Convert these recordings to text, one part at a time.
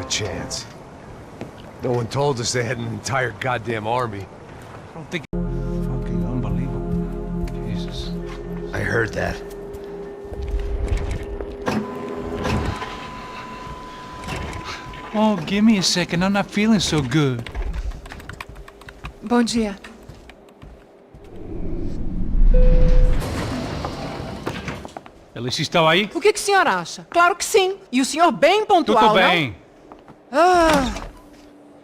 Chance. No one told us they had an entire goddamn army. I don't think... Fucking unbelievable. Jesus. I heard that. Oh, give me a second. I'm not feeling so good. Bom dia. Alice estava aí? O que o senhor acha? Claro que sim. E o senhor bem pontual, Tudo não? bem.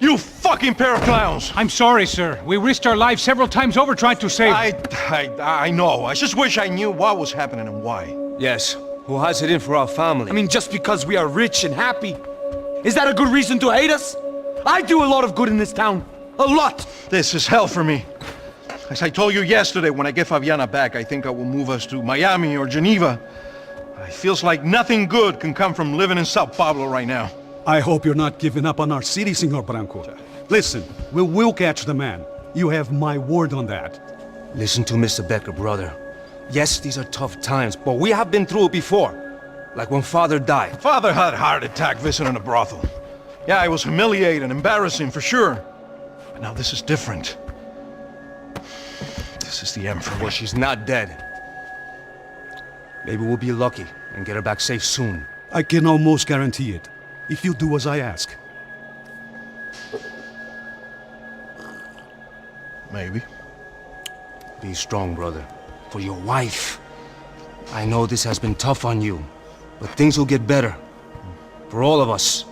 You fucking pair of clowns! I'm sorry, sir. We risked our lives several times over trying to save... I know. I just wish I knew what was happening and why. Yes. Who has it in for our family? I mean, just because we are rich and happy? Is that a good reason to hate us? I do a lot of good in this town. A lot! This is hell for me. As I told you yesterday, when I get Fabiana back, I think I will move us to Miami or Geneva. It feels like nothing good can come from living in Sao Paulo right now. I hope you're not giving up on our city, Senor Branco. Listen, we will catch the man. You have my word on that. Listen to Mr. Becker, brother. Yes, these are tough times, but we have been through it before. Like when Father died. Father had a heart attack visiting a brothel. Yeah, it was humiliating, embarrassing, for sure. But now this is different. This is the end for me. Well, she's not dead. Maybe we'll be lucky and get her back safe soon. I can almost guarantee it, if you do as I ask. Maybe. Be strong, brother. For your wife. I know this has been tough on you, but things will get better. For all of us.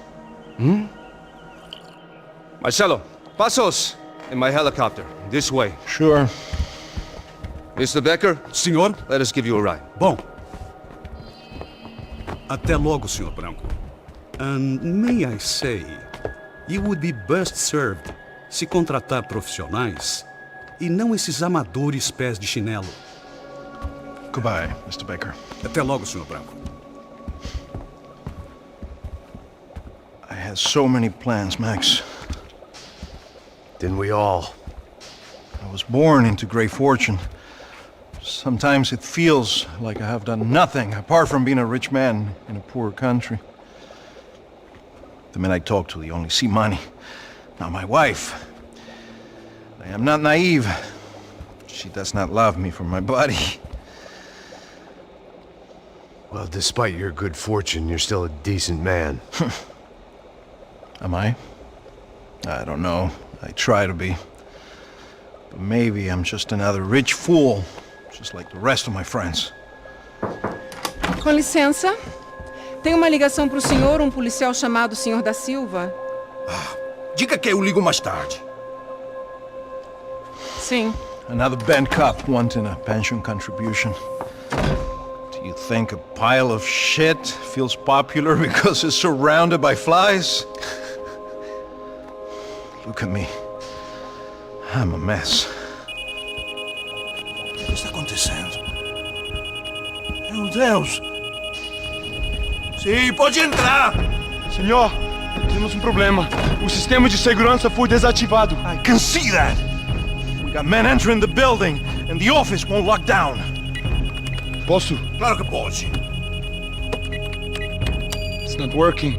Hmm? Marcelo, pasos in my helicopter. This way. Sure. Mr. Becker, Senhor? let us give you a ride. Bom. Até logo, Senhor Branco. And may I say, you would be best served se contratar profissionais e não esses amadores pés de chinelo. Goodbye, Mr. Baker. Até logo, Senhor Branco. I had so many plans, Max. Didn't we all? I was born into great fortune. Sometimes it feels like I have done nothing apart from being a rich man in a poor country. The men I talk to, they only see money. Now my wife, I am not naive. She does not love me for my body. Well, despite your good fortune, you're still a decent man. Am I? I don't know. I try to be. But maybe I'm just another rich fool, just like the rest of my friends. Com licença. Tem uma ligação para o senhor, um policial chamado Senhor da Silva. Diga que eu ligo mais tarde. Sim. Another bent cop wanting a pension contribution. Do you think a pile of shit feels popular because it's surrounded by flies? Look at me. I'm a mess. O que está acontecendo? Meu Deus! Sim, pode entrar! Senhor, temos um problema. O sistema de segurança foi desativado. I can see that! We got men entering the building, and the office won't lock down. Posso? Claro que pode. It's not working.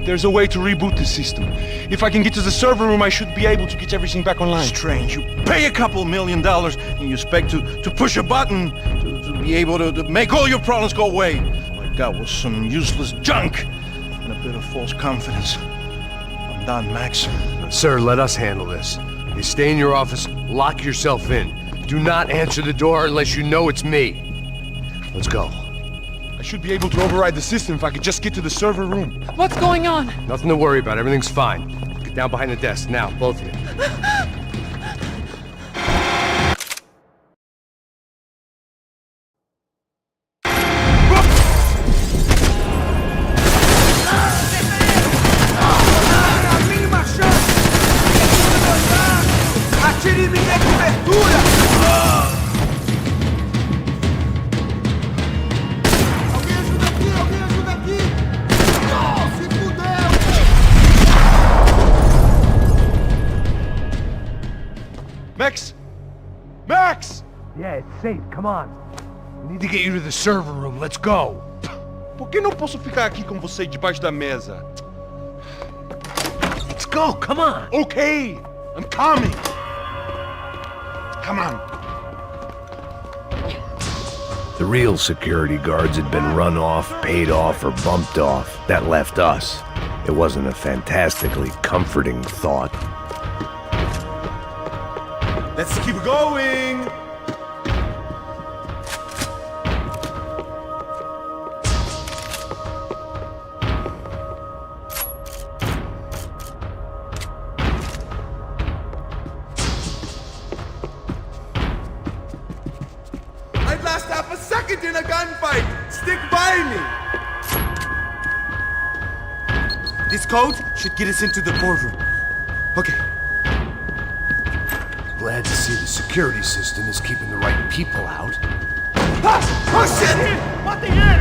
There's a way to reboot the system. If I can get to the server room, I should be able to get everything back online. Strange. You pay a couple $1 million, and you expect to push a button to be able to make all your problems go away. All I got was some useless junk and a bit of false confidence. I'm done, Max. Sir, let us handle this. You stay in your office, lock yourself in. Do not answer the door unless you know it's me. Let's go. I should be able to override the system if I could just get to the server room. What's going on? Nothing to worry about. Everything's fine. Get down behind the desk. Now, both of you. A mínima chance! safe. Come on. We need to get you to the server room. Let's go. Por que não posso ficar aqui com você debaixo da mesa? Let's go. Come on. Okay, I'm coming. Come on. The real security guards had been run off, paid off, or bumped off. That left us. It wasn't a fantastically comforting thought. Let's keep going. I'd last half a second in a gunfight! Stick by me! This code should get us into the boardroom. Okay. Glad to see the security system is keeping the right people out. Oh shit! What the hell?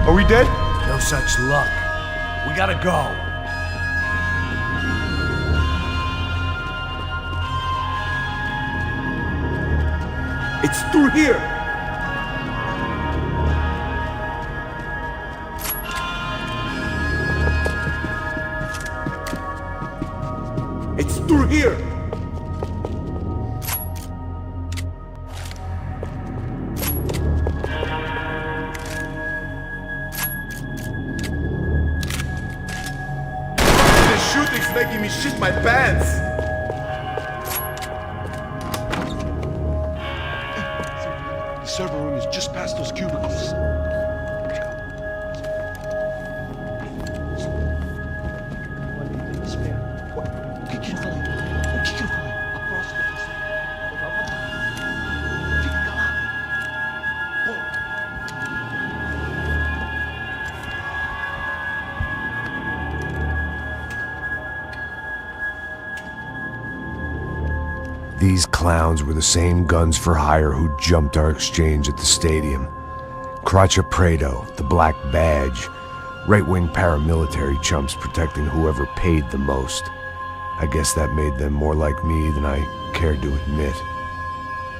Are we dead? No such luck. We gotta go. It's through here! It's through here! The shooting's making me shit my pants! The server room is just past those cubicles. These clowns were the same guns for hire who jumped our exchange at the stadium. Craccia Prado, the Black Badge, right-wing paramilitary chumps protecting whoever paid the most. I guess that made them more like me than I cared to admit.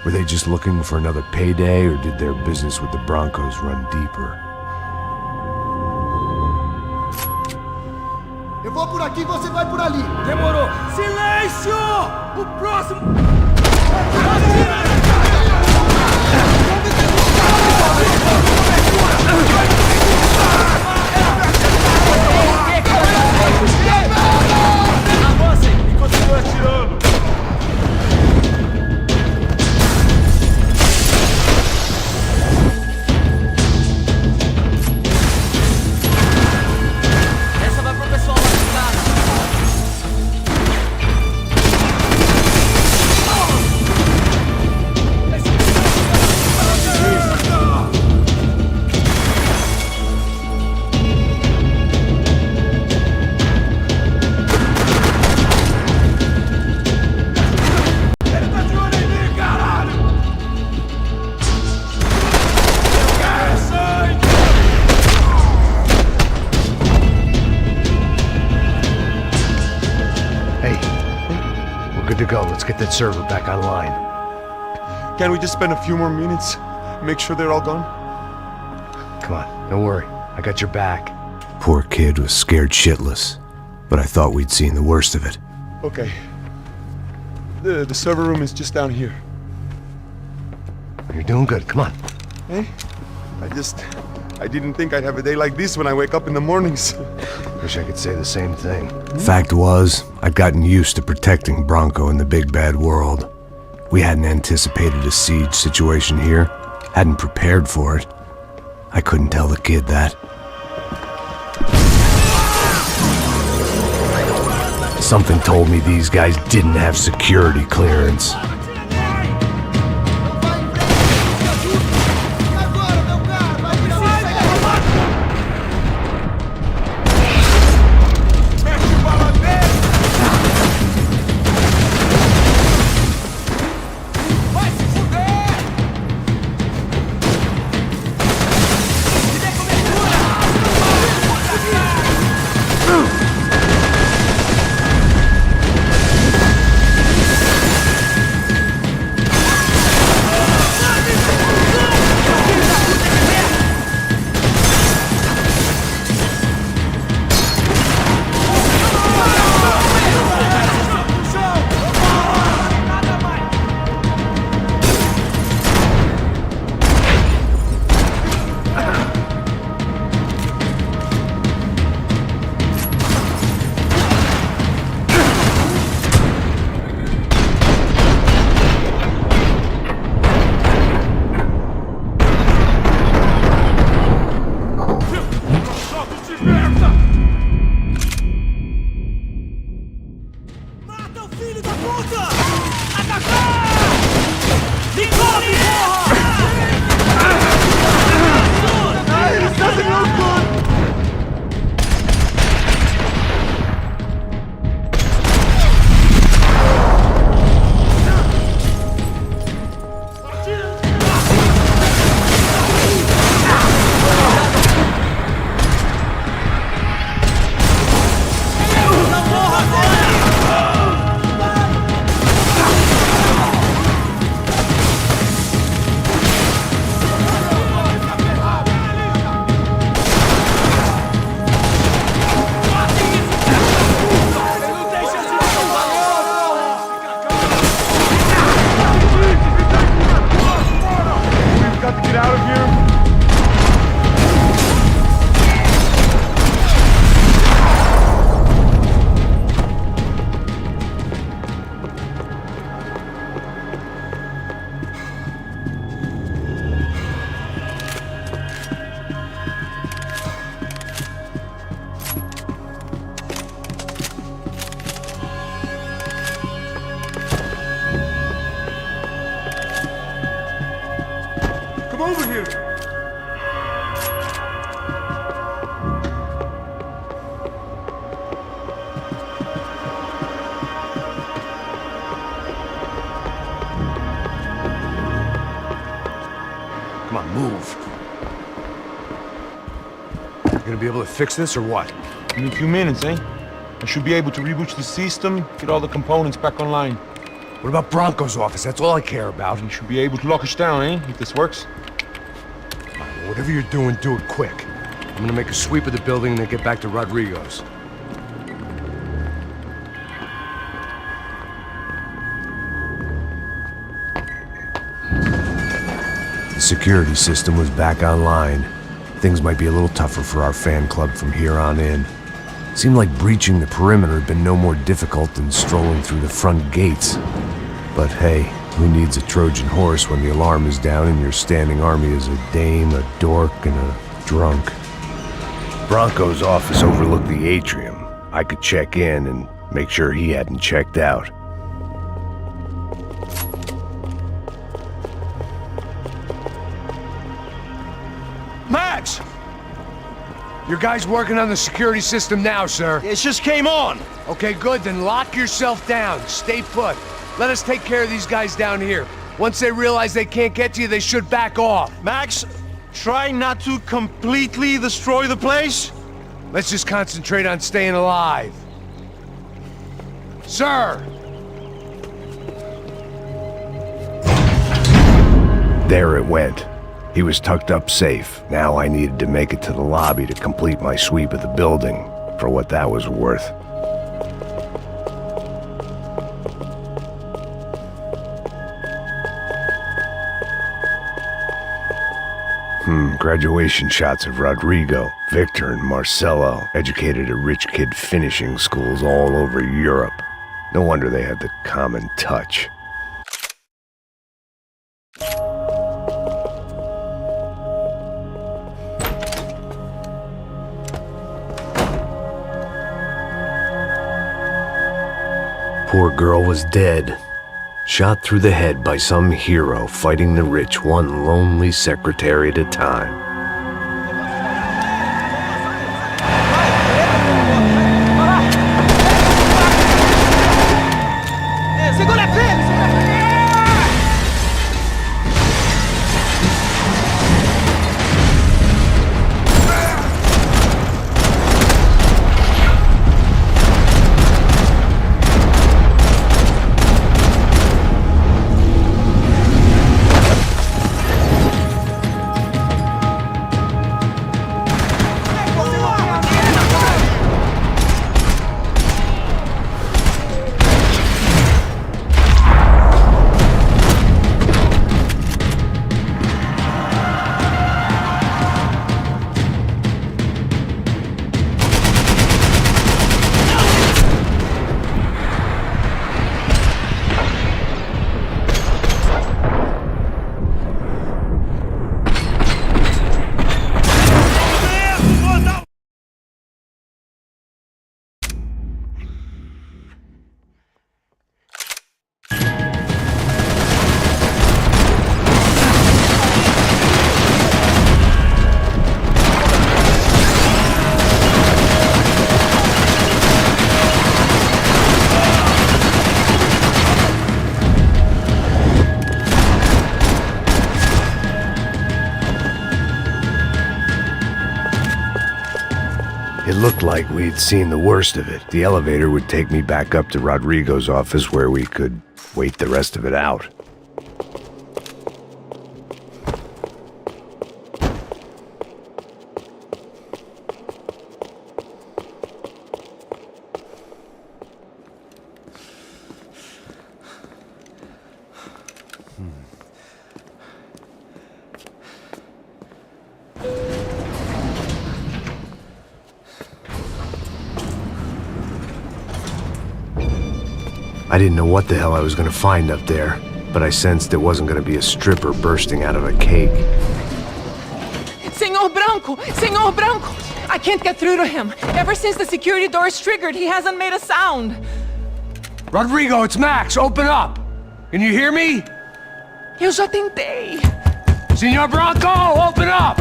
Were they just looking for another payday, or did their business with the Broncos run deeper? Eu vou por aqui, você vai por ali. Demorou. Silêncio! O próximo... Avancem e continuem atirando. Essa vai pro pessoal lá de casa. To go. Let's get that server back online. Can't we just spend a few more minutes? Make sure they're all gone? Come on, don't worry. I got your back. Poor kid was scared shitless, but I thought we'd seen the worst of it. Okay. The server room is just down here. You're doing good. Come on. Hey? I didn't think I'd have a day like this when I wake up in the mornings. Wish I could say the same thing. Fact was, I'd gotten used to protecting Bronco in the big bad world. We hadn't anticipated a siege situation here, hadn't prepared for it. I couldn't tell the kid that. Something told me these guys didn't have security clearance. gonna be able to fix this or what? In a few minutes, eh? I should be able to reboot the system, get all the components back online. What about Bronco's office? That's all I care about. We should be able to lock us down, eh? If this works. Whatever you're doing, do it quick. I'm gonna make a sweep of the building and then get back to Rodrigo's. The security system was back online. Things might be a little tougher for our fan club from here on in. Seemed like breaching the perimeter had been no more difficult than strolling through the front gates. But hey, who needs a Trojan horse when the alarm is down and your standing army is a dame, a dork, and a drunk? Bronco's office overlooked the atrium. I could check in and make sure he hadn't checked out. Max! Your guy's working on the security system now, sir. It just came on. Okay, good, then lock yourself down. Stay put. Let us take care of these guys down here. Once they realize they can't get to you, they should back off. Max, try not to completely destroy the place. Let's just concentrate on staying alive. Sir! There it went. He was tucked up safe. Now I needed to make it to the lobby to complete my sweep of the building, for what that was worth. Graduation shots of Rodrigo, Victor, and Marcelo, educated at rich kid finishing schools all over Europe. No wonder they had the common touch. Poor girl was dead. Shot through the head by some hero fighting the rich one lonely secretary at a time. It looked like we'd seen the worst of it. The elevator would take me back up to Rodrigo's office where we could wait the rest of it out. I didn't know what the hell I was going to find up there, but I sensed it wasn't going to be a stripper bursting out of a cake. Senor Branco! Senor Branco! I can't get through to him. Ever since the security door is triggered, he hasn't made a sound. Rodrigo, it's Max! Open up! Can you hear me? Eu já tentei. Senor Branco, open up!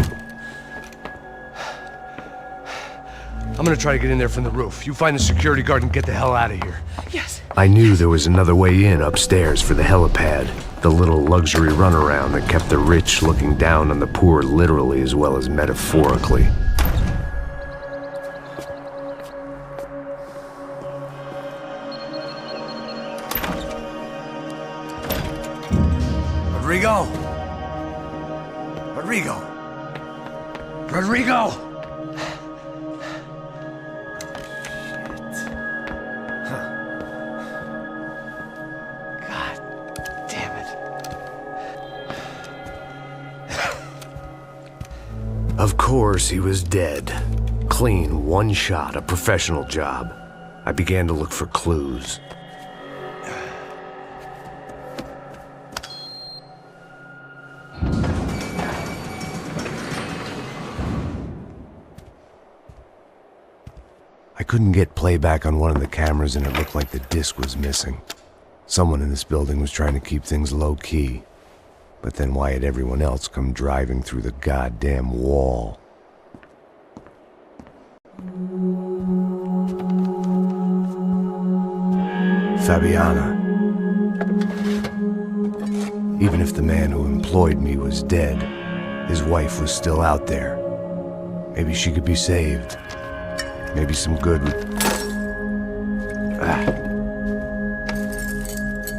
I'm gonna try to get in there from the roof. You find the security guard and get the hell out of here. Yes. I knew there was another way in upstairs for the helipad. The little luxury runaround that kept the rich looking down on the poor literally as well as metaphorically. Rodrigo! Rodrigo! Rodrigo! God damn it. Of course, he was dead. Clean, one shot, a professional job. I began to look for clues. I couldn't get playback on one of the cameras and it looked like the disc was missing. Someone in this building was trying to keep things low-key. But then why had everyone else come driving through the goddamn wall? Fabiana. Even if the man who employed me was dead, his wife was still out there. Maybe she could be saved. Maybe some good would...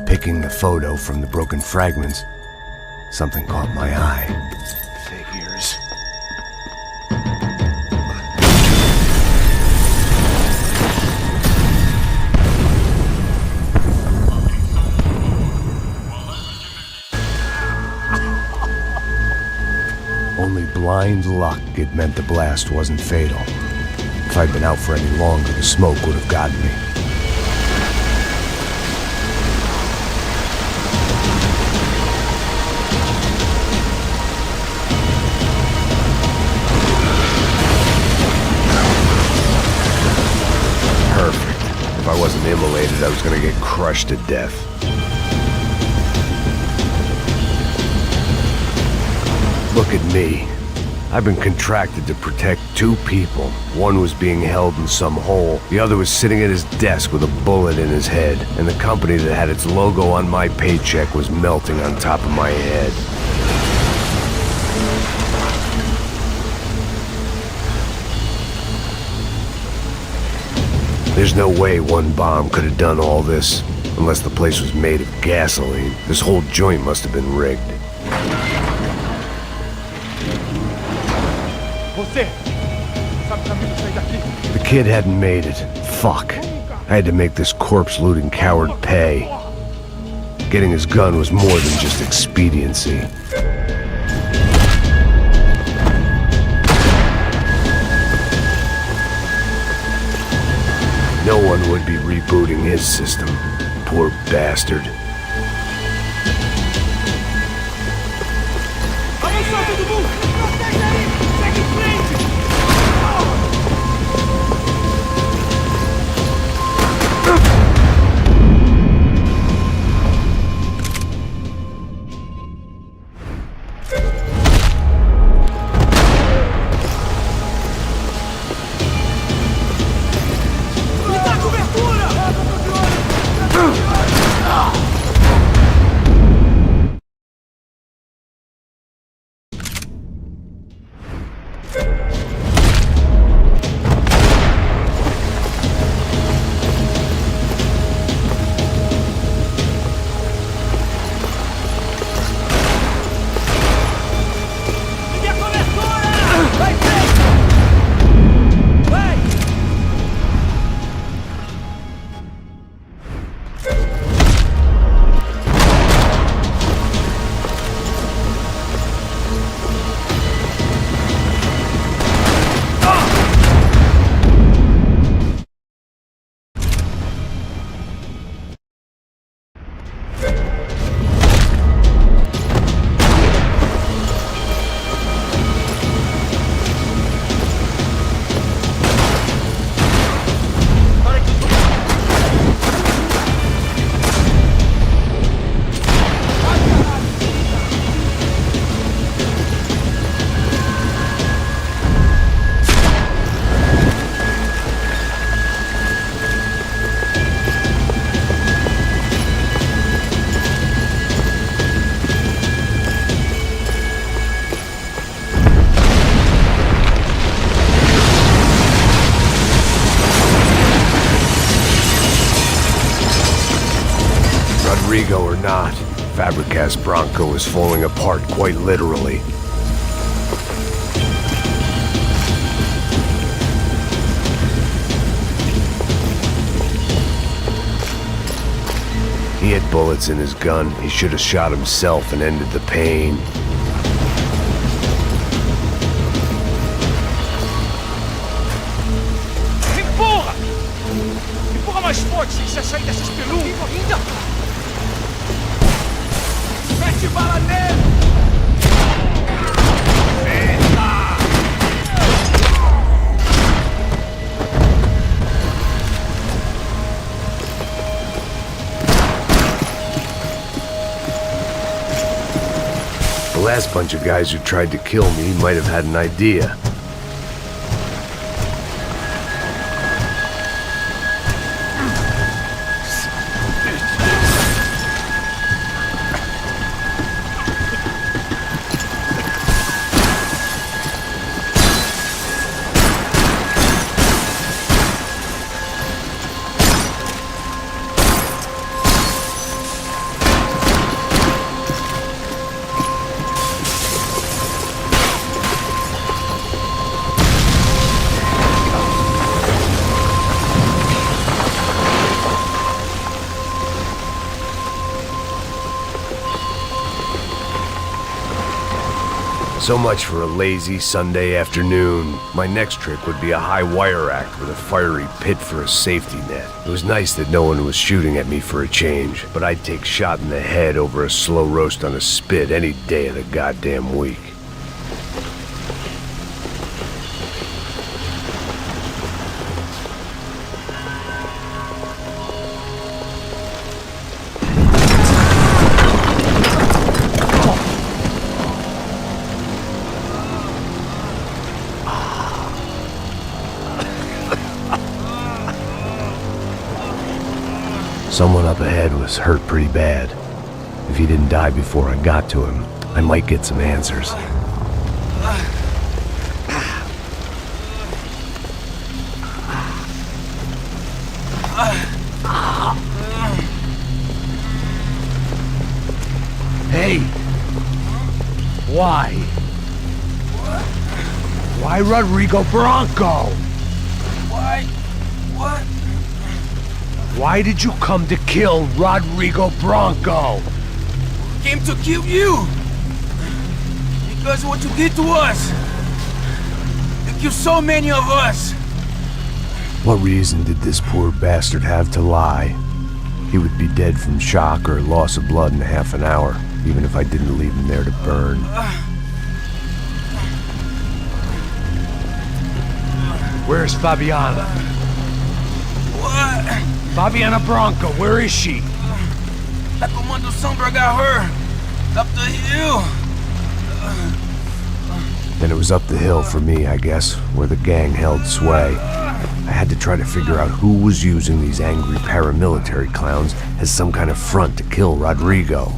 Picking the photo from the broken fragments, something caught my eye. Figures. Only blind luck it meant the blast wasn't fatal. If I'd been out for any longer, the smoke would have gotten me. Perfect. If I wasn't immolated, I was gonna get crushed to death. Look at me. I've been contracted to protect two people. One was being held in some hole. The other was sitting at his desk with a bullet in his head. And the company that had its logo on my paycheck was melting on top of my head. There's no way one bomb could have done all this. Unless the place was made of gasoline. This whole joint must have been rigged. The kid hadn't made it. Fuck. I had to make this corpse-looting coward pay. Getting his gun was more than just expediency. No one would be rebooting his system. Poor bastard. Rodrigo or not, Fabregas Bronco is falling apart quite literally. He had bullets in his gun. He should have shot himself and ended the pain. Empurra! Empurra mais forte, sem se sair dessas pelucas. Ainda! Mete bala nele! The last bunch of guys who tried to kill me might have had an idea. So much for a lazy Sunday afternoon. My next trick would be a high wire act with a fiery pit for a safety net. It was nice that no one was shooting at me for a change, but I'd take shot in the head over a slow roast on a spit any day of the goddamn week. Someone up ahead was hurt pretty bad. If he didn't die before I got to him, I might get some answers. Hey! Why? Why Rodrigo Bronco? Why? What? Why did you come to kill Rodrigo Bronco? Came to kill you! Because what you did to us! You killed so many of us! What reason did this poor bastard have to lie? He would be dead from shock or loss of blood in half an hour, even if I didn't leave him there to burn. Where's Fabiana? What? Fabiana Bronco, where is she? La Comando Sombra got her! Up the hill! Then it was up the hill for me, I guess, where the gang held sway. I had to try to figure out who was using these angry paramilitary clowns as some kind of front to kill Rodrigo.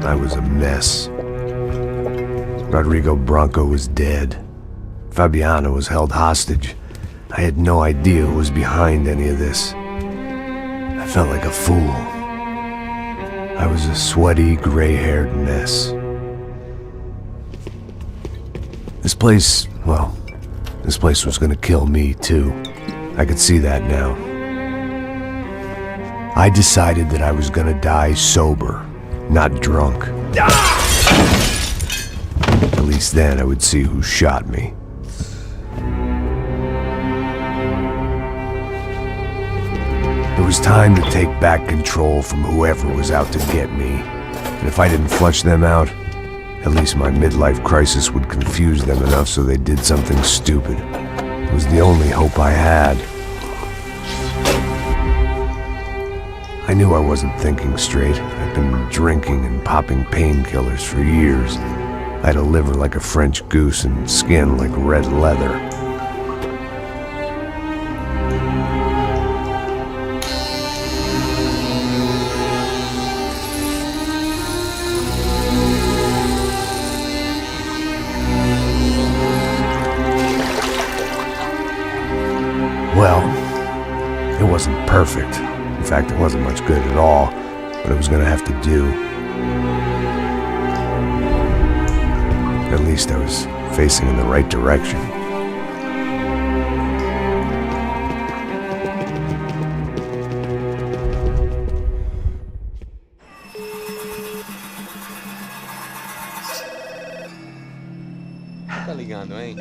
I was a mess. Rodrigo Bronco was dead. Fabiana was held hostage. I had no idea who was behind any of this. I felt like a fool. I was a sweaty, gray-haired mess. This place, well, this place was gonna kill me too. I could see that now. I decided that I was gonna die sober, not drunk. At least then I would see who shot me. It was time to take back control from whoever was out to get me. And if I didn't flush them out, at least my midlife crisis would confuse them enough so they did something stupid. It was the only hope I had. I knew I wasn't thinking straight. I'd been drinking and popping painkillers for years. I had a liver like a French goose and skin like red leather. Well, it wasn't perfect. In fact, it wasn't much good at all, but it was gonna have to do. At least I was facing in the right direction. Tá ligando, hein?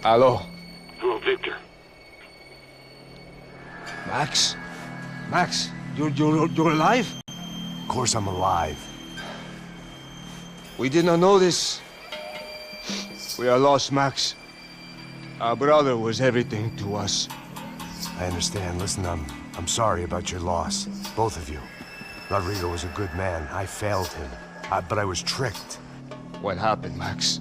Alô? Hello, Victor. Max? Max, you're alive? Of course I'm alive. We did not know this. We are lost, Max. Our brother was everything to us. I understand. Listen, I'm sorry about your loss. Both of you. Rodrigo was a good man. I failed him. But I was tricked. What happened, Max?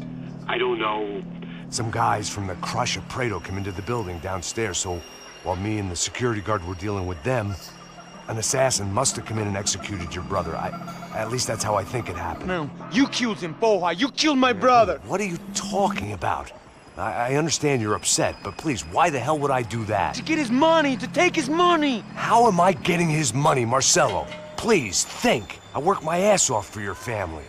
I don't know. Some guys from the Crusher Prado came into the building downstairs, so while me and the security guard were dealing with them, an assassin must have come in and executed your brother. At least that's how I think it happened. No, you killed him, porra! You killed my brother! What are you talking about? I understand you're upset, but please, why the hell would I do that? To get his money, to take his money! How am I getting his money, Marcelo? Please, think. I worked my ass off for your family.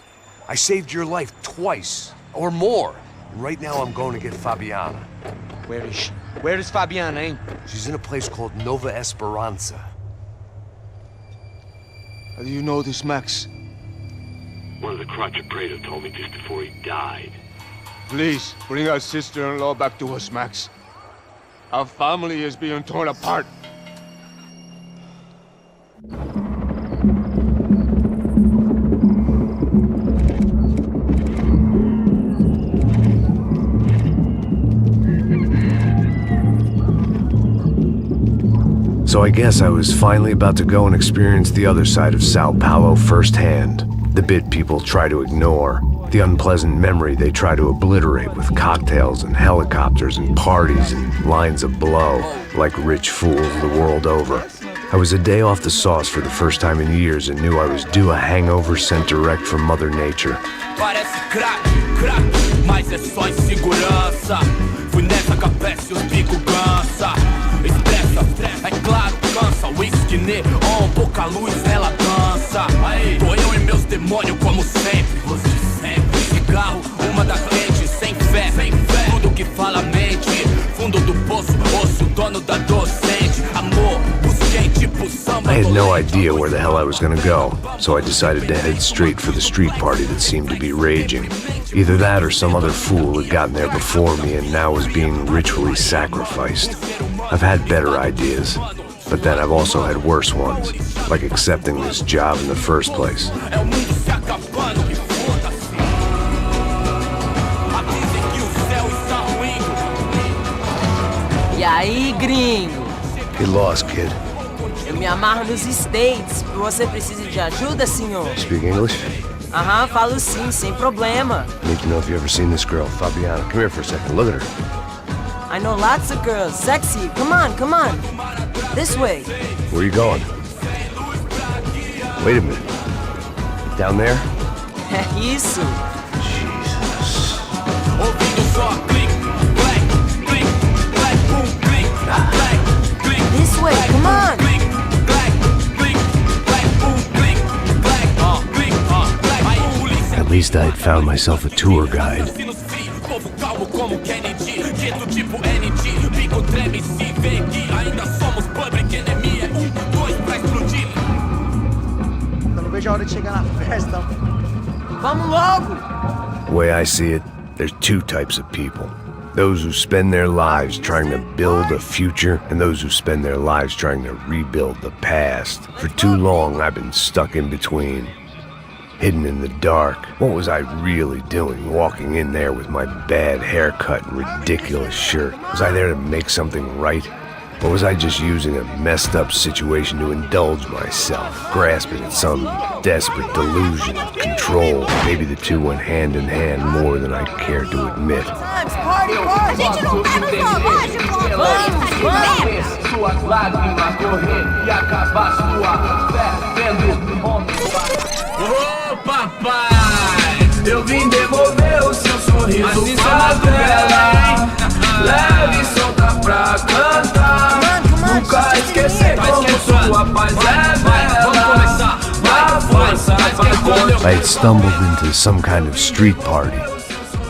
I saved your life twice, or more. And right now I'm going to get Fabiana. Where is she? Where is Fabiana, eh? She's in a place called Nova Esperanza. How do you know this, Max? One of the Crotcher Prado told me just before he died. Please, bring our sister-in-law back to us, Max. Our family is being torn apart. So I guess I was finally about to go and experience the other side of Sao Paulo firsthand. The bit people try to ignore. The unpleasant memory they try to obliterate with cocktails and helicopters and parties and lines of blow, like rich fools the world over. I was a day off the sauce for the first time in years and knew I was due a hangover sent direct from Mother Nature. Parece crack, mas é só insegurança. Fui nessa capeste, os bico cansa. Estressa, é claro, cansa. Whisky neon, pouca luz, ela dança. Tô eu e meus demônios como sempre. Você sempre. Cigarro, uma da frente, sem fé. Tudo que fala mente. Fundo do poço, osso, dono da docente. Amor, busquei tipo samba. I had no idea where the hell I was gonna go, so I decided to head straight for the street party that seemed to be raging. Either that or some other fool had gotten there before me and now was being ritually sacrificed. I've had better ideas, but then I've also had worse ones, like accepting this job in the first place. E aí, gringo? Get lost, kid. Eu me amarro nos States. Você precisa de ajuda, senhor? Speak English? Aham, falo sim, sem problema. I need to know if you've ever seen this girl, Fabiana. Come here for a second. Look at her. I know lots of girls. Sexy. Come on, come on. This way. Where are you going? Wait a minute. Down there? Isso. Jesus. This way, come on. At least I had found myself a tour guide. Vamos logo. The way I see it, there's two types of people. Those who spend their lives trying to build a future, and those who spend their lives trying to rebuild the past. For too long, I've been stuck in between. Hidden in the dark. What was I really doing walking in there with my bad haircut and ridiculous shirt? Was I there to make something right? Or was I just using a messed up situation to indulge myself, grasping at some desperate delusion of control? Maybe the two went hand in hand more than I care to admit. Party, party. A gente não tá no zoológico. Vamos. Suas lágrimas correr e acabar sua fé vendo homem. Ô papai, eu vim devolver o seu sorriso favela. Leve I had stumbled into some kind of street party.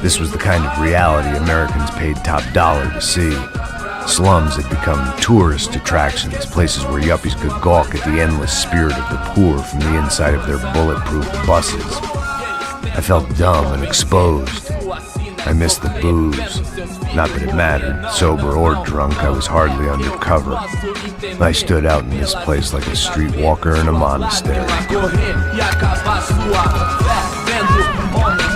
This was the kind of reality Americans paid top dollar to see. Slums had become tourist attractions, places where yuppies could gawk at the endless spirit of the poor from the inside of their bulletproof buses. I felt dumb and exposed. I missed the booze. Not that it mattered. Sober or drunk, I was hardly undercover. I stood out in this place like a streetwalker in a monastery.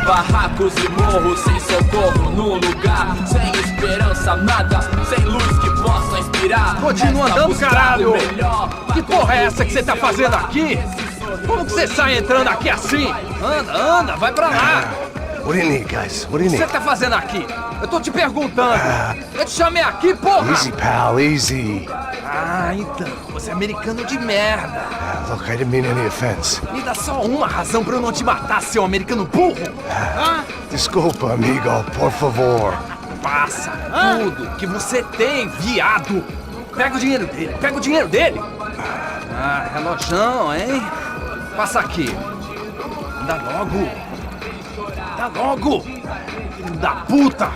Barracos e morros sem socorro num lugar sem esperança, nada, sem luz que possa inspirar. Continua andando, caralho! Que porra é essa que você tá fazendo aqui? Como que você sai entrando aqui assim? Anda, vai pra lá! What do you need, guys? What do you O que need? você tá fazendo aqui? Eu tô te perguntando. Eu te chamei aqui, porra! Easy, pal, easy. Ah, então, você é americano de merda. Look, I didn't mean any offense. Me dá só uma razão pra eu não te matar, seu americano burro. Desculpa, amigo, por favor. Passa tudo que você tem, viado. Pega o dinheiro dele, Ah, relojão, hein? Passa aqui. Dá logo. Filho da puta.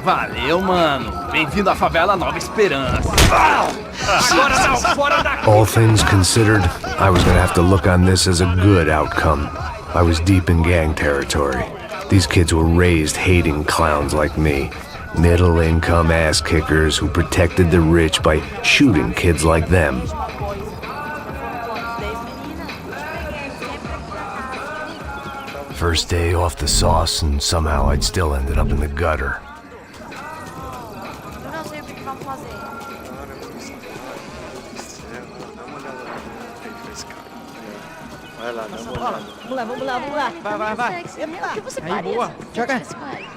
Valeu, mano. Bem-vindo à favela Nova Esperança. Agora não, fora daqui. All things considered, I was gonna have to look on this as a good outcome. I was deep in gang territory. These kids were raised hating clowns like me. Middle-income ass-kickers who protected the rich by shooting kids like them. First day off the sauce, and somehow I'd still ended up in the gutter. Eu não sei o que vamos fazer. Vai lá, Vamos lá. Vai. O que você Aí, faria? boa. Joga.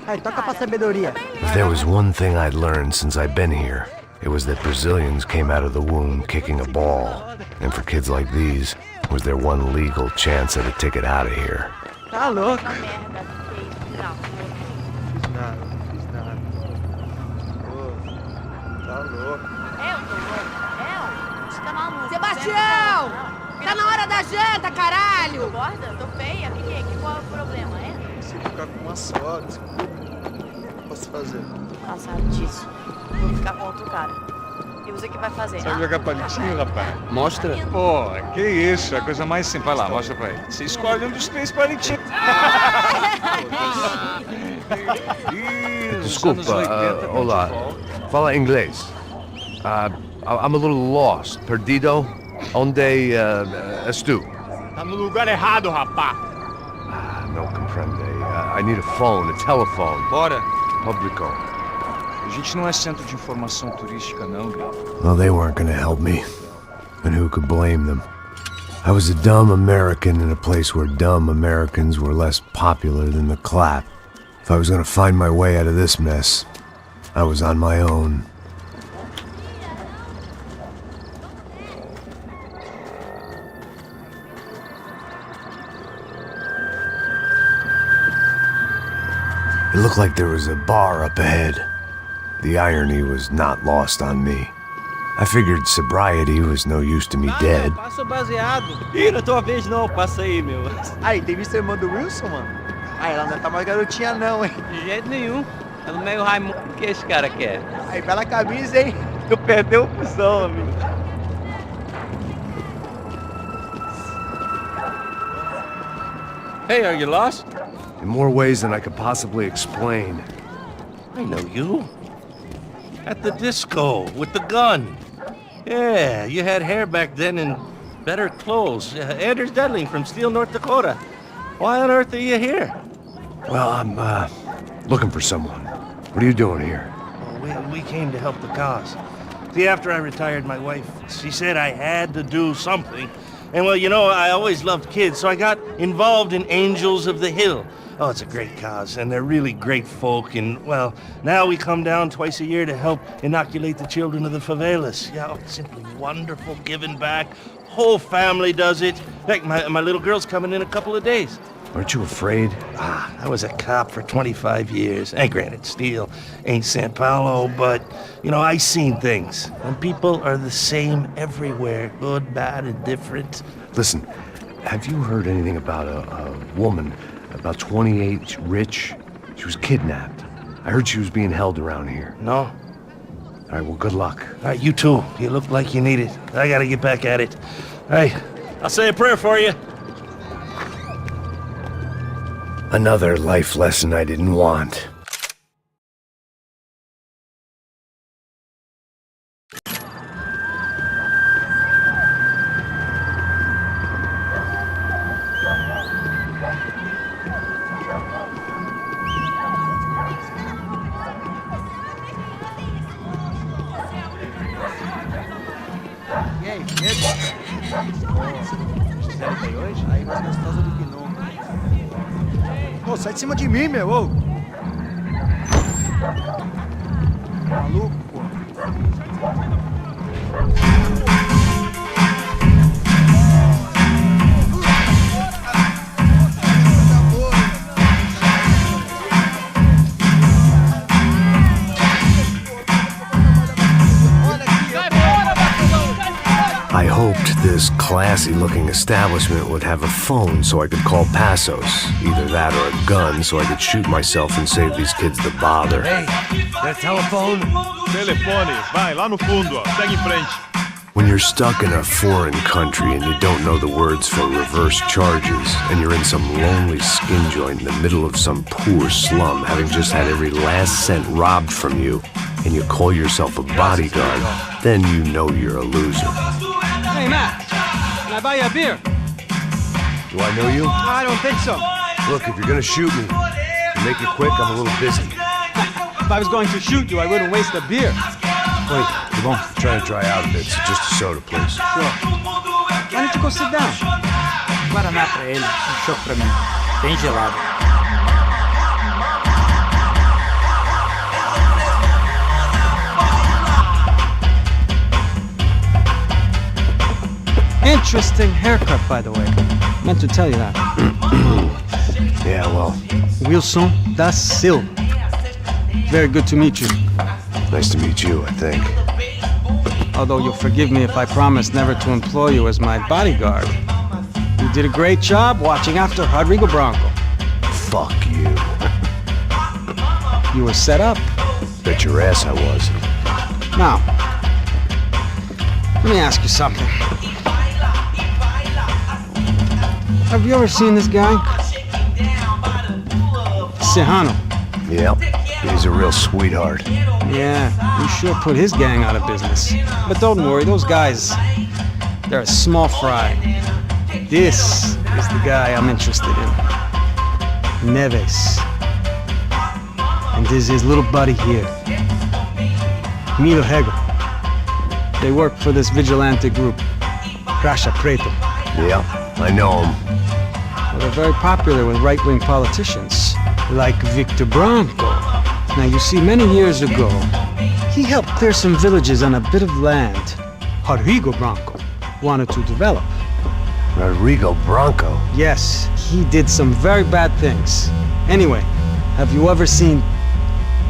Aí, toca pra sabedoria. If there was one thing I'd learned since I'd been here, it was that Brazilians came out of the womb kicking a ball. And for kids like these, was their one legal chance at a ticket out of here. Tá louco. Fiz nada. Tá louco. Eu tô louco. Você tá maluco. Sebastião! Tá na hora da janta, caralho! Tô gorda? Tô feia? Qual é o problema, é? Se ficar com uma só, desculpa. O que posso fazer? Tô cansado disso. Vou ficar com outro cara. E você que vai fazer? Sabe jogar palitinho, rapaz? Mostra. Pô, que isso, é a coisa mais simples. Vai lá, mostra pra ele. Você escolhe um dos 3 palitinhos. Desculpa, olá. Fala inglês. I'm a little lost. Perdido? Onde estou? Tá no lugar errado, rapá. Não compreende. I need a phone, a telephone. Bora. Publico. A gente não é centro de informação turística, não, Bill. Well, they weren't gonna help me. And who could blame them? I was a dumb American in a place where dumb Americans were less popular than the clap. If I was gonna find my way out of this mess, I was on my own. It looked like there was a bar up ahead. The irony was not lost on me. I figured sobriety was no use to me dead. Passa o baseado. Ih, não é tua vez não, passa aí, meu. Aí, tem visto a irmã do Wilson, mano? Aí, ela não tá mais garotinha não, hein? De jeito nenhum. É no meio Raimundo. O que esse cara quer? Aí, bela camisa, hein? Tu perdeu o cuzão, amigo. Hey, are you lost? In more ways than I could possibly explain. I know you. At the disco, with the gun. Yeah, you had hair back then and better clothes. Anders Dedling from Steele, North Dakota. Why on earth are you here? Well, I'm, looking for someone. What are you doing here? We came to help the cause. See, after I retired, my wife, she said I had to do something. And well, you know, I always loved kids, so I got involved in Angels of the Hill. Oh, it's a great cause, and they're really great folk, and, well, now we come down twice a year to help inoculate the children of the favelas. Yeah, oh, it's simply wonderful giving back. Whole family does it. In fact, my little girl's coming in a couple of days. Aren't you afraid? I was a cop for 25 years. And granted, Steel ain't San Paulo, but, I seen things. And people are the same everywhere. Good, bad, and different. Listen, have you heard anything about a woman, about 28, rich? She was kidnapped. I heard she was being held around here. No? All right, well, good luck. All right, you too. You look like you need it. I gotta get back at it. All right, I'll say a prayer for you. Another life lesson I didn't want. E aí, medo? Fizeram bem hoje? Aí mais gostosa do que nunca. Ô, sai de cima de mim, meu, ô! Maluco, pô. I hoped this classy-looking establishment would have a phone so I could call Passos. Either that or a gun so I could shoot myself and save these kids the bother. Hey, their telephone? Telefone, vai, lá no fundo, ó. Segue em frente. When you're stuck in a foreign country and you don't know the words for reverse charges, and you're in some lonely skin joint in the middle of some poor slum, having just had every last cent robbed from you, and you call yourself a bodyguard, then you know you're a loser. Hey, Matt, can I buy you a beer? Do I know you? I don't think so. Look, if you're gonna shoot me, make it quick, I'm a little busy. If I was going to shoot you, I wouldn't waste a beer. Wait, come on. I'm trying to dry out a bit, so just a soda, please. Sure. Why don't you go sit down? Guaraná pra ele, chopp pra mim. Bem gelado. Interesting haircut, by the way. Meant to tell you that. Yeah, well. Wilson da Silva. Very good to meet you. Nice to meet you, I think. Although you'll forgive me if I promise never to employ you as my bodyguard. You did a great job watching after Rodrigo Branco. Fuck you. You were set up. Bet your ass I was. Now, let me ask you something. Have you ever seen this guy? Serrano. Yep, he's a real sweetheart. Yeah, he sure put his gang out of business. But don't worry, those guys, they're a small fry. This is the guy I'm interested in. Neves. And this is his little buddy here. Milo Hegel. They work for this vigilante group, Crasha Preto. Yeah, I know him. Well, they're very popular with right-wing politicians, like Victor Branco. Now, you see, many years ago, he helped clear some villages on a bit of land Rodrigo Branco wanted to develop. Rodrigo Branco? Yes, he did some very bad things. Anyway, have you ever seen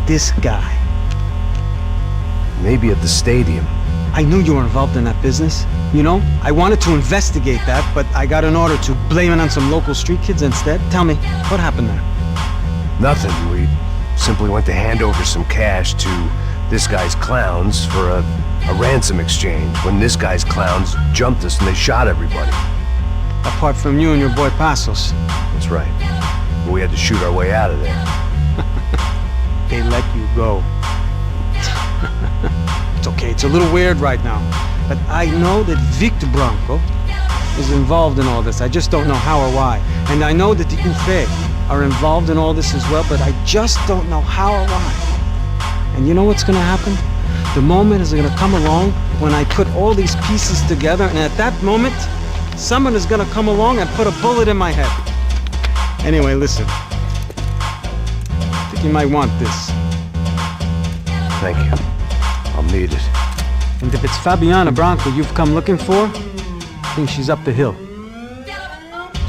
this guy? Maybe at the stadium. I knew you were involved in that business. You know, I wanted to investigate that, but I got an order to blame it on some local street kids instead. Tell me, what happened there? Nothing. We simply went to hand over some cash to this guy's clowns for a ransom exchange when this guy's clowns jumped us and they shot everybody. Apart from you and your boy Passos. That's right. But we had to shoot our way out of there. They let you go. It's okay, it's a little weird right now. But I know that Victor Branco is involved in all this. I just don't know how or why. And I know that the UFE are involved in all this as well, but I just don't know how or why. And you know what's gonna happen? The moment is gonna come along when I put all these pieces together, and at that moment, someone is gonna come along and put a bullet in my head. Anyway, listen. I think you might want this. Thank you. I'll need it. And if it's Fabiana Branco you've come looking for, I think she's up the hill.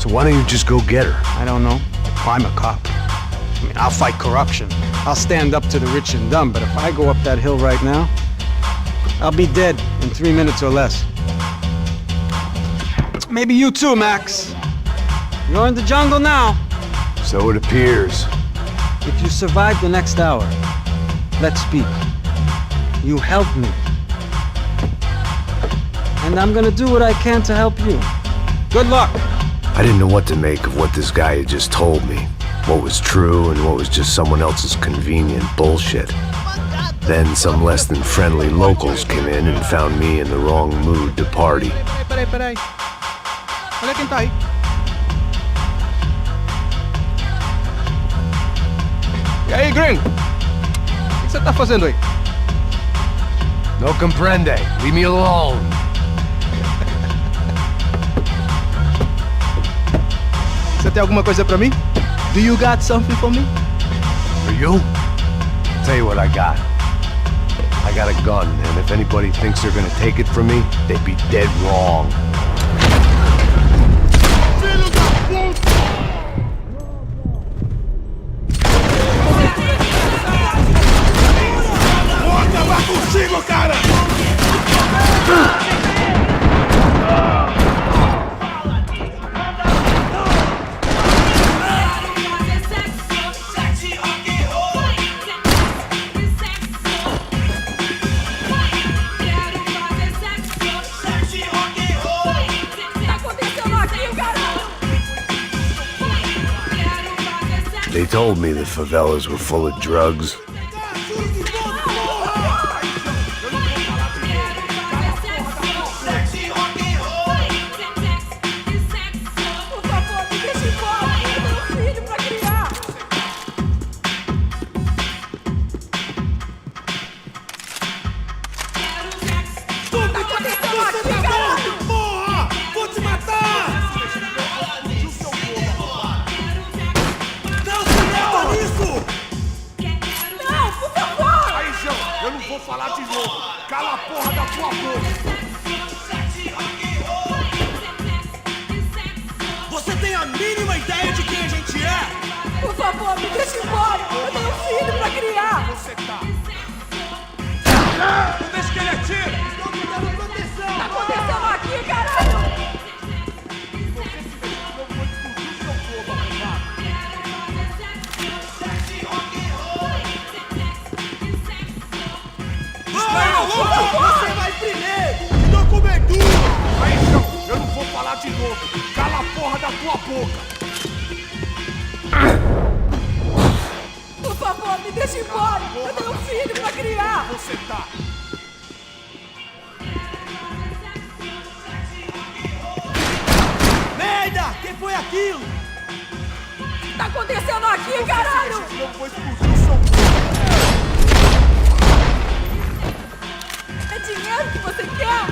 So why don't you just go get her? I don't know. I'm a cop. I mean, I'll fight corruption. I'll stand up to the rich and dumb, but if I go up that hill right now, I'll be dead in 3 minutes or less. Maybe you too, Max. You're in the jungle now. So it appears. If you survive the next hour, let's speak. You help me. And I'm gonna do what I can to help you. Good luck. I didn't know what to make of what this guy had just told me. What was true and what was just someone else's convenient bullshit. Then some less than friendly locals came in and found me in the wrong mood to party. Peraí. Olha quem tá aí. E aí, gringo? O que você tá fazendo aí? No comprende. Leave me alone. Você tem alguma coisa pra mim? Do you got something for me? For you? Tell you what I got. I got a gun, and if anybody thinks they're gonna take it from me, they'd be dead wrong. Filho da puta! Vou acabar contigo, cara! They told me the favelas were full of drugs. Você tem a mínima ideia de quem a gente é? Por favor, me deixe embora! Eu tenho um filho pra criar! Você tá... Não deixa que ele atire! Estou te dando proteção! Tá acontecendo aqui, caralho! Você vai primeiro! Me dou cobertura! Aí, João, eu não vou falar de novo! Cala a porra da tua boca! Por favor, me deixe embora! Eu tenho um filho pra criar! Você tá... Merda! Quem foi aquilo? Tá acontecendo aqui, caralho! Eu vou explodir o seu corpo! É dinheiro que você quer?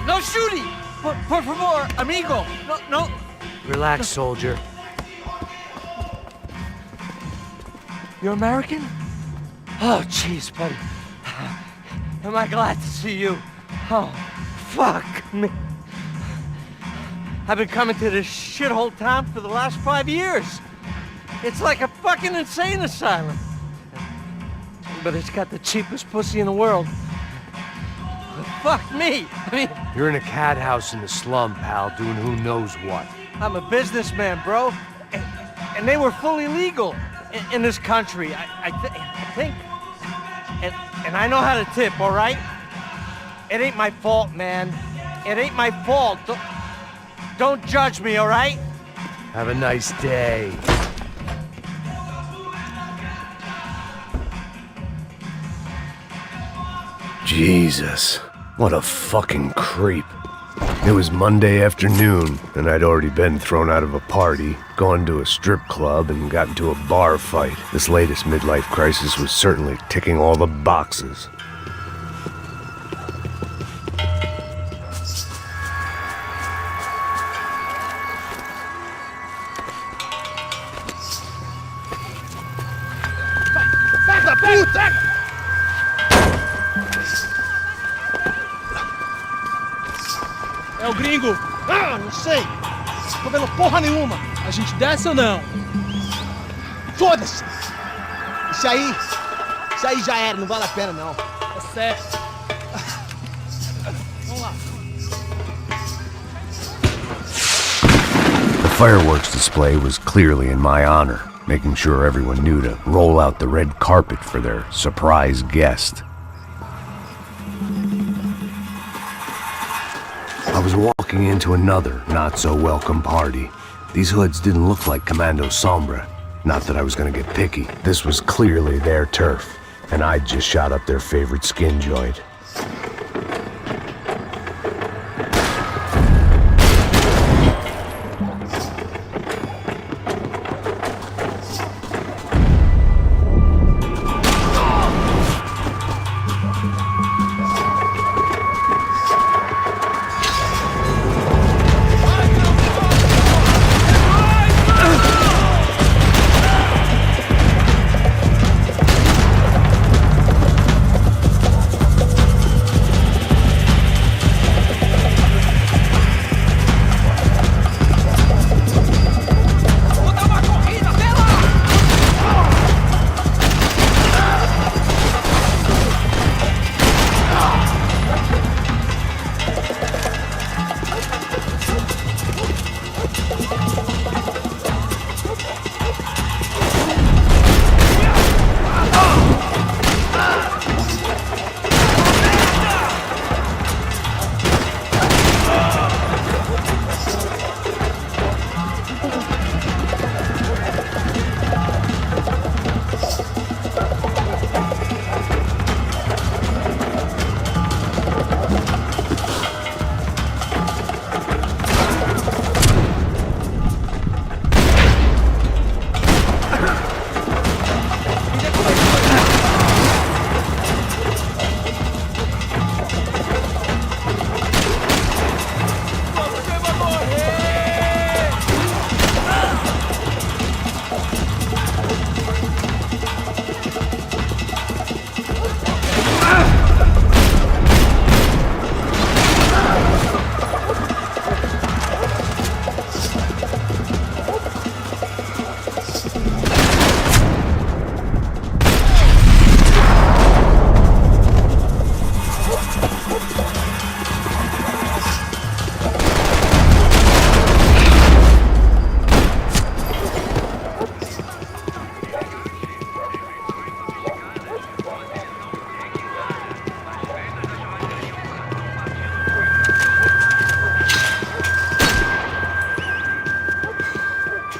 No shooting! Por favor, amigo! No. Relax, soldier. You're American? Oh, jeez, buddy. Am I glad to see you? Oh, fuck me. I've been coming to this shithole town for the last 5 years. It's like a fucking insane asylum. But it's got the cheapest pussy in the world. Fuck me. I mean, You're in a cat house in the slum, pal, doing who knows what. I'm a businessman, bro. And they were fully legal in this country. I think. And I know how to tip, all right? It ain't my fault, man. It ain't my fault. Don't judge me, all right? Have a nice day. Jesus, what a fucking creep. It was Monday afternoon, and I'd already been thrown out of a party, gone to a strip club, and got into a bar fight. This latest midlife crisis was certainly ticking all the boxes. Filha da puta! É o gringo. Ah, não sei. Tô vendo porra nenhuma. A gente desce ou não? Foda-se. Isso aí já era, não vale a pena não. É certo. Vamos lá. The fireworks display was clearly in my honor, making sure everyone knew to roll out the red carpet for their surprise guest. I was walking into another not-so-welcome party. These hoods didn't look like Commando Sombra. Not that I was gonna get picky. This was clearly their turf, and I'd just shot up their favorite skin joint.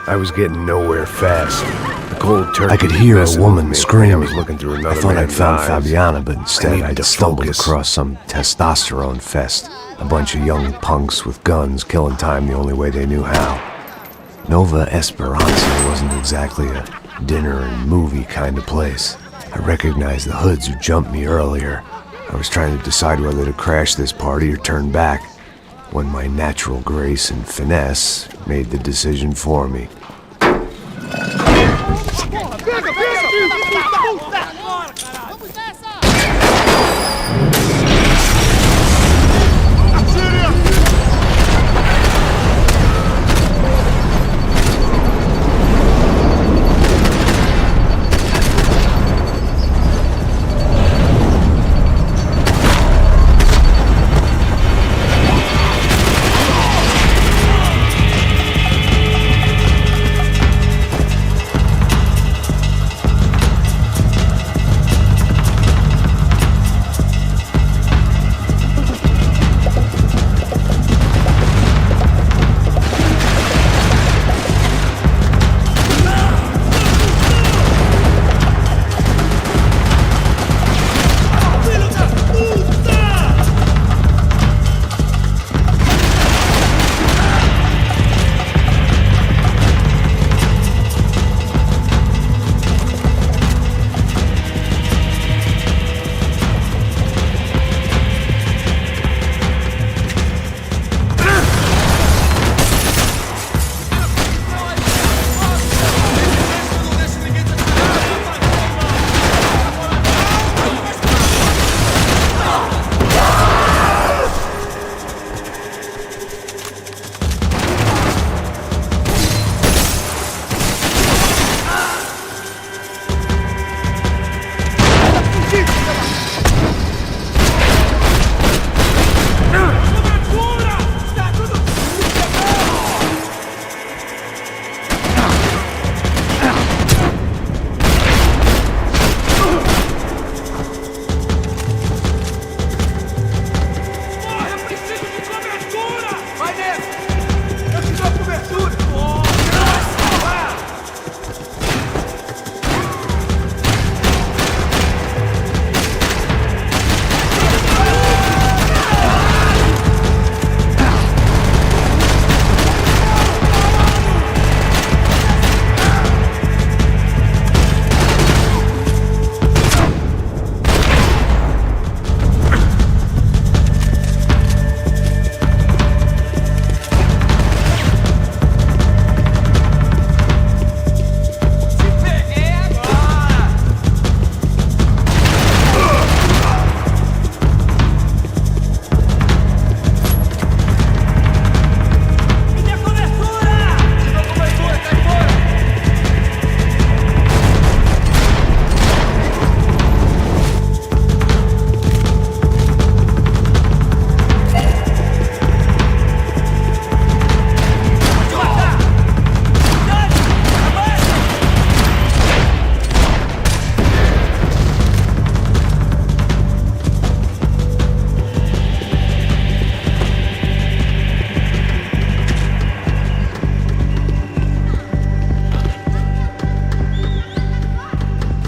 I was getting nowhere fast. The cold turkey. I could hear a woman screaming. I was looking through another. I thought I'd found Fabiana, but instead I'd stumbled across some testosterone fest. A bunch of young punks with guns killing time the only way they knew how. Nova Esperanza wasn't exactly a dinner and movie kind of place. I recognized the hoods who jumped me earlier. I was trying to decide whether to crash this party or turn back, when my natural grace and finesse made the decision for me.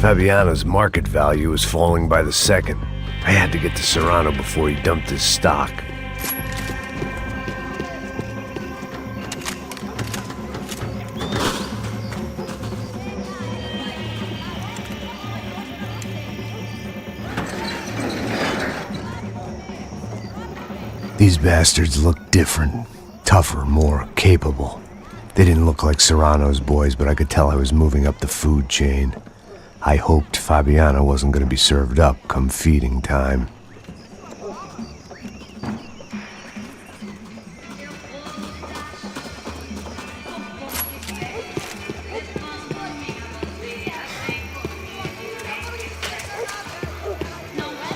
Fabiano's market value was falling by the second. I had to get to Serrano before he dumped his stock. These bastards looked different, tougher, more capable. They didn't look like Serrano's boys, but I could tell I was moving up the food chain. I hoped Fabiano wasn't going to be served up come feeding time.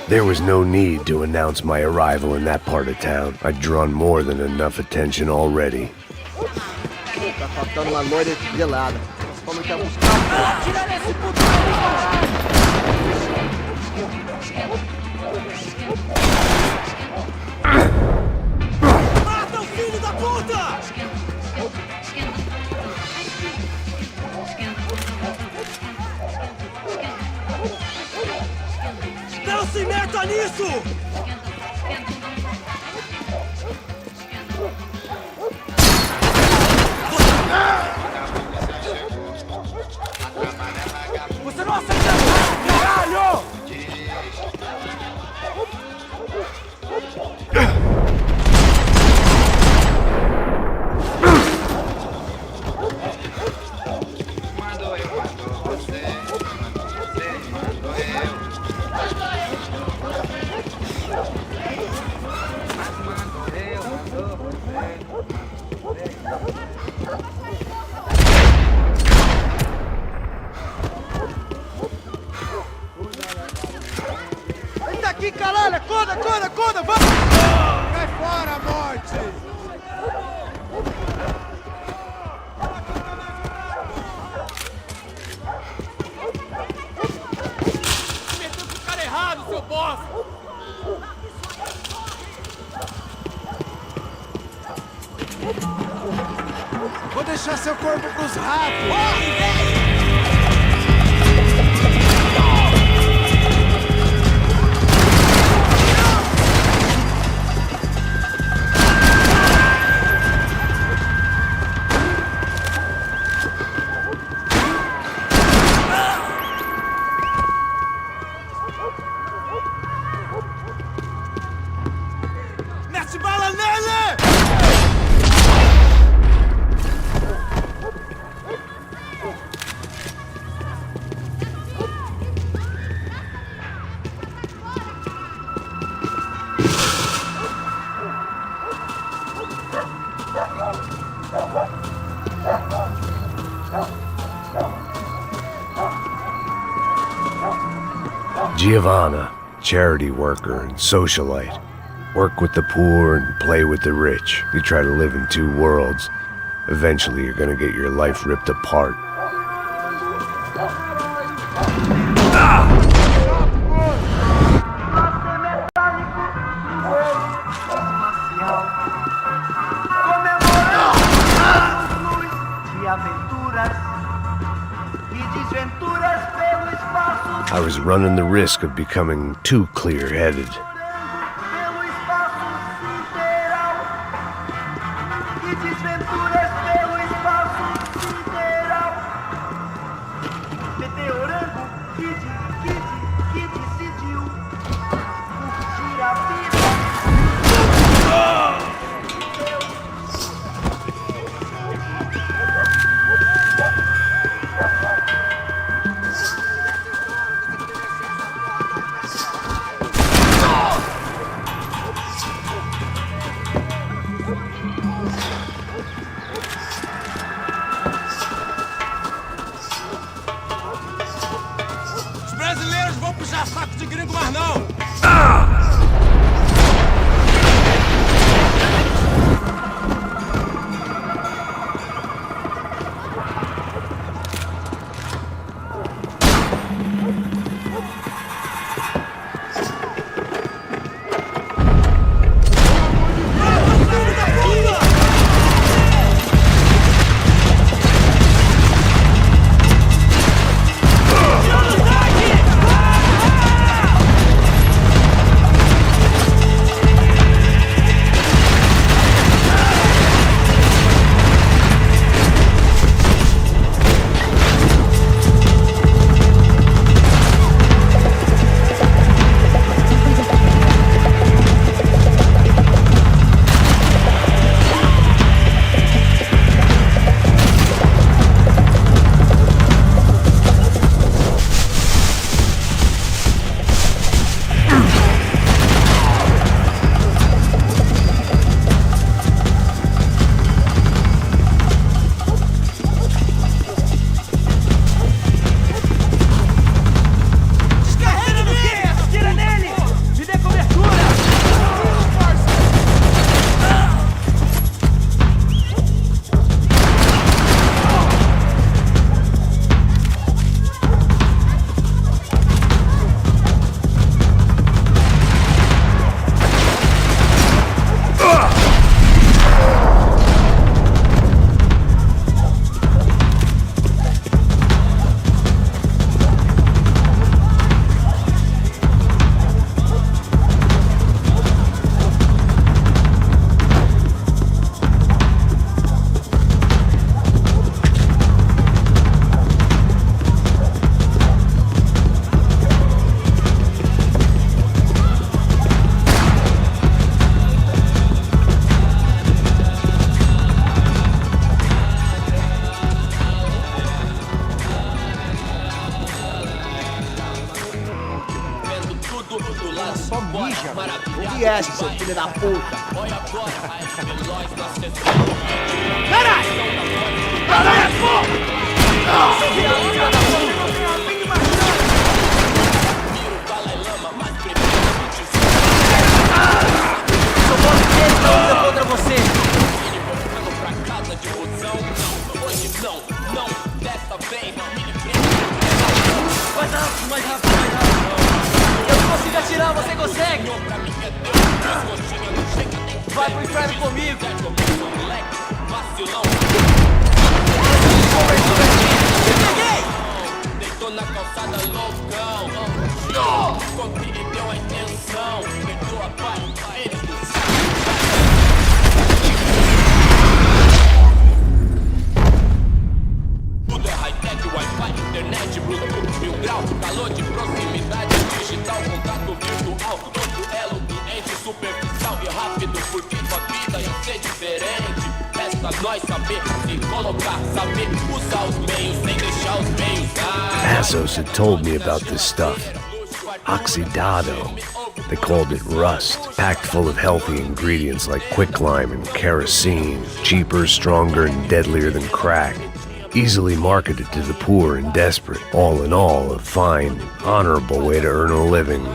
There was no need to announce my arrival in that part of town. I'd drawn more than enough attention already. Tá faltando uma loira gelada. Vamos que buscar. Tira esse puto! Mata o filho da puta! Não se meta nisso! Você não aceita nada, caralho! Eita aqui, caralho! Acorda, acorda, acorda! Vamos! Cai fora, morte! Meteu com o cara errado, seu bosta! Vou deixar seu corpo pros ratos! Corre, velho! Mete bala nele! Giovanna, charity worker and socialite. Work with the poor and play with the rich. You try to live in two worlds. Eventually you're gonna get your life ripped apart. I was running the risk of becoming too clear-headed. Brasileiros vão puxar saco de gringo, mas não! Filho da puta! esquece, seu filho da puta. Caralho! Caralho, porra! Seu filho da puta! Eu posso ter luta contra você. Mais rápido, mais rápido, mais rápido. Eu não consigo atirar, você consegue? Vai pro inferno comigo. Peguei! Deitou na calçada loucão. Compreendeu a intenção. Perdoa, pai. Tudo é high-tech, Wi-Fi, internet, Bluetooth, 1000 grau, calor de proximidade, digital, contato virtual, todo elo, cliente superficial e rápido, porque tua vida ia ser diferente. Resta nós saber se colocar, saber usar os meios sem deixar os meios. Assos had told me about this stuff. Oxidado. They called it rust, packed full of healthy ingredients like quicklime and kerosene, cheaper, stronger, and deadlier than crack. Easily marketed to the poor and desperate. All in all, a fine, honorable way to earn a living.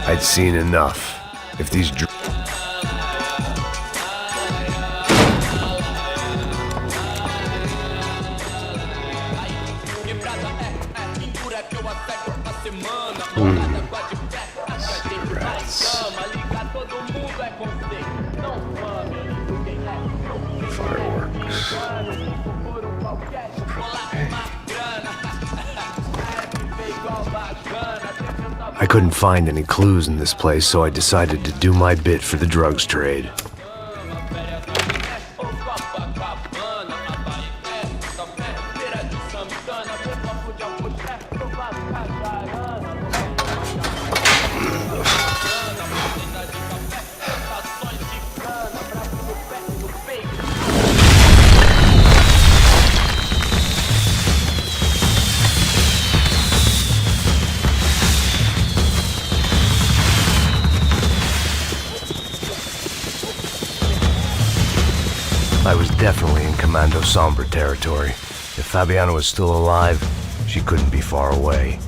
I'd seen enough. If these cigarettes. Fireworks. I couldn't find any clues in this place, so I decided to do my bit for the drugs trade. I was definitely in Commando Sombra territory. If Fabiana was still alive, she couldn't be far away.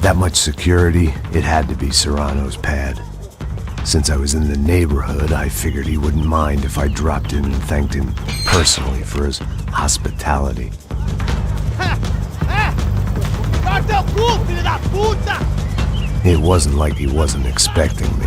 That much security, it had to be Serrano's pad. Since I was in the neighborhood, I figured he wouldn't mind if I dropped in and thanked him personally for his hospitality. It wasn't like he wasn't expecting me.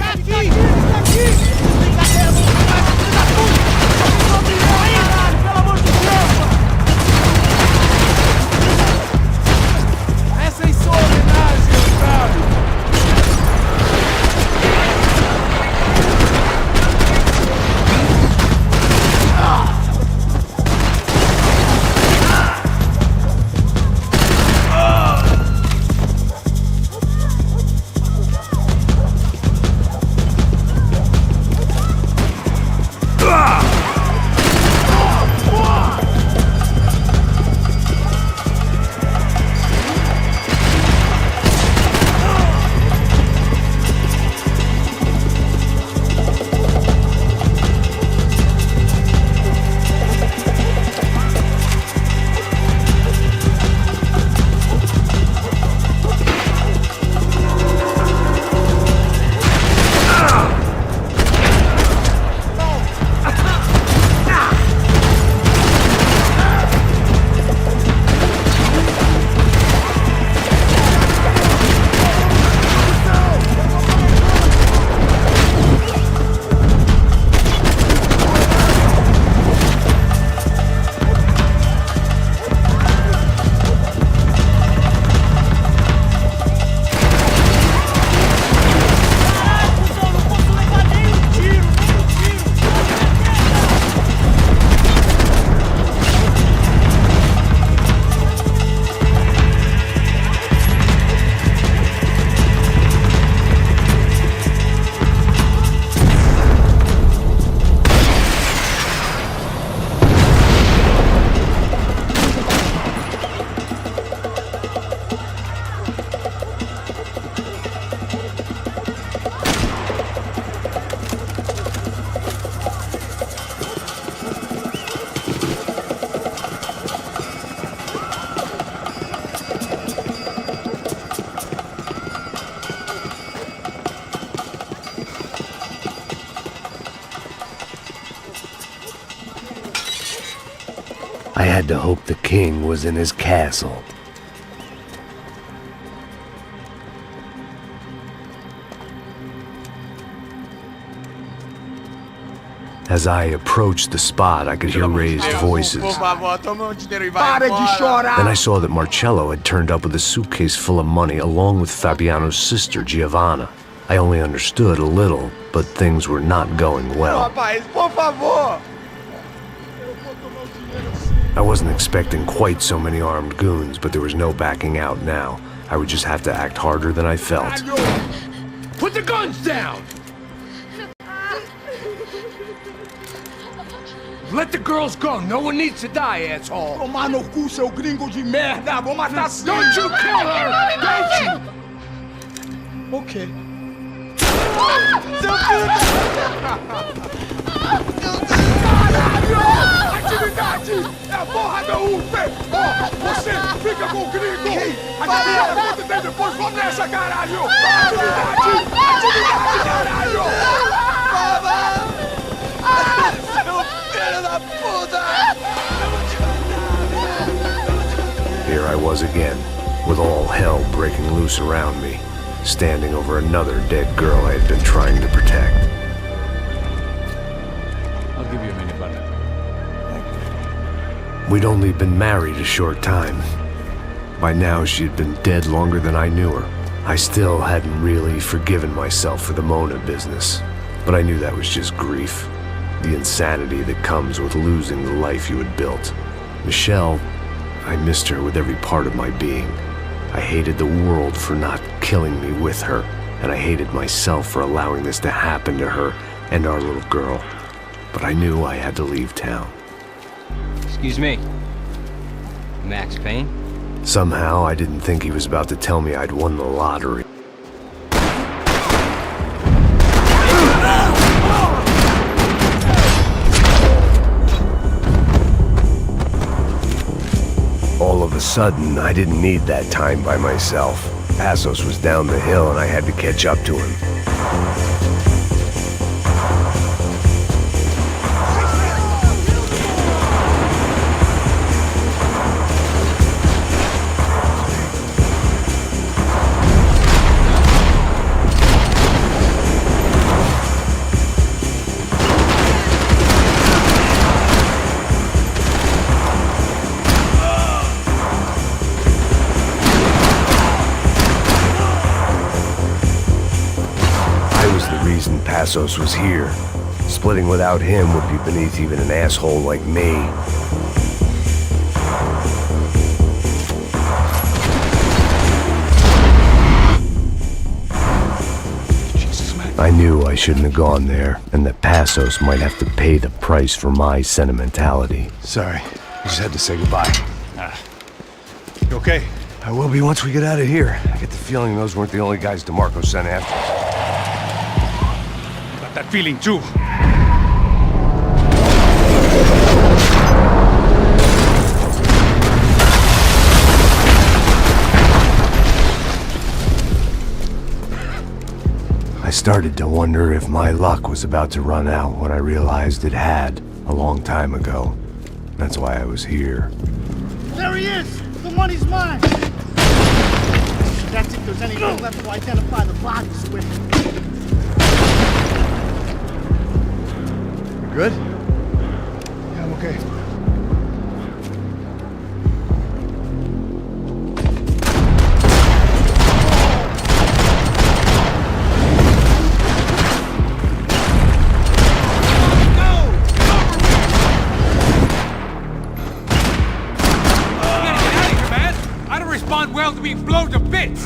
had to hope the king was in his castle. As I approached the spot, I could hear raised voices. Then I saw that Marcello had turned up with a suitcase full of money along with Fabiano's sister, Giovanna. I only understood a little, but things were not going well. I wasn't expecting quite so many armed goons, but there was no backing out now. I would just have to act harder than I felt. Put the guns down! Let the girls go. No one needs to die, asshole. Tomar no cu, seu gringo de merda. Vou matar. Don't you kill her! Don't you? Okay. Caralho! Atividade! É a porra da UP! Ó, você fica com o gringo! A galera conta tem depois, vamos nessa, caralho! Atividade! Atividade, caralho! Here I was again, with all hell breaking loose around me, standing over another dead girl I had been trying to protect. I'll give you a minute, brother. We'd only been married a short time. By now, she had been dead longer than I knew her. I still hadn't really forgiven myself for the Mona business, but I knew that was just grief. The insanity that comes with losing the life you had built. Michelle, I missed her with every part of my being. I hated the world for not killing me with her, and I hated myself for allowing this to happen to her and our little girl. But I knew I had to leave town. Excuse me. Max Payne? Somehow, I didn't think he was about to tell me I'd won the lottery. All of a sudden, I didn't need that time by myself. Passos was down the hill and I had to catch up to him. Passos was here. Splitting without him would be beneath even an asshole like me. I knew I shouldn't have gone there, and that Passos might have to pay the price for my sentimentality. Sorry, I just had to say goodbye. You okay? I will be once we get out of here. I get the feeling those weren't the only guys DeMarco sent after us. That feeling too. I started to wonder if my luck was about to run out when I realized it had a long time ago. That's why I was here. There he is! The money's mine! That's if there's anything left to identify the bodies with. Good? Yeah, I'm okay. Respond well to being blown to bits!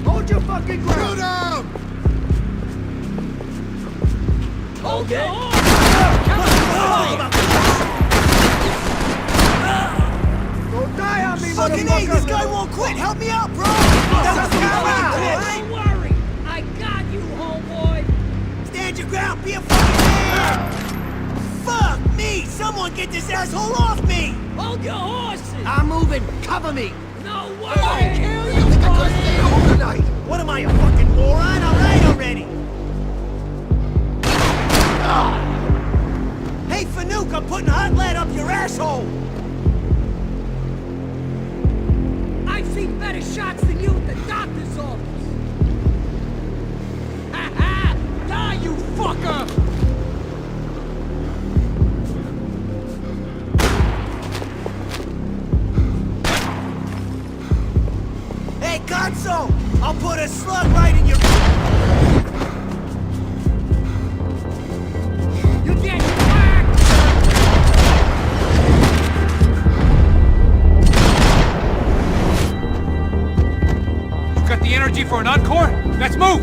Hold your fucking ground! Shoot him! Hold it! Die on me, fucking A, this guy won't quit! Help me out, bro! Don't worry! I got you, homeboy! Stand your ground, be a fucking man! Fuck! me! Someone get this asshole off me! Hold your horses! I'm moving. Cover me. No way! I'll kill you! Think I could stay home tonight? What am I, a fucking moron? All right already! Hey, Fanuc, I'm putting hot lead up your asshole! I've seen better shots than you at the doctor's office! Ha ha! Die, you fucker! Hey, Gonzo! I'll put a slug right in your... You get whacked! You got the energy for an encore? Let's move!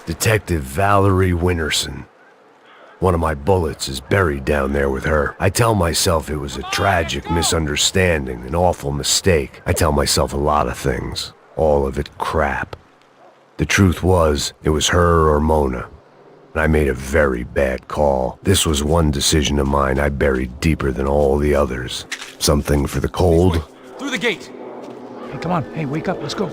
Detective Valerie Winterson. One of my bullets is buried down there with her. I tell myself it was a tragic misunderstanding, an awful mistake. I tell myself a lot of things. All of it crap. The truth was, it was her or Mona. And I made a very bad call. This was one decision of mine I buried deeper than all the others. Something for the cold. Through the gate! Hey, come on. Hey, wake up. Let's go.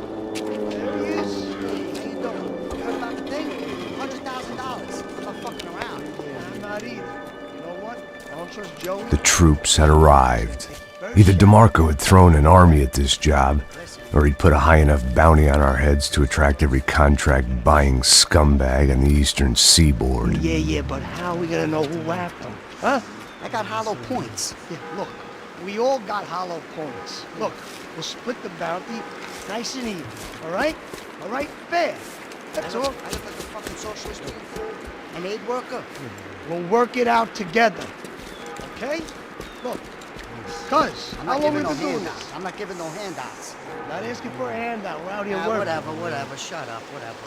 The troops had arrived. Either DeMarco had thrown an army at this job, or he'd put a high enough bounty on our heads to attract every contract-buying scumbag on the eastern seaboard. Yeah, but how are we gonna know who whacked them? Huh? I got hollow points. Yeah, look, we all got hollow points. Look, we'll split the bounty nice and even, all right? All right, fair. That's all. I look like a fucking socialist looking fool. An aid worker. We'll work it out together, okay? Look, cuz, I'm how not long giving we no been doing handouts. this? I'm not giving no handouts. Not asking for a handout, we're out here working. Whatever. Shut up, whatever.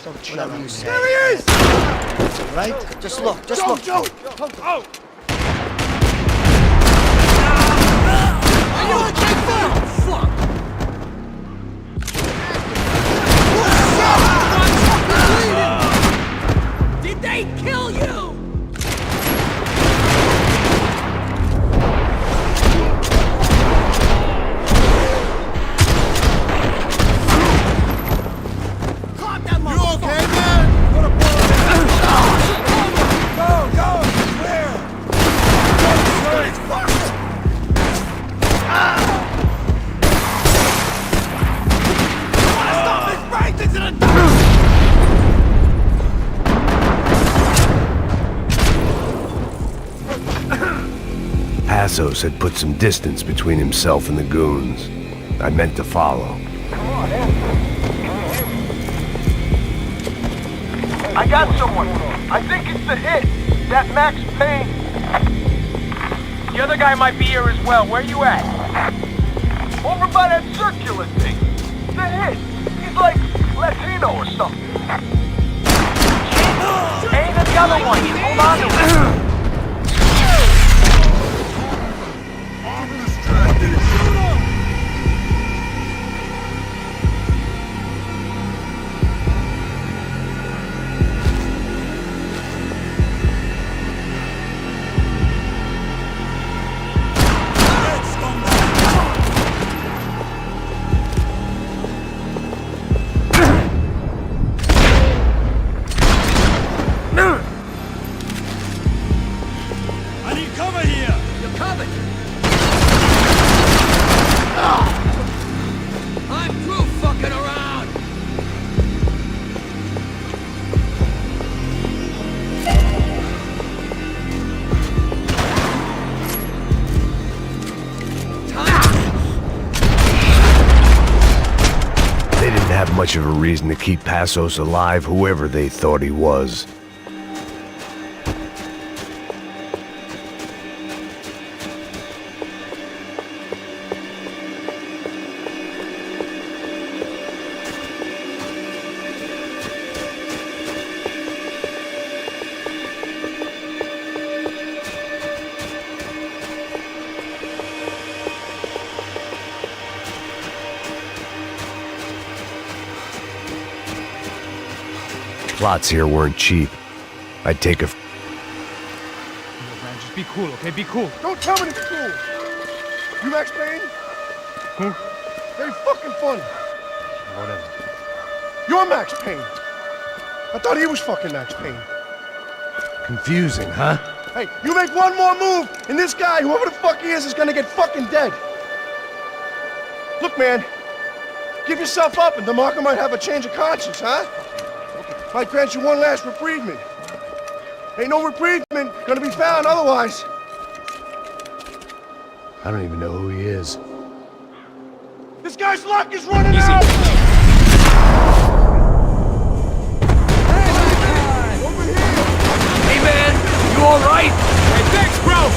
Don't shut Whatever up. you say. There he is! Right? Just look, Joe! Oh! Are you okay, Phil? Fuck! Did they kill you? Passos had put some distance between himself and the goons. I meant to follow. I got someone. I think it's the hit. That Max Payne. The other guy might be here as well. Where you at? Over by that circular thing. The hit. He's like Latino or something. Ain't another one. Hold on to it. Much of a reason to keep Passos alive, whoever they thought he was. Plots here weren't cheap. I'd take a... Man, just be cool, okay? Be cool. Don't tell me to be cool. You Max Payne? Who? Very fucking funny. Whatever. You're Max Payne. I thought he was fucking Max Payne. Confusing, huh? Hey, you make one more move, and this guy, whoever the fuck he is gonna get fucking dead. Look, man, give yourself up, and DeMarco might have a change of conscience, huh? Might grant you one last reprievement. Ain't no reprievement gonna be found otherwise. I don't even know who he is. This guy's luck is running out! Hey man, you alright? Hey, thanks, bro!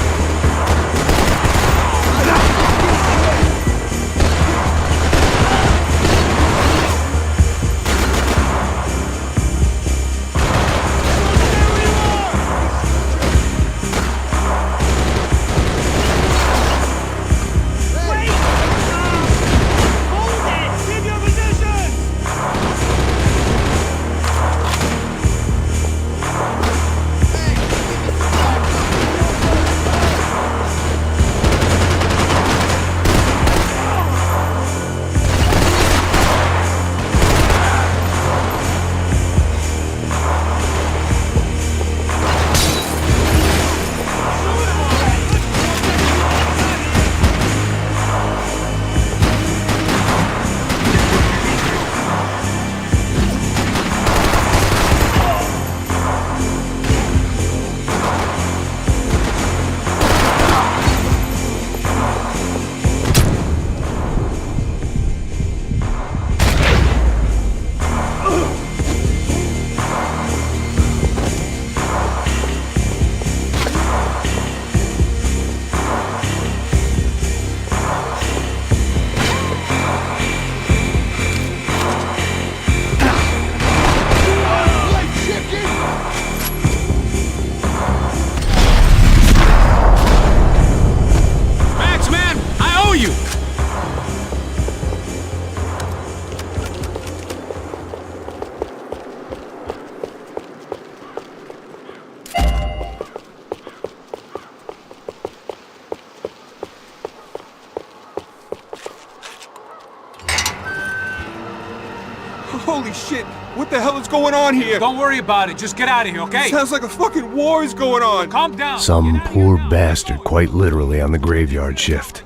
Holy shit! What the hell is going on here? Don't worry about it. Just get out of here, okay? Sounds like a fucking war is going on. Calm down. Some poor bastard quite literally on the graveyard shift.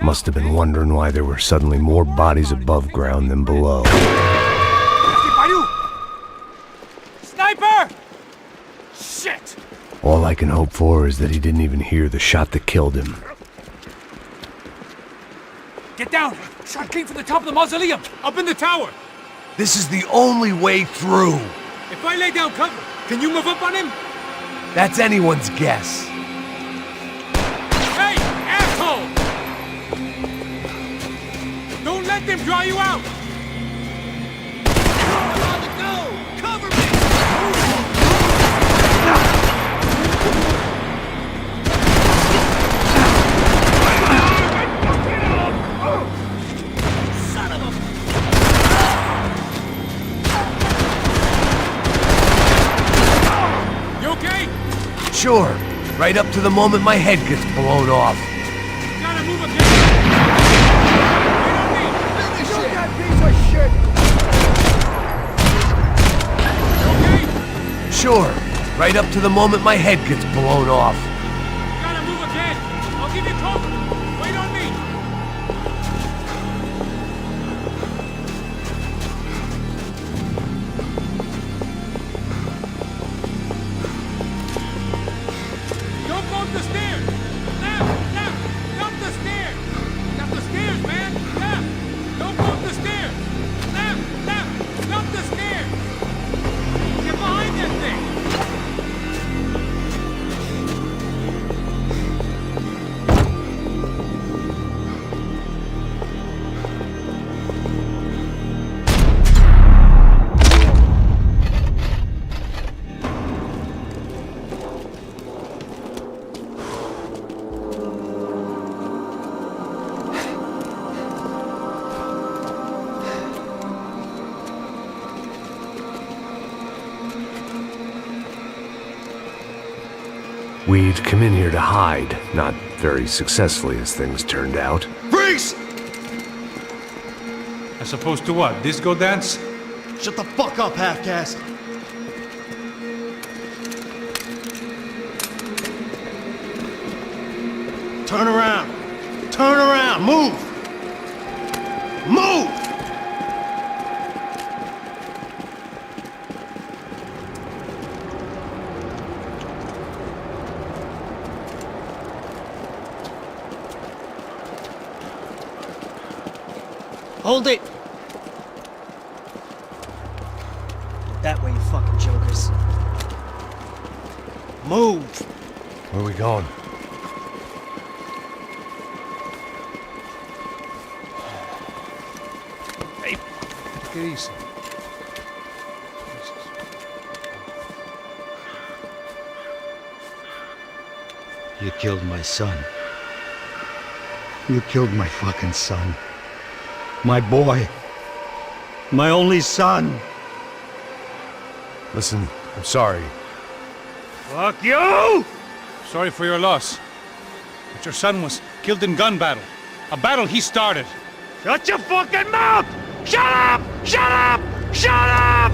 Must have been wondering why there were suddenly more bodies above ground than below. Sniper! Shit! All I can hope for is that he didn't even hear the shot that killed him. Get down! Shot came from the top of the mausoleum! Up in the tower! This is the only way through! If I lay down cover, can you move up on him? That's anyone's guess. Hey, asshole! Don't let them draw you out! Cover me! Son of a... You okay? Sure, right up to the moment my head gets blown off. Gotta move again! Finish that piece of shit! Sure, right up to the moment my head gets blown off. Gotta move again! I'll give you cover! Wait on me! Don't go up the stairs! Left! Left! Up the stairs! Up the stairs, man! Left! Don't go up the stairs! Left! Left! Up the stairs! Get behind that thing! We'd come in here to hide, not very successfully as things turned out. Freeze! As opposed to what? Disco dance? Shut the fuck up, half-caste. Turn around. Turn around. Move. Move! Hold it! That way, you fucking jokers. Move! Where are we going? Hey, take it easy. You killed my son. You killed my fucking son. My boy. My only son. Listen, I'm sorry. Fuck you! Sorry for your loss. But your son was killed in gun battle. A battle he started. Shut your fucking mouth! Shut up! Shut up! Shut up!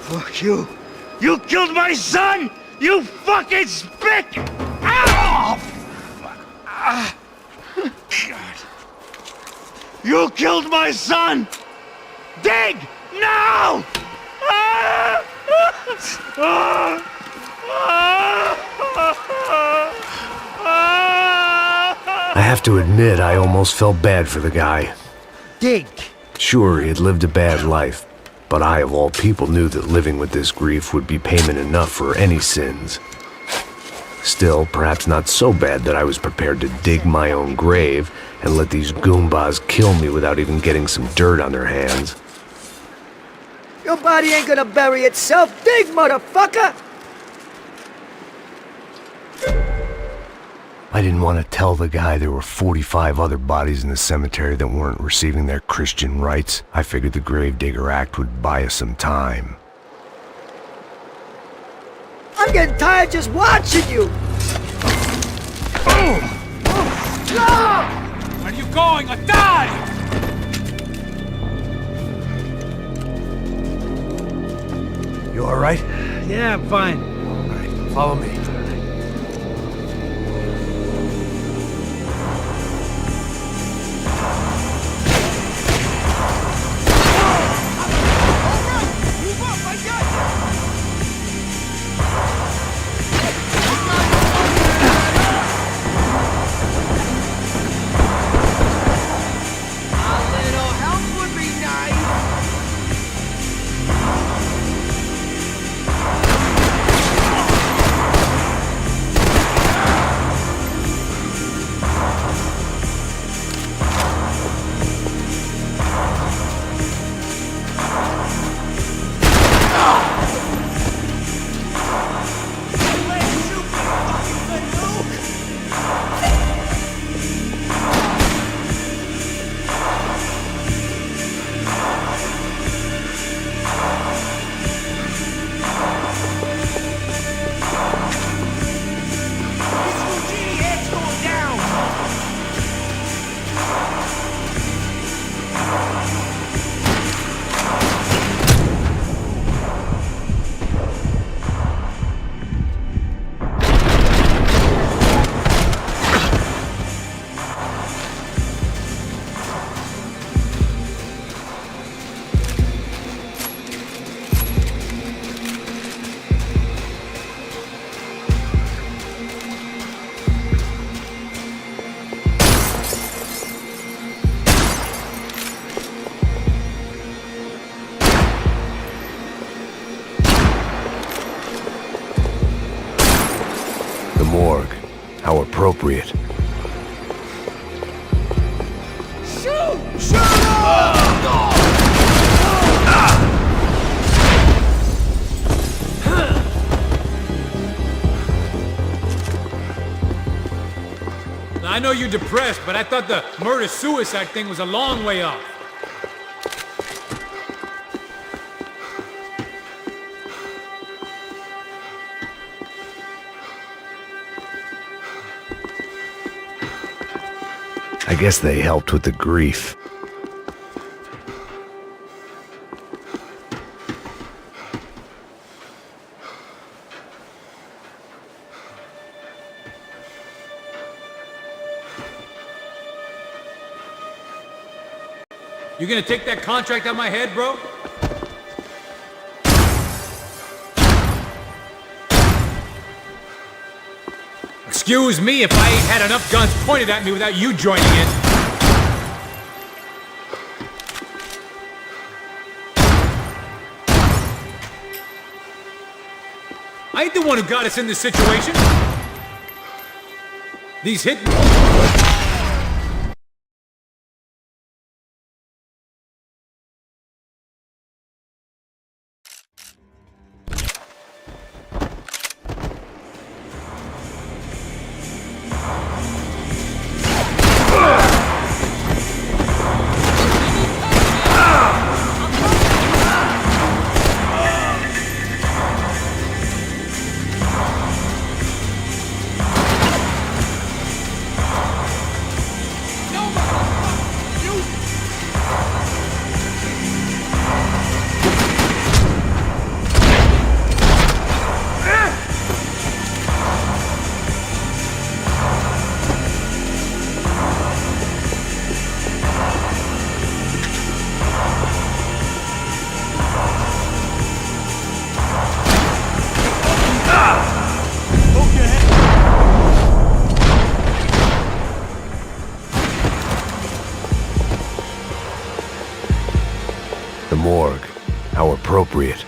Fuck you! You killed my son! You fucking spick! Ow! God. You killed my son! Dig! Now! I have to admit, I almost felt bad for the guy. Dig! Sure, he had lived a bad life, but I, of all people, knew that living with this grief would be payment enough for any sins. Still, perhaps not so bad that I was prepared to dig my own grave and let these goombas kill me without even getting some dirt on their hands. Your body ain't gonna bury itself. Dig, motherfucker! I didn't want to tell the guy there were 45 other bodies in the cemetery that weren't receiving their Christian rites. I figured the Gravedigger Act would buy us some time. I'm getting tired just watching you! Where are you going? Or die! You all right? Yeah, I'm fine. All right, follow me. Morgue. How appropriate. Shoot! Shoot! Now, I know you're depressed, but I thought the murder-suicide thing was a long way off. I guess they helped with the grief. You gonna take that contract on my head, bro? Excuse me if I ain't had enough guns pointed at me without you joining in. I ain't the one who got us in this situation. These hit... The morgue. How appropriate.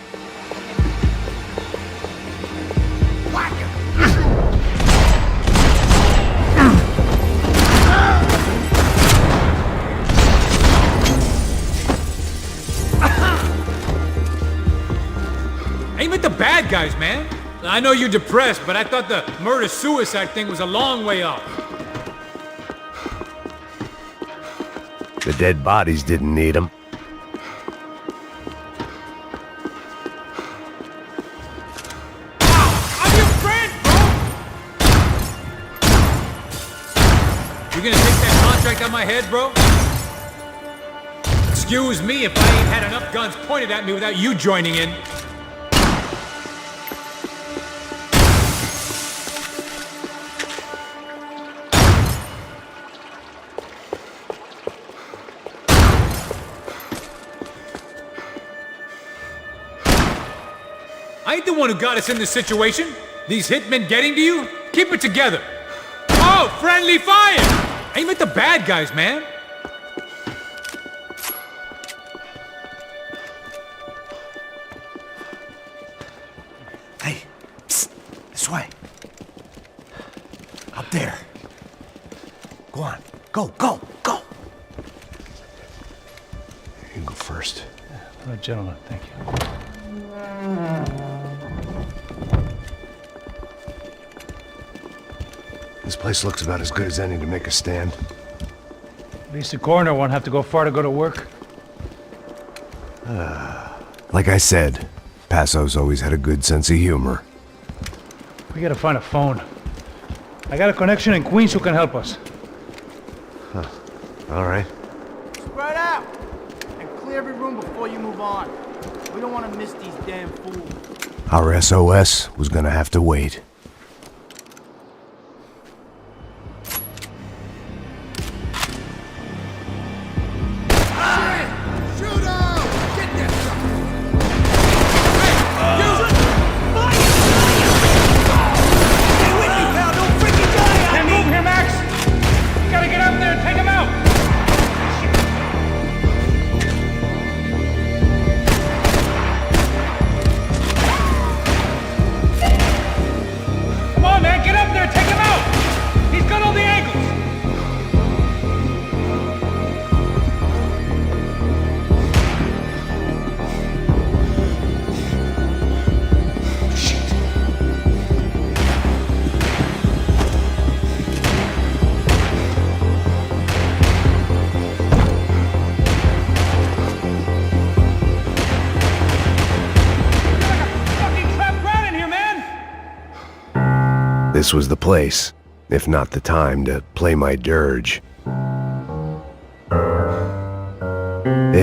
Aim at the bad guys, man. I know you're depressed, but I thought the murder-suicide thing was a long way off. The dead bodies didn't need them. You gonna take that contract on my head, bro? Excuse me if I ain't had enough guns pointed at me without you joining in. I ain't the one who got us in this situation. These hitmen getting to you? Keep it together. Oh, friendly fire! Aim at the bad guys, man. Hey, psst, this way. Up there. Go on. Go, go, go. You go first. Gentlemen, thank you. This place looks about as good as any to make a stand. At least the coroner won't have to go far to go to work. Like I said, Passo's always had a good sense of humor. We gotta find a phone. I got a connection in Queens who can help us. Huh. All right. Spread out! And clear every room before you move on. We don't want to miss these damn fools. Our SOS was gonna have to wait. This was the place, if not the time, to play my dirge.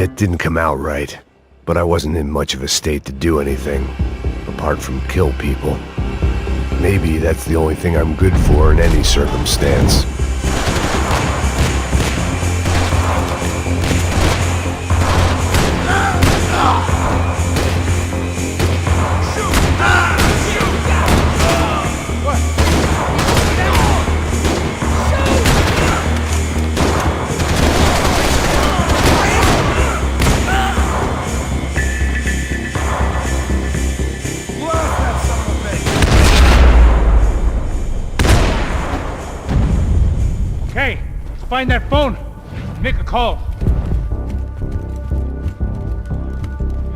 It didn't come out right, but I wasn't in much of a state to do anything, apart from kill people. Maybe that's the only thing I'm good for in any circumstance. Okay, let's find that phone. Make a call.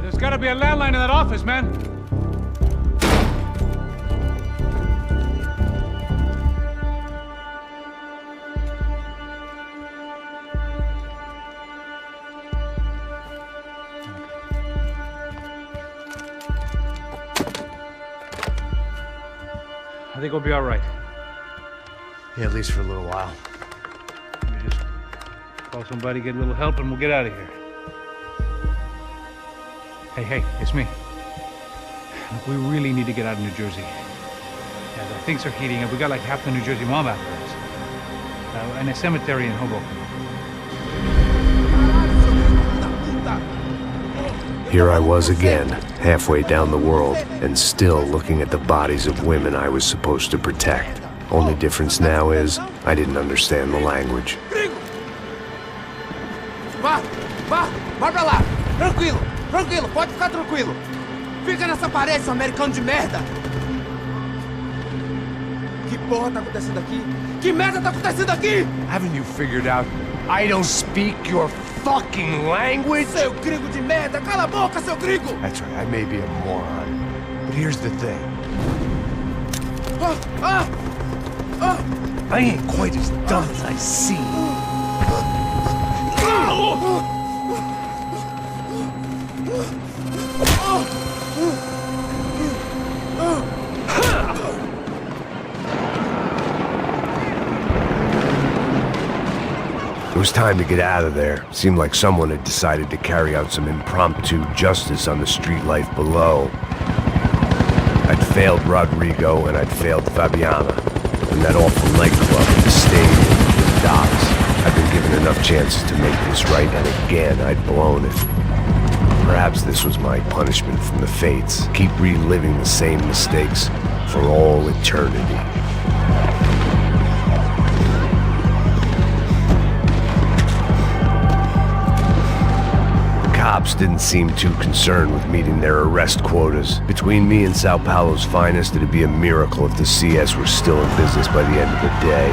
There's gotta be a landline in that office, man. I think we'll be all right. Yeah, at least for a little while. Let me just call somebody, get a little help, and we'll get out of here. Hey, it's me. Look, we really need to get out of New Jersey. Yeah, things are heating up. We got like half the New Jersey mob after us. And a cemetery in Hoboken. Here I was again, halfway down the world, and still looking at the bodies of women I was supposed to protect. Only difference now is, I didn't understand the language. Vai pra lá! Tranquilo, pode ficar tranquilo! Fica nessa parede, seu americano de merda! Que porra tá acontecendo aqui? Que merda tá acontecendo aqui? Haven't you figured out I don't speak your fucking language? Seu gringo de merda! Cala a boca, seu gringo! That's right, I may be a moron, but here's the thing. I ain't quite as dumb as I seem. It was time to get out of there. Seemed like someone had decided to carry out some impromptu justice on the street life below. I'd failed Rodrigo and I'd failed Fabiana. And that awful nightclub, the stadium, the docks. I'd been given enough chances to make this right, and again I'd blown it. Perhaps this was my punishment from the fates. Keep reliving the same mistakes for all eternity. Cops didn't seem too concerned with meeting their arrest quotas. Between me and Sao Paulo's finest, it'd be a miracle if the CS were still in business by the end of the day.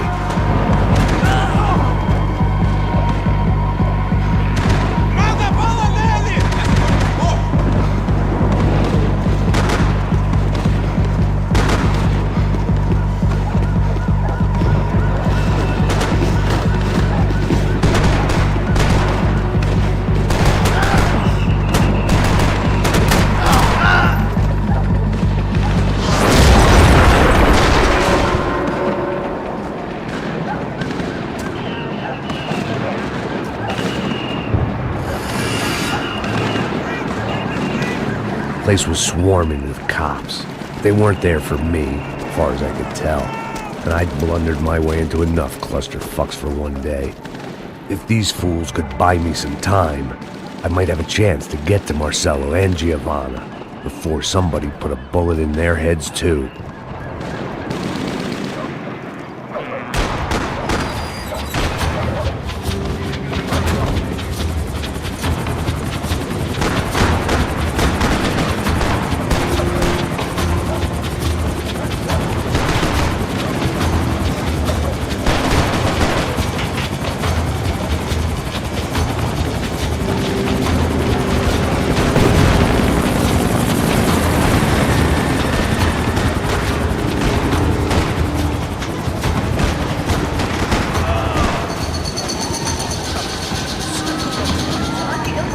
The place was swarming with cops. They weren't there for me, as far as I could tell. And I'd blundered my way into enough clusterfucks for one day. If these fools could buy me some time, I might have a chance to get to Marcello and Giovanna before somebody put a bullet in their heads too.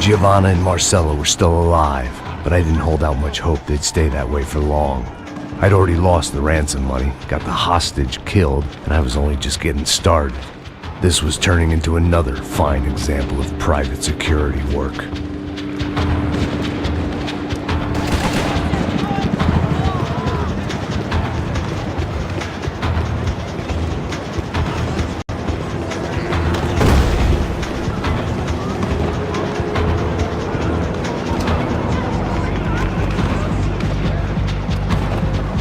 Giovanna and Marcello were still alive, but I didn't hold out much hope they'd stay that way for long. I'd already lost the ransom money, got the hostage killed, and I was only just getting started. This was turning into another fine example of private security work.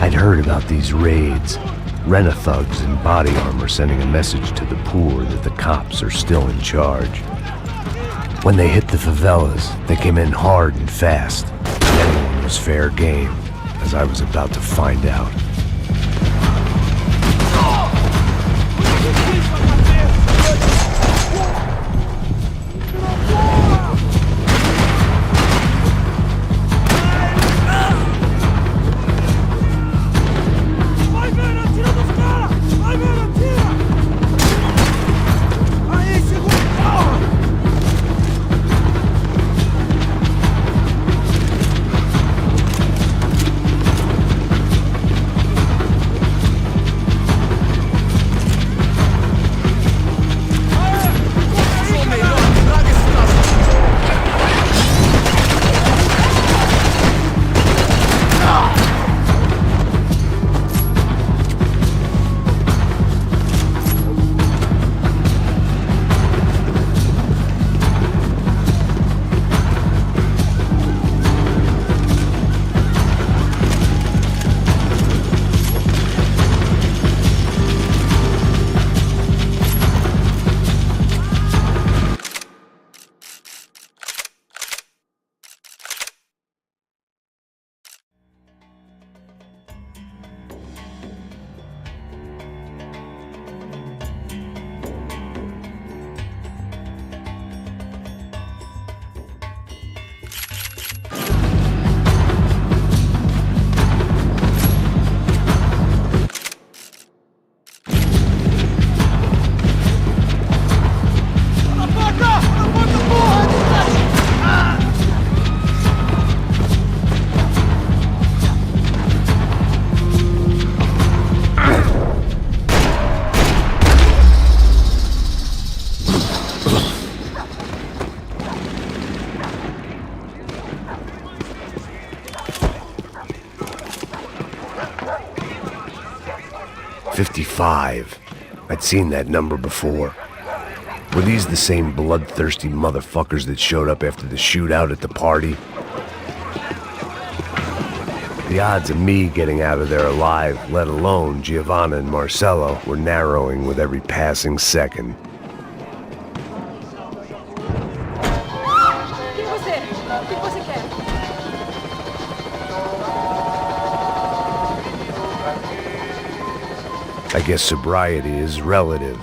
I'd heard about these raids. Rent-a-thugs in body armor sending a message to the poor that the cops are still in charge. When they hit the favelas, they came in hard and fast. Anyone was fair game, as I was about to find out. "55. I'd seen that number before. Were these the same bloodthirsty motherfuckers that showed up after the shootout at the party? The odds of me getting out of there alive, let alone Giovanna and Marcello, were narrowing with every passing second. Quem é você? O que você quer? I guess sobriety is relative.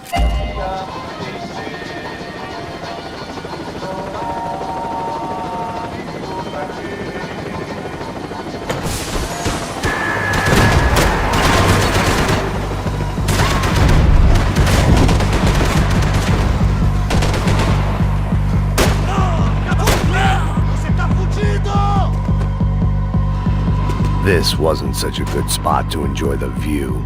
This wasn't such a good spot to enjoy the view.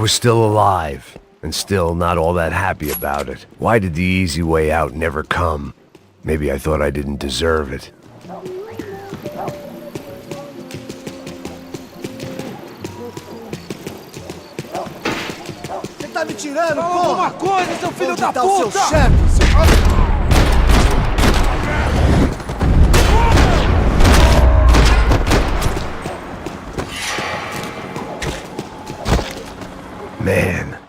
was still alive, and still not all that happy about it. Why did the easy way out never come? Maybe I thought I didn't deserve it. Você tá me tirando, Fala porra? alguma coisa, seu filho Onde da tá o seu puta! chefe, seu... Man,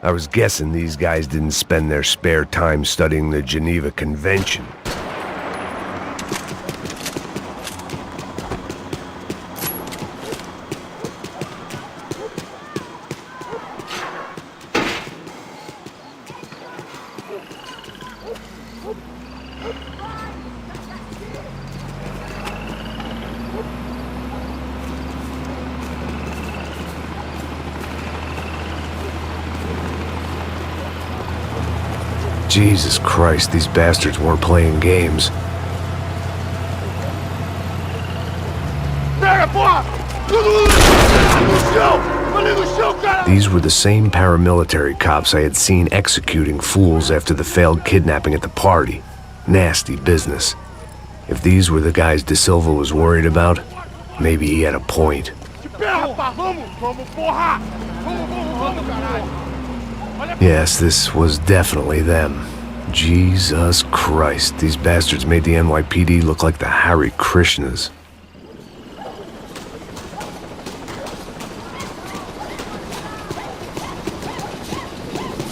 I was guessing these guys didn't spend their spare time studying the Geneva Convention. Jesus Christ, these bastards weren't playing games. These were the same paramilitary cops I had seen executing fools after the failed kidnapping at the party. Nasty business. If these were the guys De Silva was worried about, maybe he had a point. Yes, this was definitely them. Jesus Christ, these bastards made the NYPD look like the Hare Krishnas.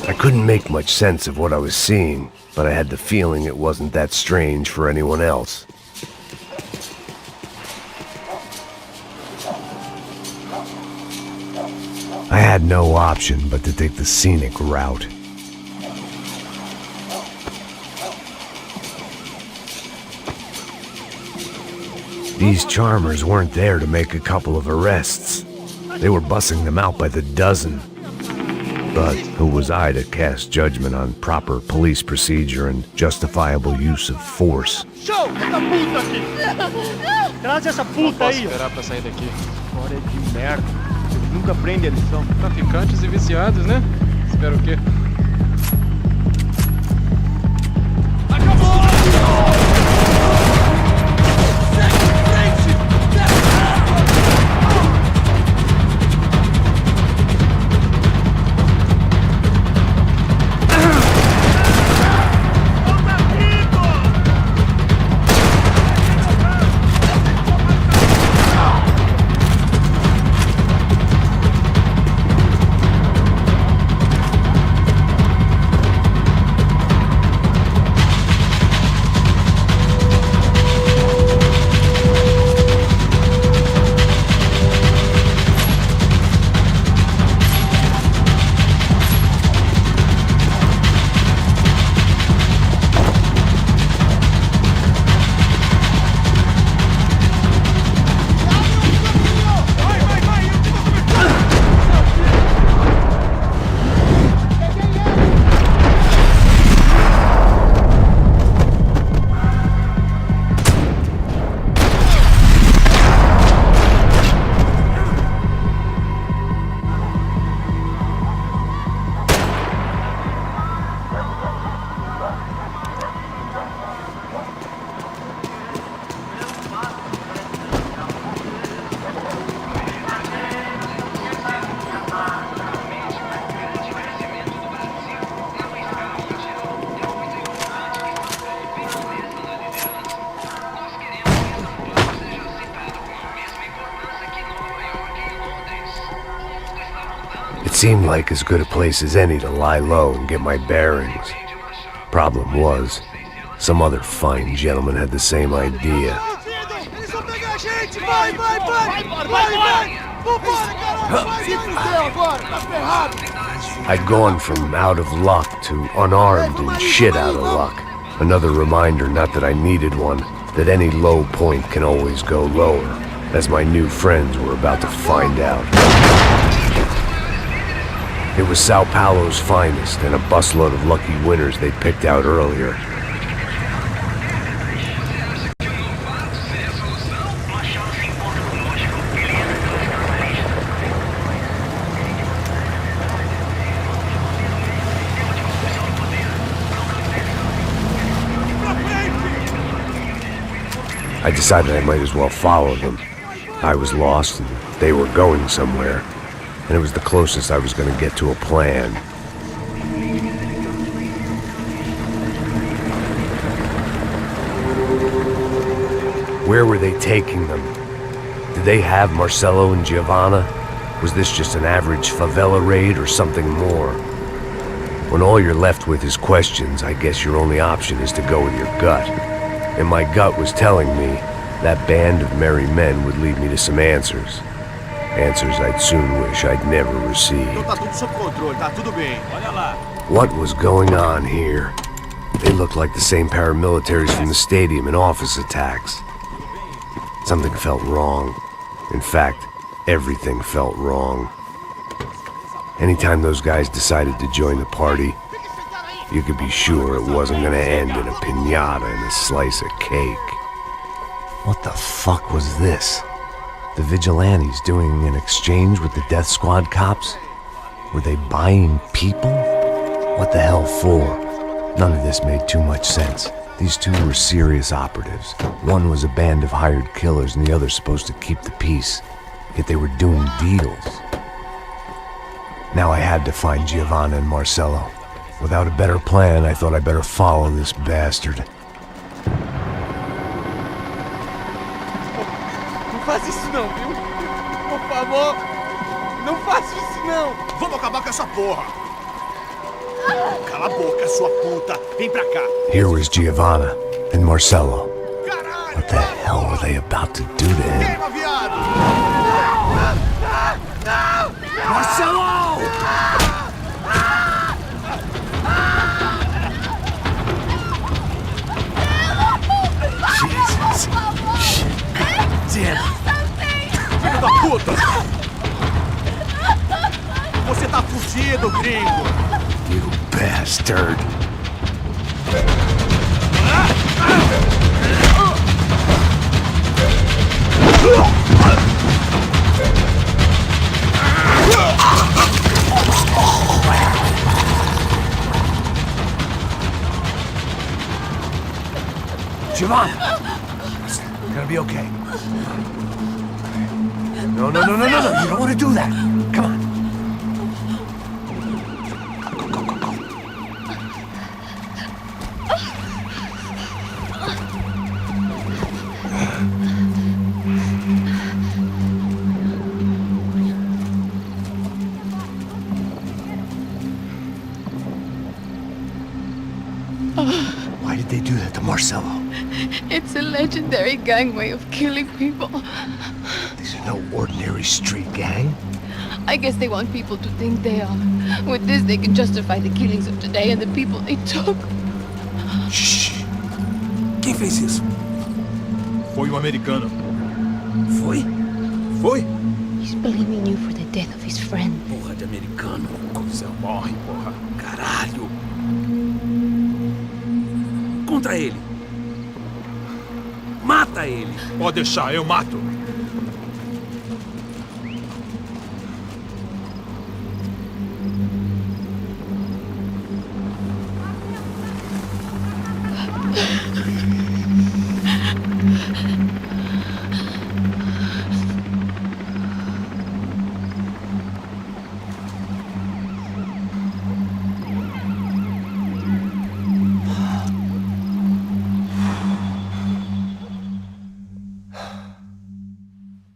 I couldn't make much sense of what I was seeing, but I had the feeling it wasn't that strange for anyone else. I had no option but to take the scenic route. These charmers weren't there to make a couple of arrests. They were bussing them out by the dozen. But who was I to cast judgment on proper police procedure and justifiable use of force? Show! Essa puta aqui! Traz essa puta aí! Esperar pra sair daqui. História de merda. Eles nunca aprendem a lição. Traficantes e viciados, né? Espero o quê? It seemed like as good a place as any to lie low and get my bearings. Problem was, some other fine gentleman had the same idea. I'd gone from out of luck to unarmed and shit out of luck. Another reminder, not that I needed one, that any low point can always go lower, as my new friends were about to find out. It was Sao Paulo's finest and a busload of lucky winners they'd picked out earlier. I decided I might as well follow them. I was lost and they were going somewhere, and it was the closest I was going to get to a plan. Where were they taking them? Did they have Marcelo and Giovanna? Was this just an average favela raid or something more? When all you're left with is questions, I guess your only option is to go with your gut. And my gut was telling me that band of merry men would lead me to some answers. Answers I'd soon wish I'd never received. What was going on here? They looked like the same paramilitaries from the stadium in office attacks. Something felt wrong. In fact, everything felt wrong. Anytime those guys decided to join the party, you could be sure it wasn't gonna end in a piñata and a slice of cake. What the fuck was this? The vigilantes doing an exchange with the death squad cops? Were they buying people? What the hell for? None of this made too much sense. These two were serious operatives. One was a band of hired killers and the other supposed to keep the peace. Yet they were doing deals. Now I had to find Giovanna and Marcelo. Without a better plan, I thought I better follow this bastard. Não faz isso não, viu? Por favor, não faça isso não. Vamos acabar com essa porra. Cala a boca, sua puta. Vem pra cá. Here was Giovanna and Marcelo. What the hell were they about to do to him? Queima, viado! Marcelo! Jesus! Shit! Filho da puta! Você tá fugido, gringo! You bastard! Giovanna! You're gonna be okay. No. You don't want to do that. Come on. Why did they do that to Marcelo? It's a legendary gang way of killing people. These are no ordinary street gang. I guess they want people to think they are. With this, they can justify the killings of today and the people they took. Shh! Quem fez isso? Foi um americano. Foi? He's blaming you for the death of his friend. Porra de americano. Coisa morre, porra. Caralho. Contra ele. Mata ele. Pode deixar, eu mato.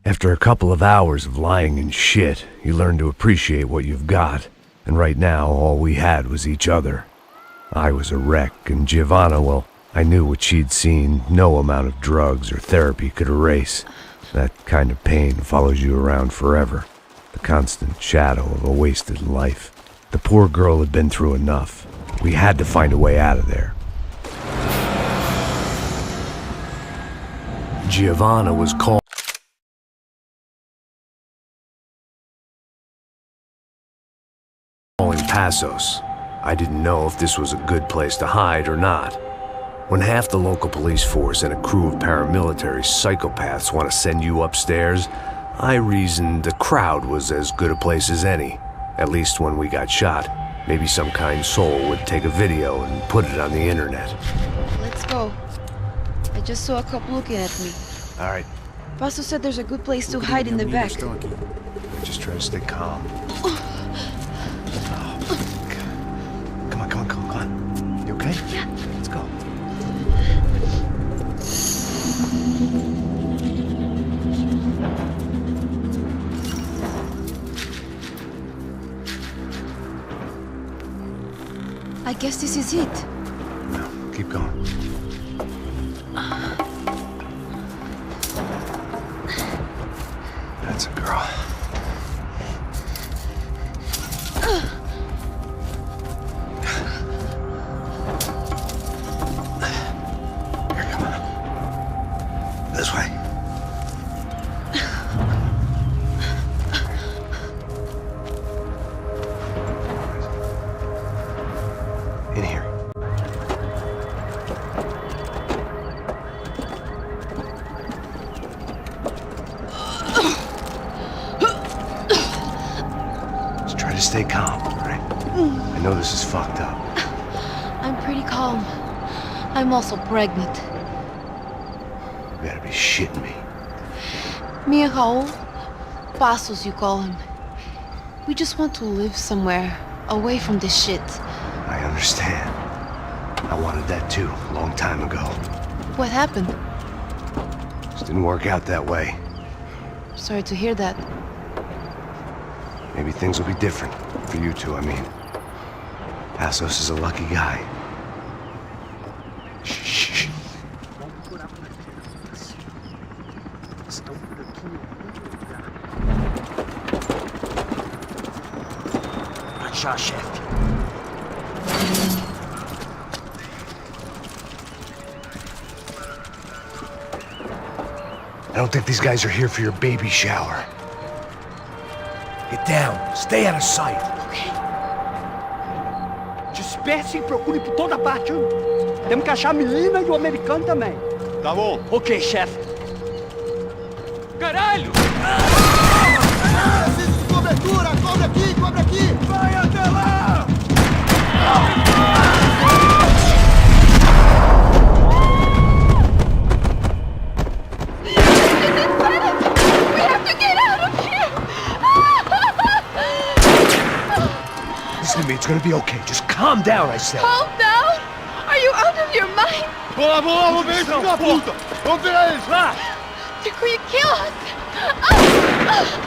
After a couple of hours of lying in shit, you learn to appreciate what you've got. And right now, all we had was each other. I was a wreck, and Giovanna, well, I knew what she'd seen no amount of drugs or therapy could erase. That kind of pain follows you around forever. The constant shadow of a wasted life. The poor girl had been through enough. We had to find a way out of there. Giovanna was calling Passos. I didn't know if this was a good place to hide or not. When half the local police force and a crew of paramilitary psychopaths want to send you upstairs, I reasoned the crowd was as good a place as any. At least when we got shot, maybe some kind soul would take a video and put it on the internet. Let's go. I I just saw a cop looking at me. All right, Paso said there's a good place to hide in the back. just try to stay calm. Come on. You okay? Yeah. Let's go. I guess this is it. No, keep going. That's a girl. Here, come on. This way. In here. Just try to stay calm, all right? I know this is fucked up. I'm pretty calm. I'm also pregnant. You gotta be shitting me. Me and Raul, Passos you call him. We just want to live somewhere, away from this shit. I understand. I wanted that too, a long time ago. What happened? Just didn't work out that way. Sorry to hear that. Maybe things will be different. For you two, I mean. Passos is a lucky guy. Shh. Já, chefe. I don't think these guys are here for your baby shower. Get down. Stay out of sight. Okay. Disperse e procure por toda parte. Temos que achar a menina e o americano também. Tá bom. Ok, chefe. Caralho! Preciso de cobertura! Cobre aqui! Vai até lá! We have to get out of here! Listen to me, it's gonna be okay. Just calm down, I said. Calm down? Are you out of your mind? Vamos ver esse filho da puta! Vamos virar eles, lá! They're going to kill us!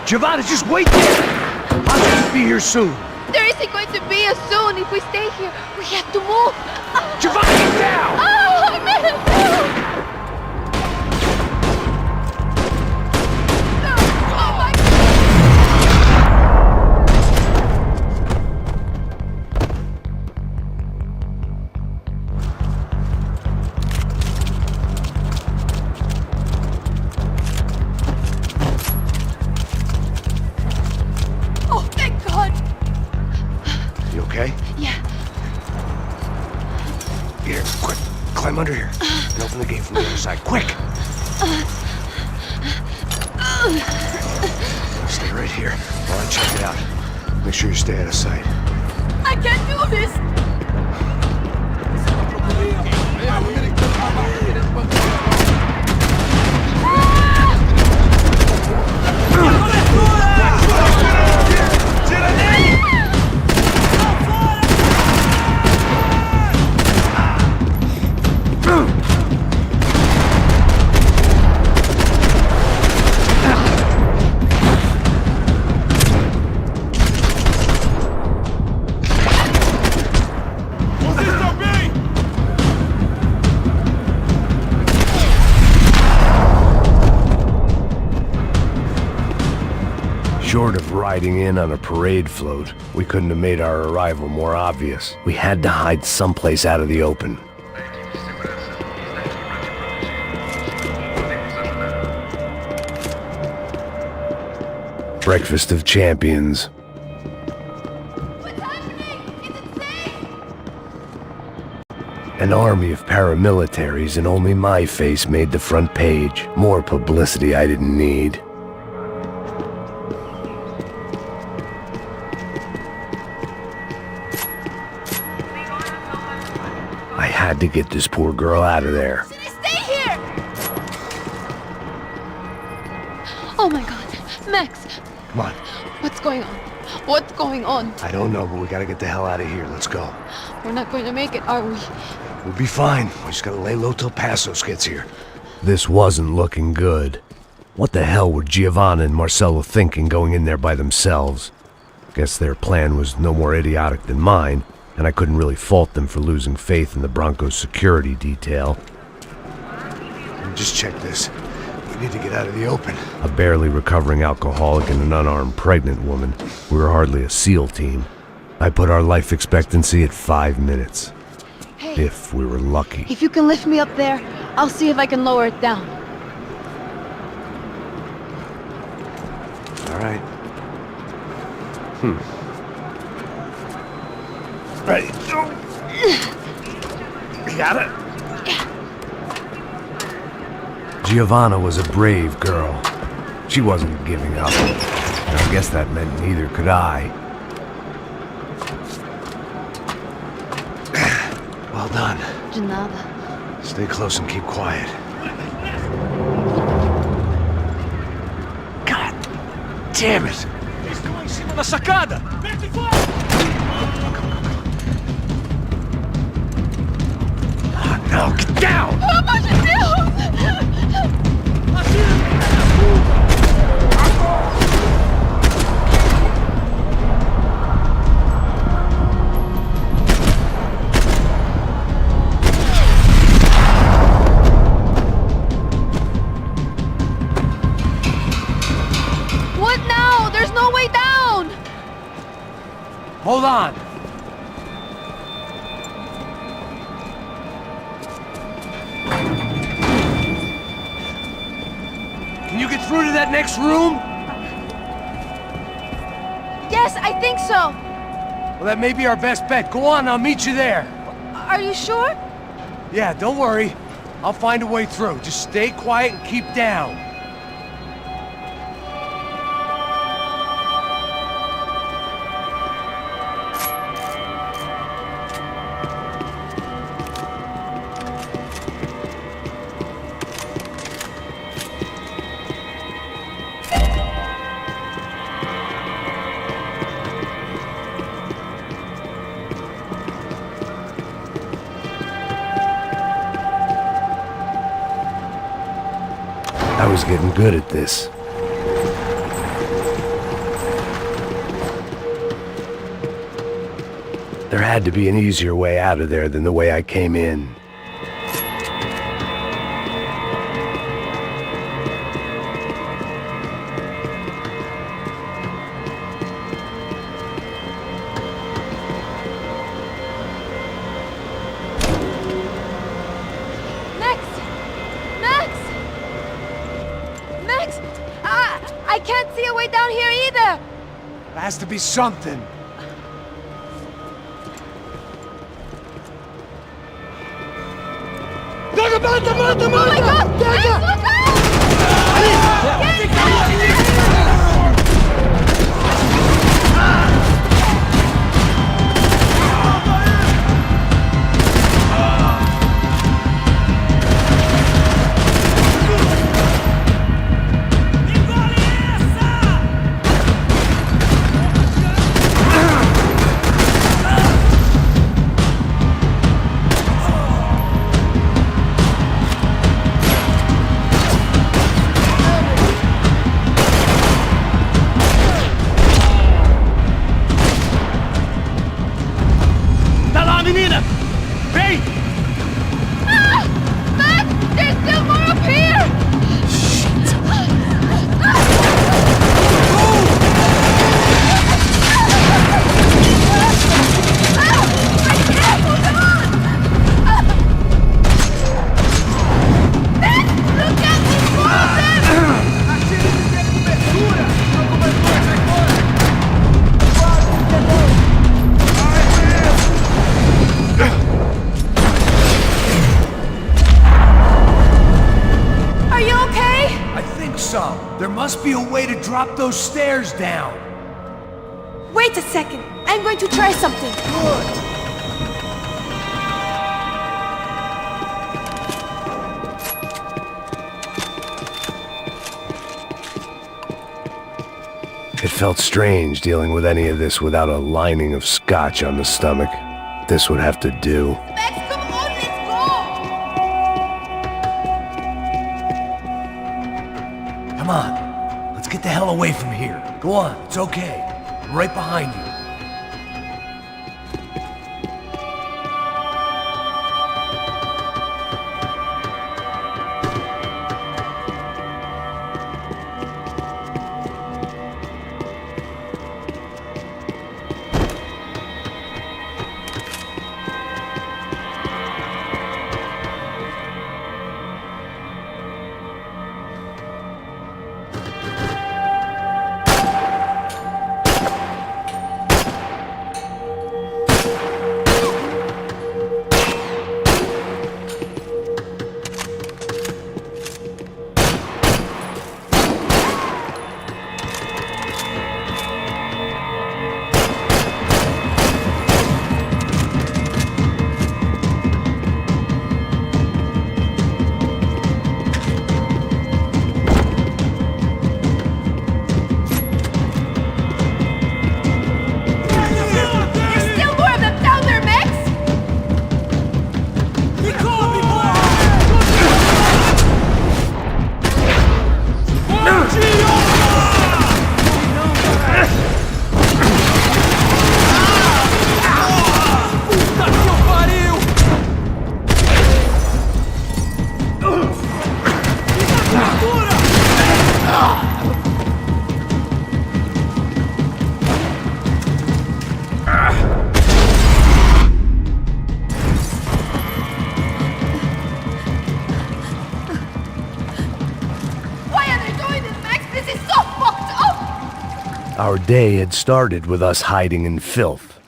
Giovanna, just wait there! I'll just be here soon. There isn't going to be a soon if we stay here. We have to move. Giovanna, get down! Oh, I meant to! Oh my Oh, thank God! You okay? Yeah. Here, quick. Climb under here. And open the gate from the other side. Quick! Now stay right here while I check it out. Make sure you stay out of sight. I can't do this! Short of riding in on a parade float, we couldn't have made our arrival more obvious. We had to hide someplace out of the open. Breakfast of Champions. What's happening? It's insane! An army of paramilitaries and only my face made the front page. More publicity I didn't need. I had to get this poor girl out of there. Should I stay here? Oh my god. Max, Come on. what's going on? What's going on? I don't know, but we gotta get the hell out of here. Let's go. We're not going to make it, are we? We'll be fine. We just gotta lay low till Passos gets here. This wasn't looking good. What the hell were Giovanna and Marcello thinking going in there by themselves? Guess their plan was no more idiotic than mine, and I couldn't really fault them for losing faith in the Broncos security detail. Just check this. We need to get out of the open. A barely recovering alcoholic and an unarmed pregnant woman. We were hardly a SEAL team. I put our life expectancy at 5 minutes. Hey. If we were lucky. If you can lift me up there, I'll see if I can lower it down. All right. Ready. You got it? Giovanna was a brave girl. She wasn't giving up. And I guess that meant neither could I. Well done. De nada. Stay close and keep quiet. God damn it! Estou em cima da sacada! Verde fora! No, get down! Pelo amor de Deus! What now? There's no way down! Hold on. Can you get through to that next room? Yes, I think so. Well, that may be our best bet. Go on, I'll meet you there. Are you sure? Yeah, don't worry. I'll find a way through. Just stay quiet and keep down. I was getting good at this. There had to be an easier way out of there than the way I came in. I can't see a way down here either! There has to be something. Oh my God! Guys, look out! There must be a way to drop those stairs down. Wait a second. I'm going to try something. Good. felt strange dealing with any of this without a lining of scotch on the stomach. This would have to do. Come on. Let's get the hell away from here. Go on, it's okay. I'm right behind you. Our day had started with us hiding in filth,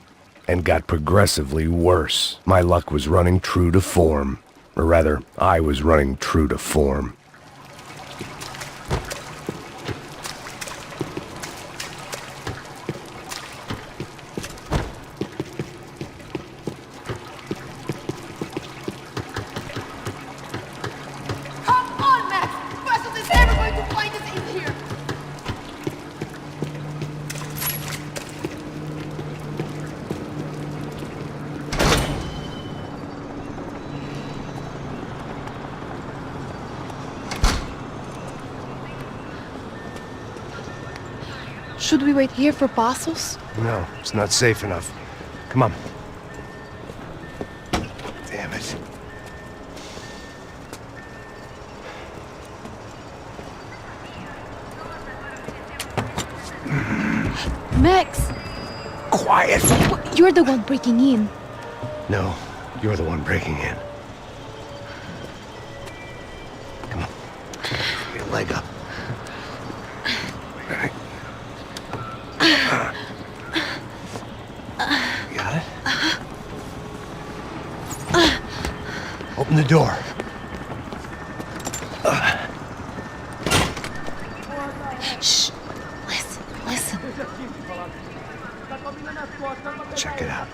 and got progressively worse. My luck was running true to form. Or rather, I was running true to form. Come on, Max! Bustos is never going to find us in here! Should we wait here for Passos? No, it's not safe enough. Come on. Damn it. Max! Quiet! You're the one breaking in. No, you're the one breaking in. Come on. Give me a leg up. All right. You got it? Open the door. Shh. Listen. Check it out.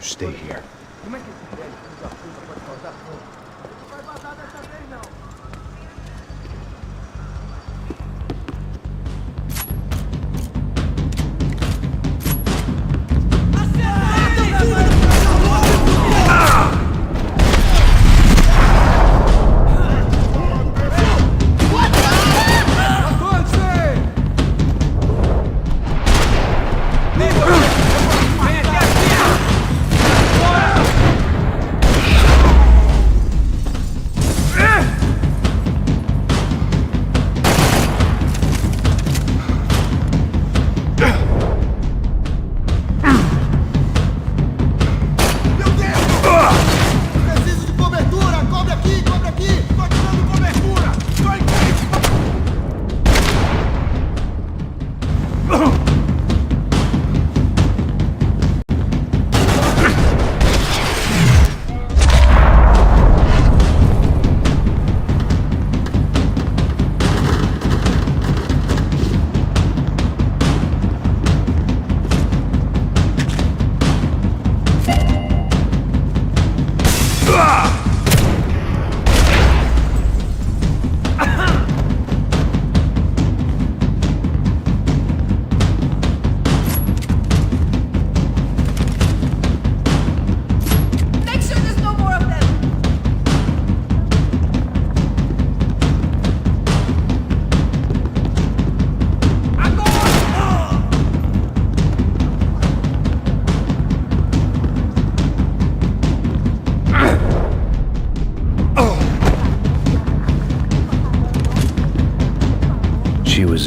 Stay here.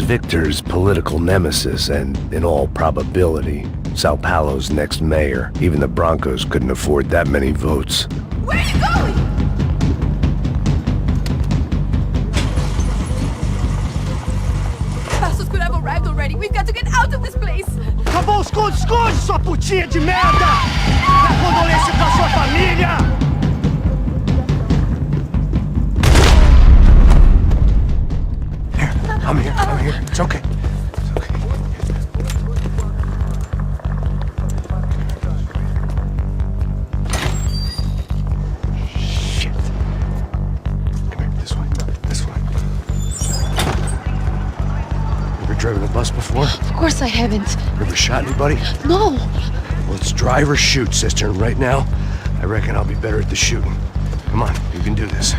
Victor's political nemesis and, in all probability, Sao Paulo's next mayor. Even the Broncos couldn't afford that many votes. Where are you going? Passos could have arrived already. We've got to get out of this place. Acabou, esconde, esconde, sua putinha de merda! Dá condolência pra sua família! I'm here. It's okay. Shit. Come here, this way. Ever driven a bus before? Of course I haven't. Ever shot anybody? No. Well, it's drive or shoot, sister, and right now, I reckon I'll be better at the shooting. Come on, you can do this.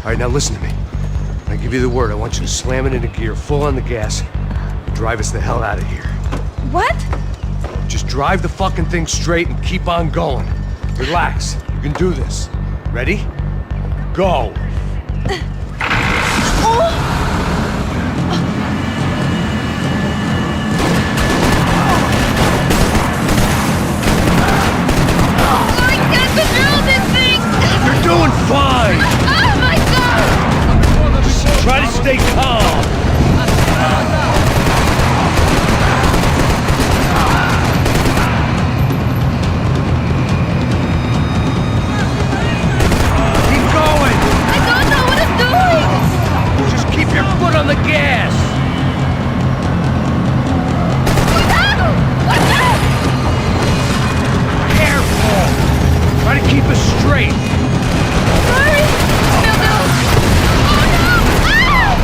All right, now listen to me. When I give you the word, I want you to slam it into gear, full on the gas, and drive us the hell out of here. What? Just drive the fucking thing straight and keep on going. Relax. You can do this. Ready? Go. I can't control this thing! You're doing fine! Oh my god! Just try to stay calm. Keep going! I don't know what I'm doing! Just keep your foot on the gas! Cuidado! Watch out! Careful! Try to keep us straight! Sorry! Meu Deus! Oh no! Ah!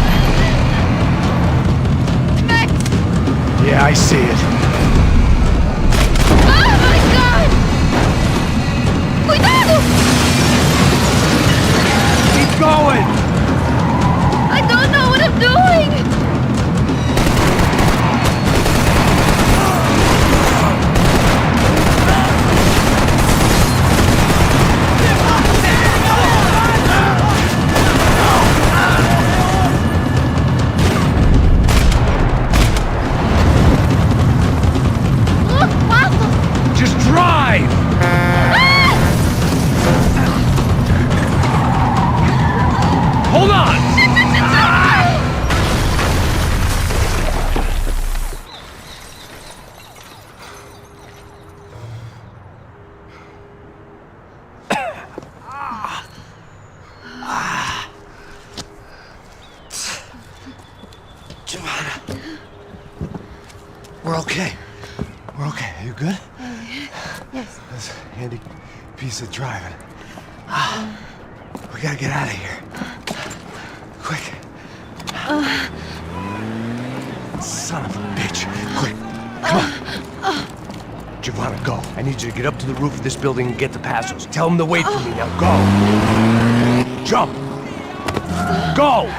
Max! Yeah, I see it. Oh my god! Cuidado! Keep going! I don't know what I'm doing! Just drive! Hold on! Giovanna. We're okay. We're okay. You good? Yes. That's a handy piece of driving. We gotta get out of here. Quick. Son of a bitch. Quick. Come on. Giovanna, go. I need you to get up to the roof of this building and get the Passos. Tell them to wait for me. Now go. Jump. Go.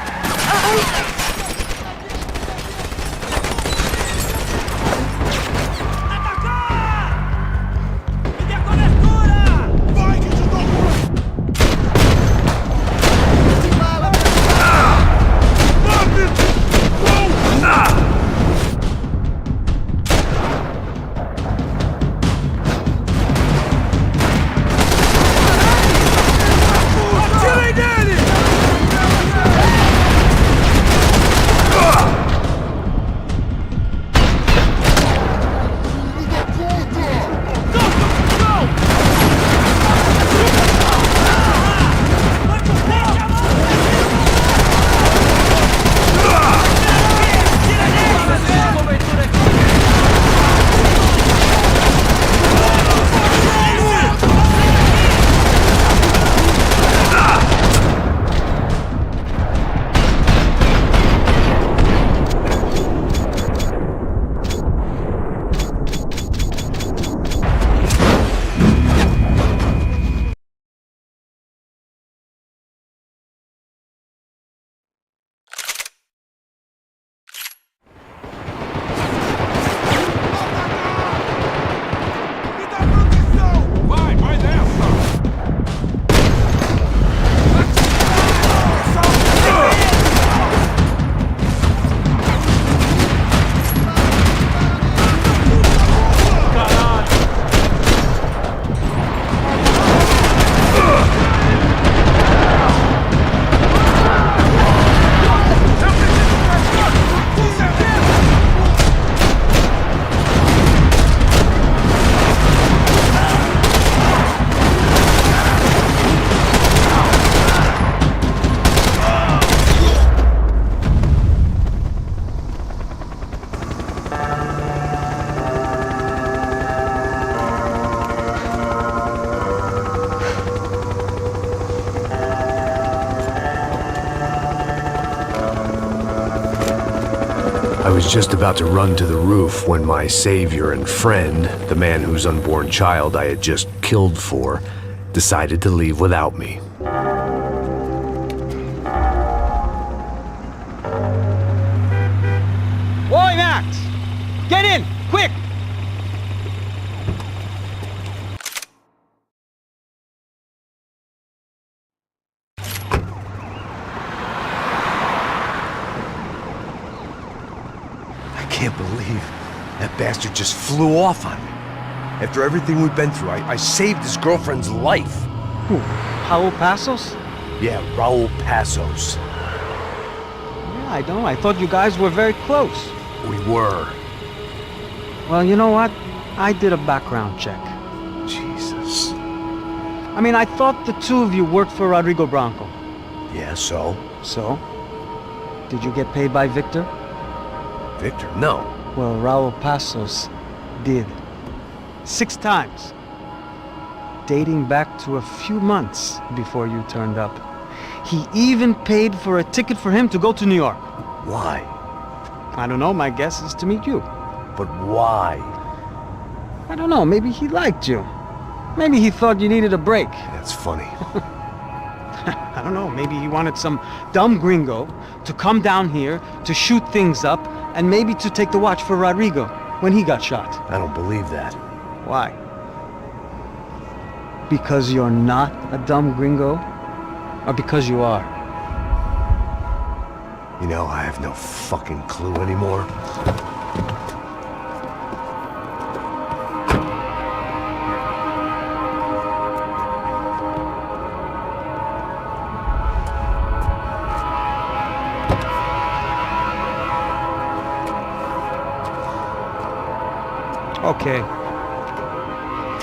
was just about to run to the roof when my savior and friend, the man whose unborn child I had just killed for, decided to leave without me. Boy, Max! Get in! Quick! I can't believe that bastard just flew off on me. After everything we've been through, I saved his girlfriend's life. Who? Raul Passos? Yeah, Raul Passos. Yeah, I know. I thought you guys were very close. We were. Well, you know what? I did a background check. Jesus. I mean, I thought the two of you worked for Rodrigo Branco. Yeah, so? So? Did you get paid by Victor? Victor? No. Well, Raul Passos did. 6 times. Dating back to a few months before you turned up. He even paid for a ticket for him to go to New York. Why? I don't know, my guess is to meet you. But why? I don't know, maybe he liked you. Maybe he thought you needed a break. That's funny. I don't know, maybe he wanted some dumb gringo to come down here to shoot things up and maybe to take the watch for Rodrigo when he got shot. I don't believe that. Why? Because you're not a dumb gringo? Or because you are? You know, I have no fucking clue anymore. Okay.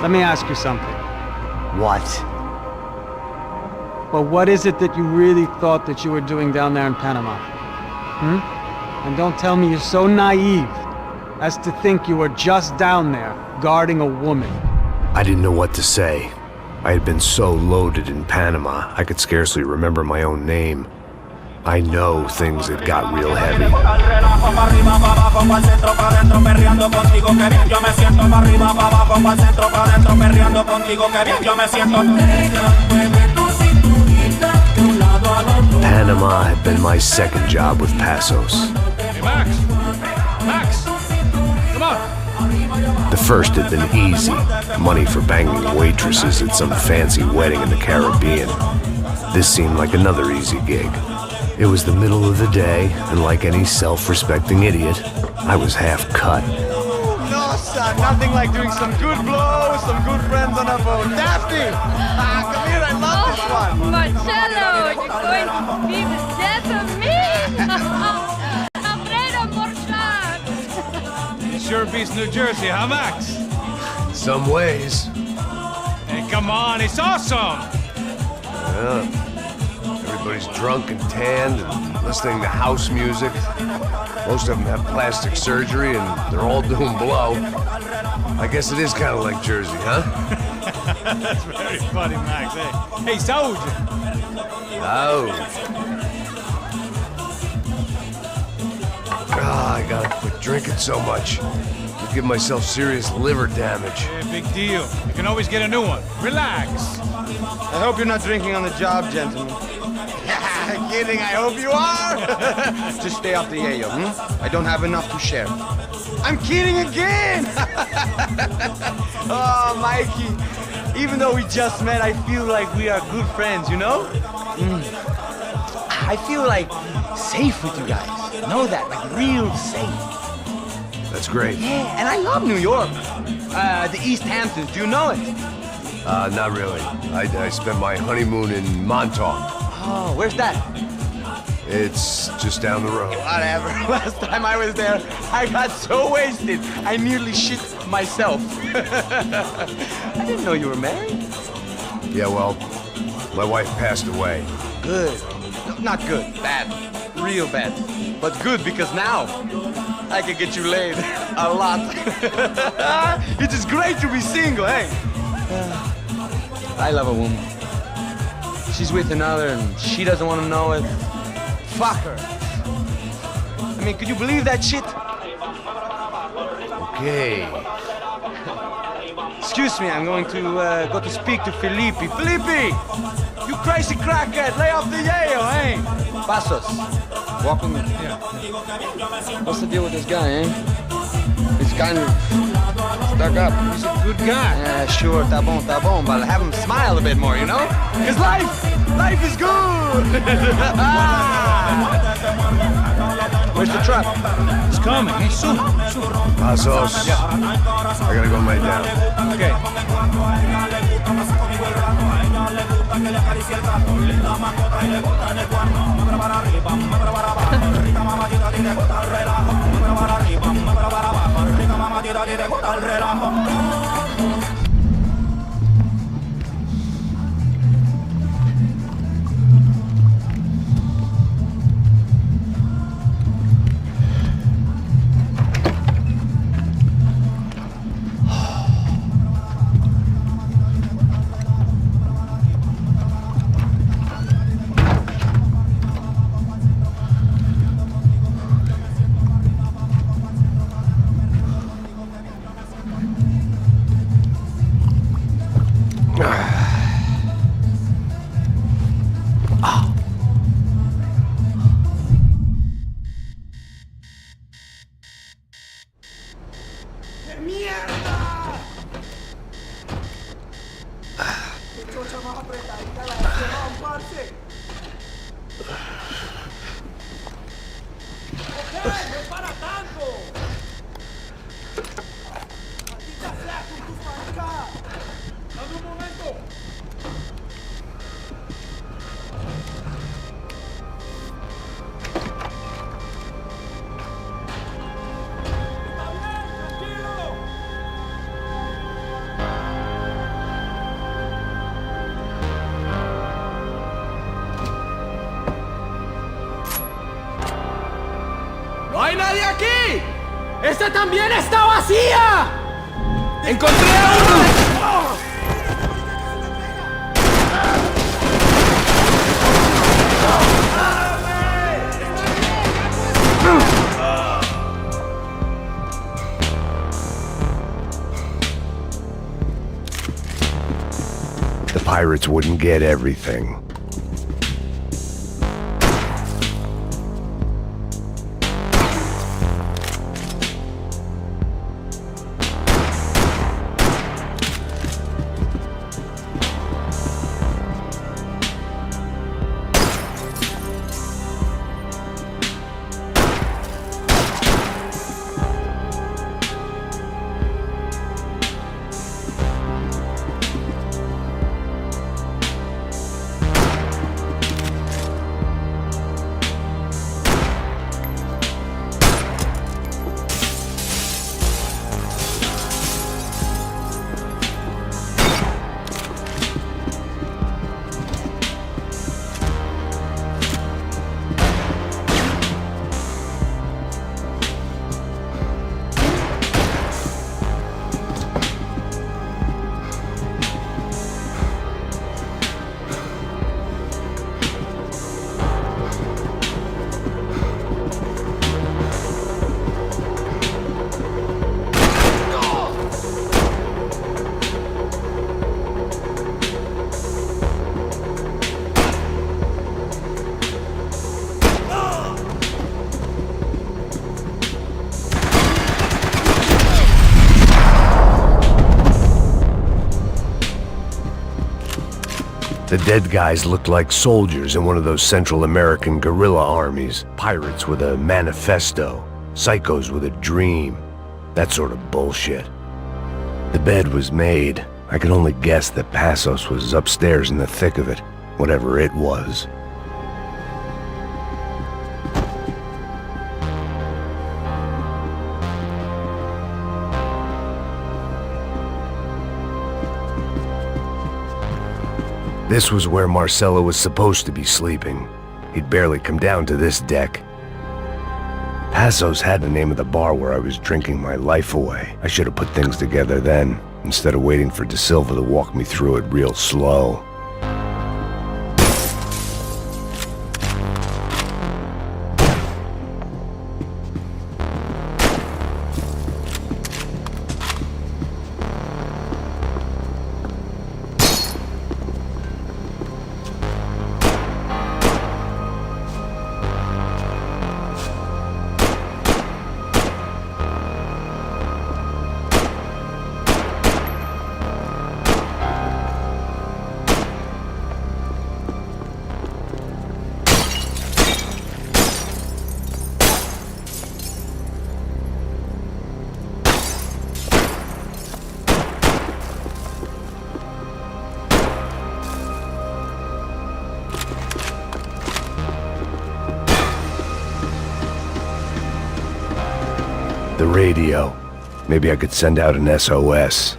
Let me ask you something. What? Well, what is it that you really thought that you were doing down there in Panama? And don't tell me you're so naive as to think you were just down there guarding a woman. I didn't know what to say. I had been so loaded in Panama, I could scarcely remember my own name. I know things had got real heavy. Panama had been my second job with Passos. Hey, Max! Max! Come on! The first had been easy. Money for banging waitresses at some fancy wedding in the Caribbean. This seemed like another easy gig. It was the middle of the day, and like any self-respecting idiot, I was half cut. No, son, nothing like doing some good blows, some good friends on a boat. Daphne! Come here, I love this one. Marcello, you're going to be the death of me! Alfredo Morchat! Sure beats New Jersey, huh, Max? In some ways. Hey, come on, it's awesome! Yeah. Everybody's drunk and tanned and listening to house music. Most of them have plastic surgery and they're all doing blow. I guess it is kind of like Jersey, huh? That's very funny, Max. Hey, Saúde! I gotta quit drinking so much. I give myself serious liver damage. Yeah, big deal. You can always get a new one. Relax. I hope you're not drinking on the job, gentlemen. Kidding, I hope you are! Just stay off the yayo, I don't have enough to share. I'm kidding again! Oh, Mikey, even though we just met, I feel like we are good friends, you know? I feel like safe with you guys. Know that, like real safe. That's great. Yeah, and I love New York. The East Hamptons, do you know it? Not really. I spent my honeymoon in Montauk. Oh, where's that? It's just down the road. Whatever. Last time I was there, I got so wasted, I nearly shit myself. I didn't know you were married. Yeah, well, my wife passed away. Good. No, not good. Bad. Real bad. But good because now I can get you laid a lot. It is great to be single, hey? I love a woman. She's with another and she doesn't want to know it. Fuck her. I mean, could you believe that shit? Okay. Excuse me, I'm going to go to speak to Felipe. Felipe! You crazy crackhead! Lay off the yayo, eh? Passos, walk with me. Yeah. What's the deal with this guy, eh? He's kind of stuck up. He's a good guy. Yeah, sure, tá bom, but have him smile a bit more, you know? Because life is good! Where's the truck? It's coming, eh? Soon. Passos. Yeah. I gotta go lay down. Okay. ¡No hay nadie aquí! ¡Esta también está vacía! ¡Encontré a uno! The pirates wouldn't get everything. The dead guys looked like soldiers in one of those Central American guerrilla armies. Pirates with a manifesto, psychos with a dream, that sort of bullshit. The bed was made. I could only guess that Passos was upstairs in the thick of it, whatever it was. This was where Marcelo was supposed to be sleeping. He'd barely come down to this deck. Passos had the name of the bar where I was drinking my life away. I should have put things together then, instead of waiting for De Silva to walk me through it real slow. radio. Maybe I could send out an SOS.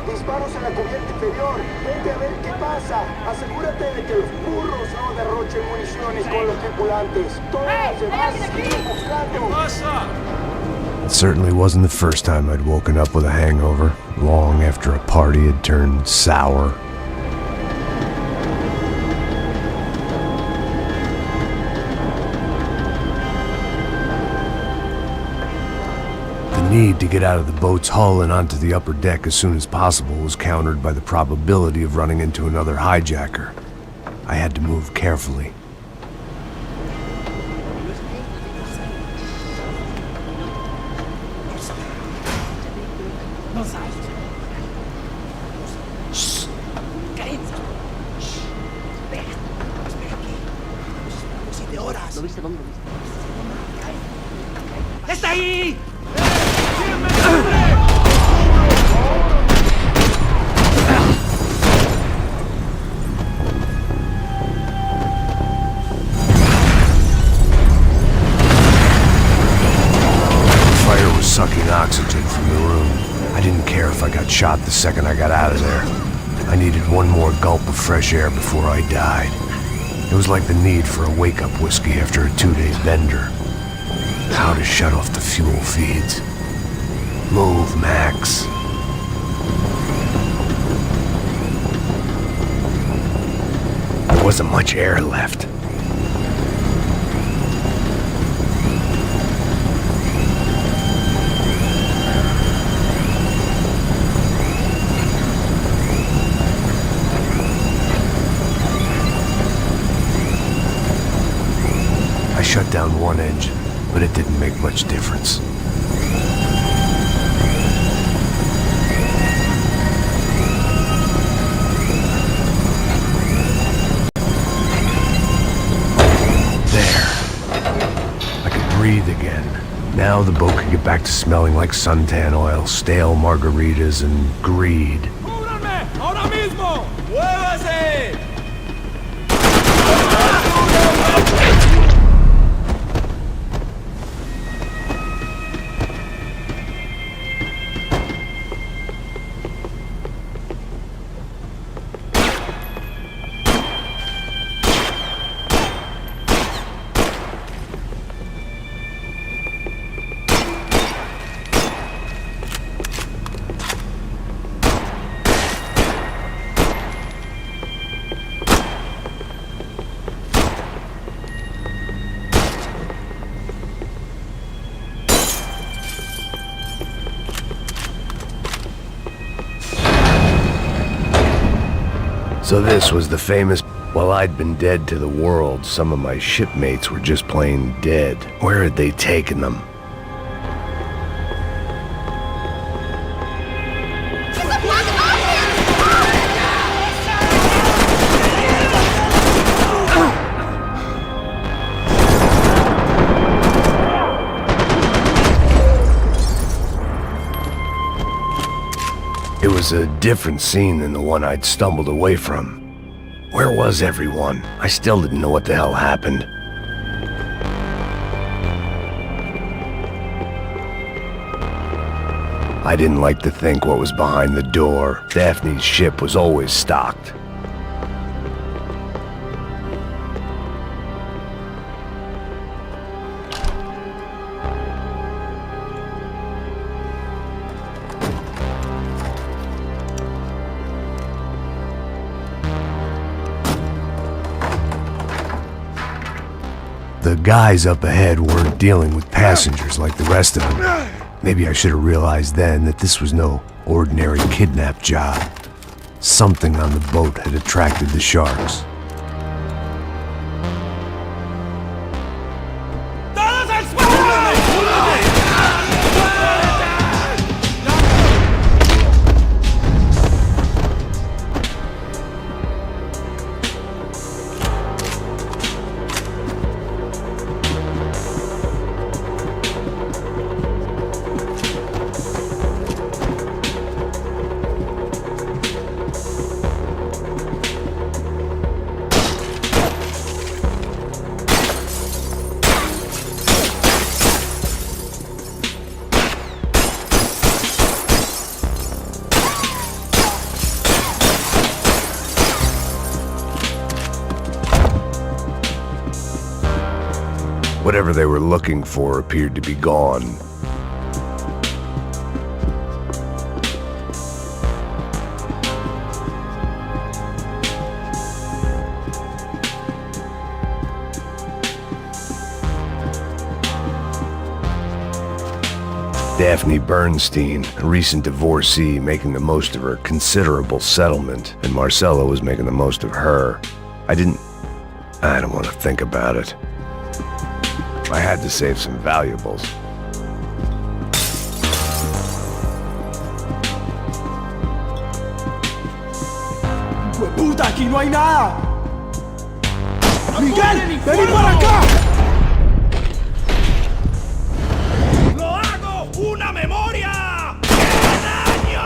Disparos en la cubierta inferior. Vente a ver qué pasa. Asegúrate de que los burros no derrochen municiones con los tripulantes. Todas las demás siguen buscando. It certainly wasn't the first time I'd woken up with a hangover, long after a party had turned sour. The need to get out of the boat's hull and onto the upper deck as soon as possible was countered by the probability of running into another hijacker. I had to move carefully. ¡Está ahí! Fire was sucking oxygen from the room. I didn't care if I got shot the second I got out of there. I needed one more gulp of fresh air before I died. It was like the need for a wake-up whiskey after a 2-day bender. How to shut off the fuel feeds. Move, Max. There wasn't much air left. I shut down one engine, but it didn't make much difference. There. I could breathe again. Now the boat could get back to smelling like suntan oil, stale margaritas, and greed. ¡Cúbranme! ¡Ahora mismo! ¡Muévase! So this was the famous... While I'd been dead to the world, some of my shipmates were just plain dead. Where had they taken them? It was a different scene than the one I'd stumbled away from. Where was everyone? I still didn't know what the hell happened. I didn't like to think what was behind the door. Daphne's ship was always stocked. The guys up ahead weren't dealing with passengers like the rest of them. Maybe I should have realized then that this was no ordinary kidnap job. Something on the boat had attracted the sharks. Whatever they were looking for appeared to be gone. Daphne Bernstein, a recent divorcee, making the most of her considerable settlement, and Marcella was making the most of her. I don't want to think about it. I had to save some valuables. ¡Puta, aquí no hay nada! ¡Miguel, vení para acá! ¡Lo hago! ¡Una memoria! ¡Daño!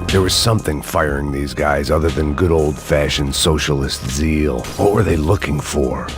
There was something firing these guys other than good old-fashioned socialist zeal. What were they looking for?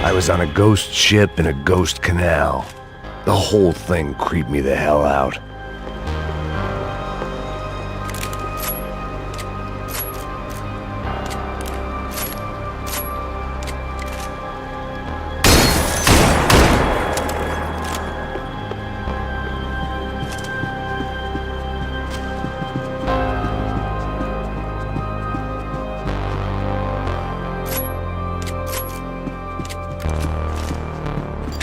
I was on a ghost ship in a ghost canal. The whole thing creeped me the hell out.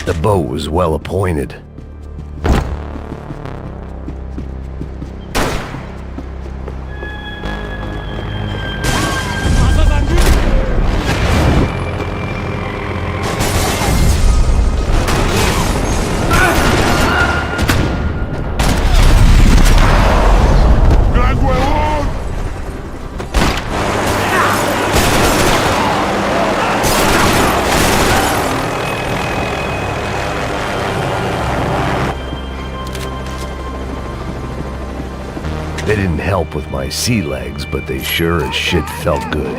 The boat was well appointed. They didn't help with my sea legs, but they sure as shit felt good.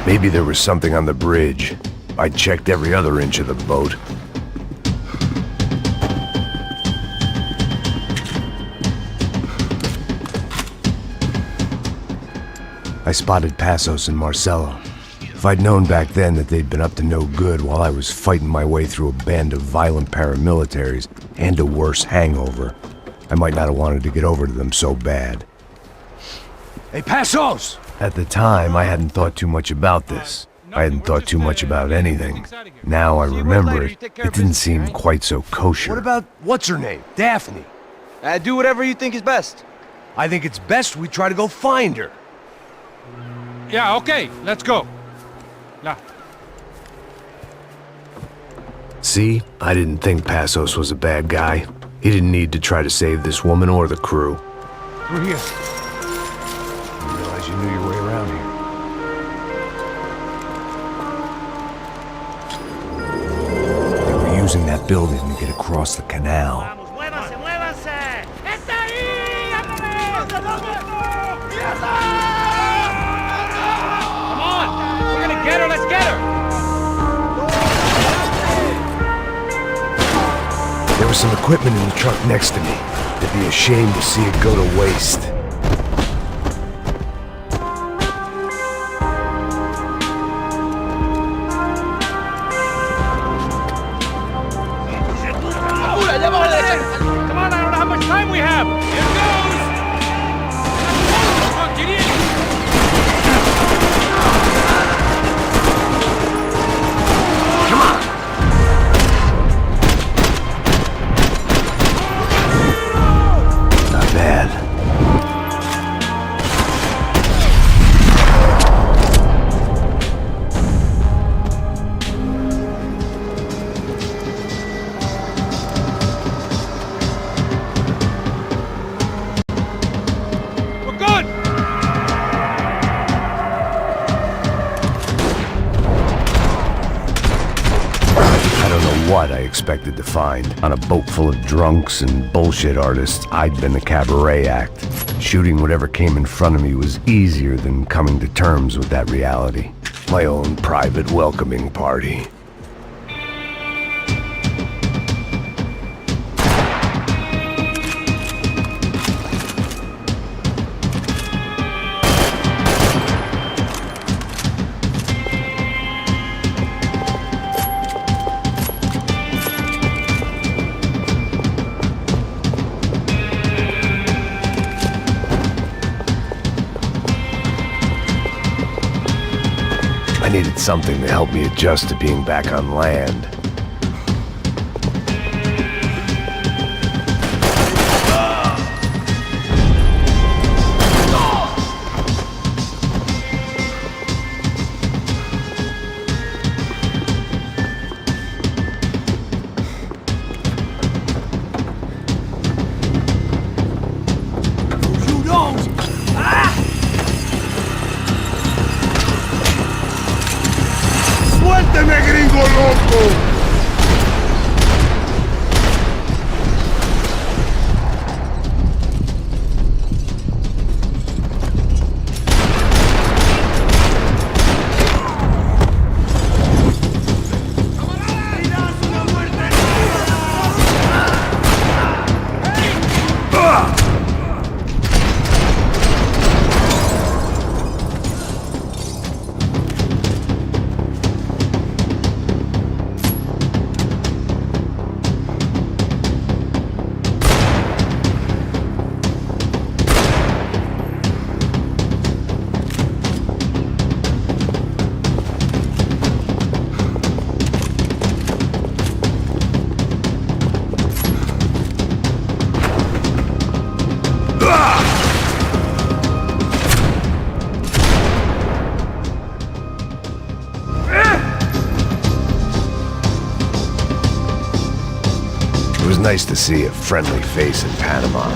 Maybe there was something on the bridge. I checked every other inch of the boat. I spotted Passos and Marcelo. If I'd known back then that they'd been up to no good while I was fighting my way through a band of violent paramilitaries and a worse hangover, I might not have wanted to get over to them so bad. Hey, Passos! At the time, I hadn't thought too much about this. I hadn't thought too much about anything. Now I remember it, it didn't seem quite so kosher. What about what's-her-name? Daphne? Do whatever you think is best. I think it's best we try to go find her. Yeah, okay, let's go. Now. See? I didn't think Passos was a bad guy. He didn't need to try to save this woman or the crew. Through here. I realize you knew your way around here. They were using that building to get across the canal. ¡Muévanse, muévanse! ¡Está ahí! Come on! We're gonna get her, let's get her! There was some equipment in the truck next to me. It'd be a shame to see it go to waste. Come on, I don't know how much time we have! Here goes! Come on, get in! Come on! Not bad. We're good! I don't know what I expected to find. On a boat full of drunks and bullshit artists, I'd been a cabaret act. Shooting whatever came in front of me was easier than coming to terms with that reality. My own private welcoming party. I needed something to help me adjust to being back on land. You don't! ¡Suélteme, gringo loco! It was nice to see a friendly face in Panama.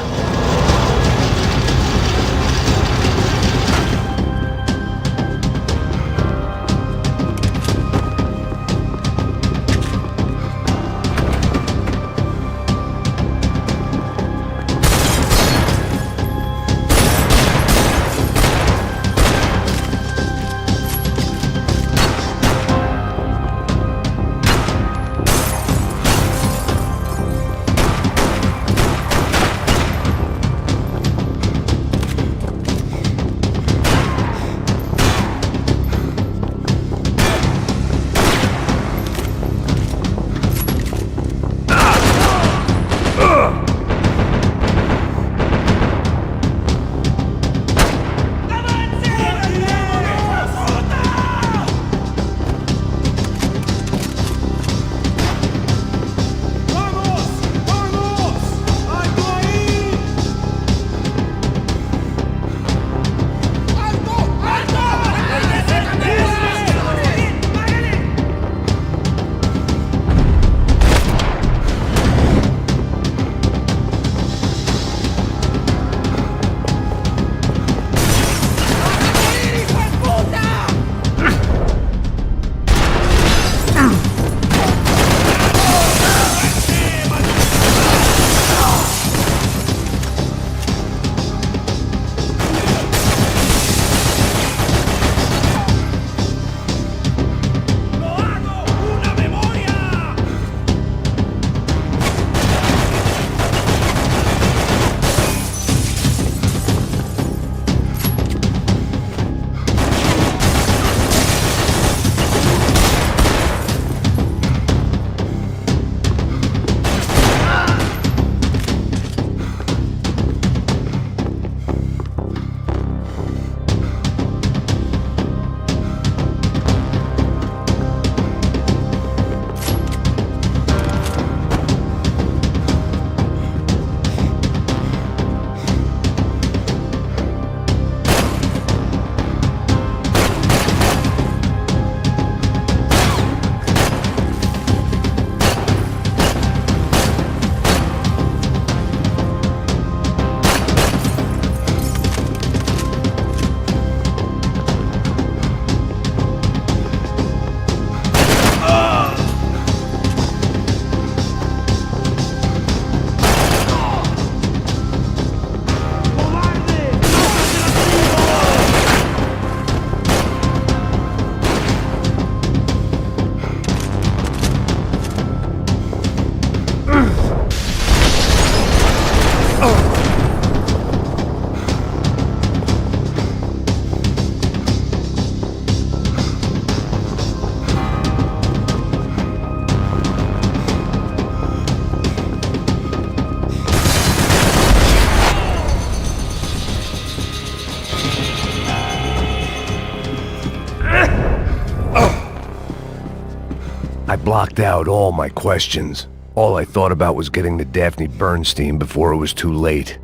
blocked out all my questions. All I thought about was getting to Daphne Bernstein before it was too late.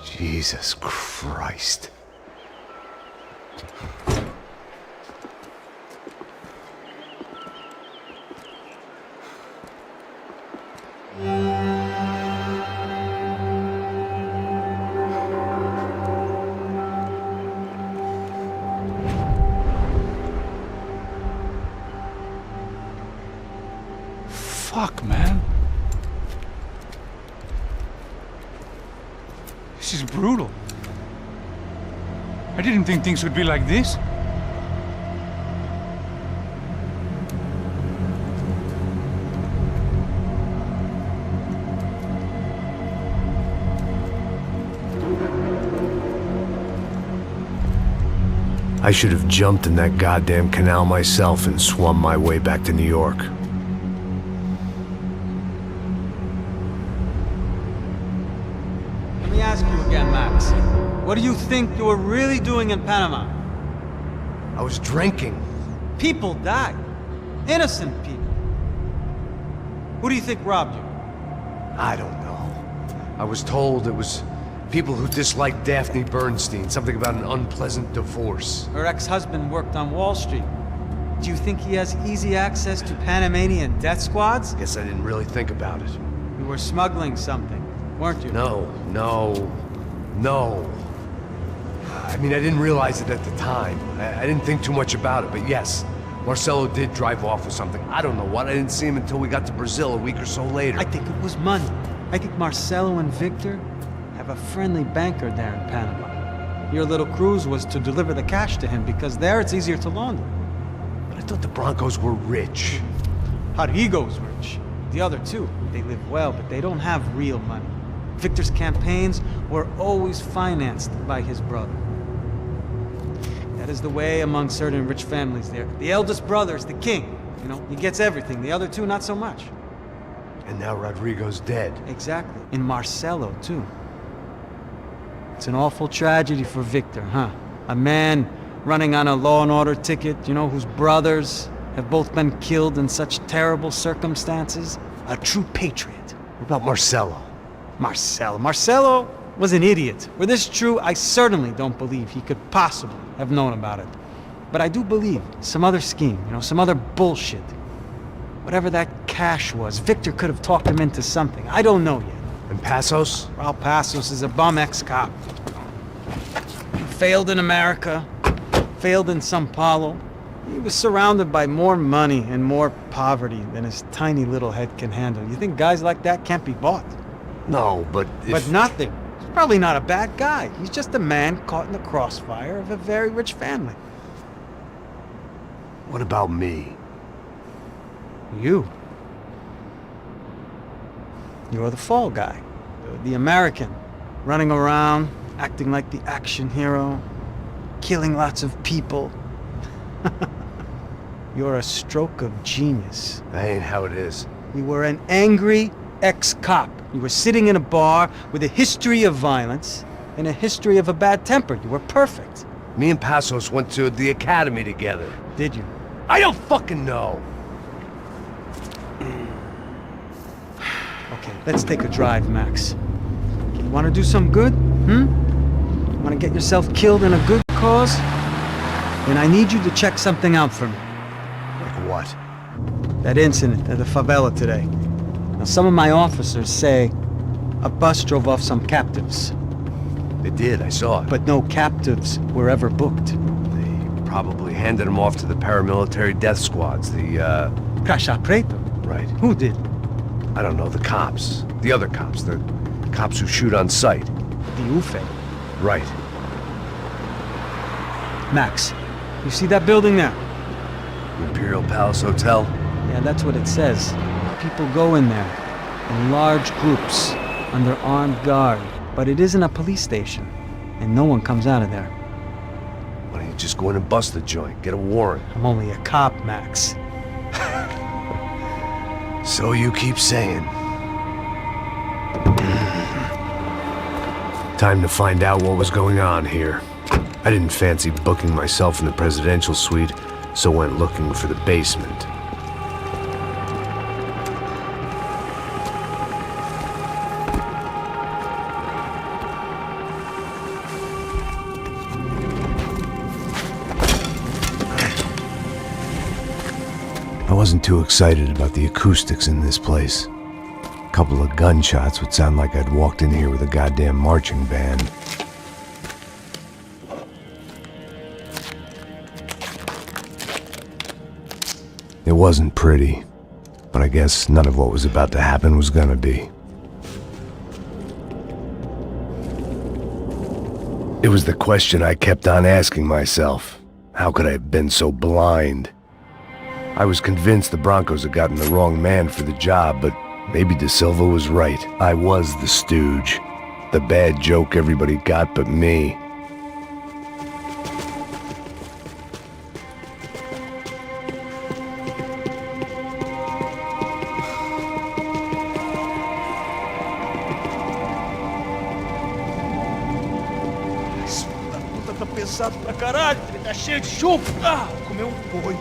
Jesus Christ. Fuck, man. This is brutal. I didn't think things would be like this. I should have jumped in that goddamn canal myself and swum my way back to New York. Let me ask you again, Max. What do you think you were really doing in Panama? I was drinking. People died. Innocent people. Who do you think robbed you? I don't know. I was told it was people who disliked Daphne Bernstein, something about an unpleasant divorce. Her ex-husband worked on Wall Street. Do you think he has easy access to Panamanian death squads? Guess I didn't really think about it. You were smuggling something, weren't you? No. I mean, I didn't realize it at the time. I didn't think too much about it, but yes, Marcelo did drive off with something. I don't know what. I didn't see him until we got to Brazil a week or so later. I think it was money. I think Marcelo and Victor have a friendly banker there in Panama. Your little cruise was to deliver the cash to him because there it's easier to launder. But I thought the Broncos were rich. Rodrigo's rich. The other two, they live well, but they don't have real money. Victor's campaigns were always financed by his brother. That is the way among certain rich families there. The eldest brother is the king. You know, he gets everything. The other two, not so much. And now Rodrigo's dead. Exactly. And Marcelo, too. It's an awful tragedy for Victor, huh? A man running on a law and order ticket, you know, whose brothers have both been killed in such terrible circumstances. A true patriot. What about Marcelo? Marcelo was an idiot. Were this true, I certainly don't believe he could possibly have known about it. But I do believe some other scheme, you know, some other bullshit. Whatever that cash was, Victor could have talked him into something. I don't know yet. And Passos? Raul Passos is a bum ex-cop. Failed in America, failed in Sao Paulo. He was surrounded by more money and more poverty than his tiny little head can handle. You think guys like that can't be bought? No, but But nothing. He's probably not a bad guy. He's just a man caught in the crossfire of a very rich family. What about me? You. You're the fall guy. The American. Running around, acting like the action hero. Killing lots of people. You're a stroke of genius. That ain't how it is. You were an angry ex-cop. You were sitting in a bar with a history of violence and a history of a bad temper. You were perfect. Me and Passos went to the academy together. Did you? I don't fucking know. Okay, let's take a drive, Max. You want to do some good? Want to get yourself killed in a good cause? Then I need you to check something out for me. Like what? That incident at the favela today. Now, some of my officers say a bus drove off some captives. They did, I saw it. But no captives were ever booked. They probably handed them off to the paramilitary death squads, the, Caixa Preta? Right. Who did? I don't know, the cops. The other cops, the cops who shoot on sight. The UFE. Right. Max, you see that building there? Imperial Palace Hotel? Yeah, that's what it says. People go in there in large groups under armed guard, but it isn't a police station, and no one comes out of there. Why don't you just go in and bust the joint, get a warrant? I'm only a cop, Max. So you keep saying. Time to find out what was going on here. I didn't fancy booking myself in the presidential suite, so went looking for the basement. I wasn't too excited about the acoustics in this place. A couple of gunshots would sound like I'd walked in here with a goddamn marching band. It wasn't pretty, but I guess none of what was about to happen was gonna be. It was the question I kept on asking myself. How could I have been so blind? I was convinced the Broncos had gotten the wrong man for the job, but maybe De Silva was right. I was the stooge. The bad joke everybody got but me. Puta, tá pesado pra caralho, tá cheio de chumbo. Ah, comeu um boi.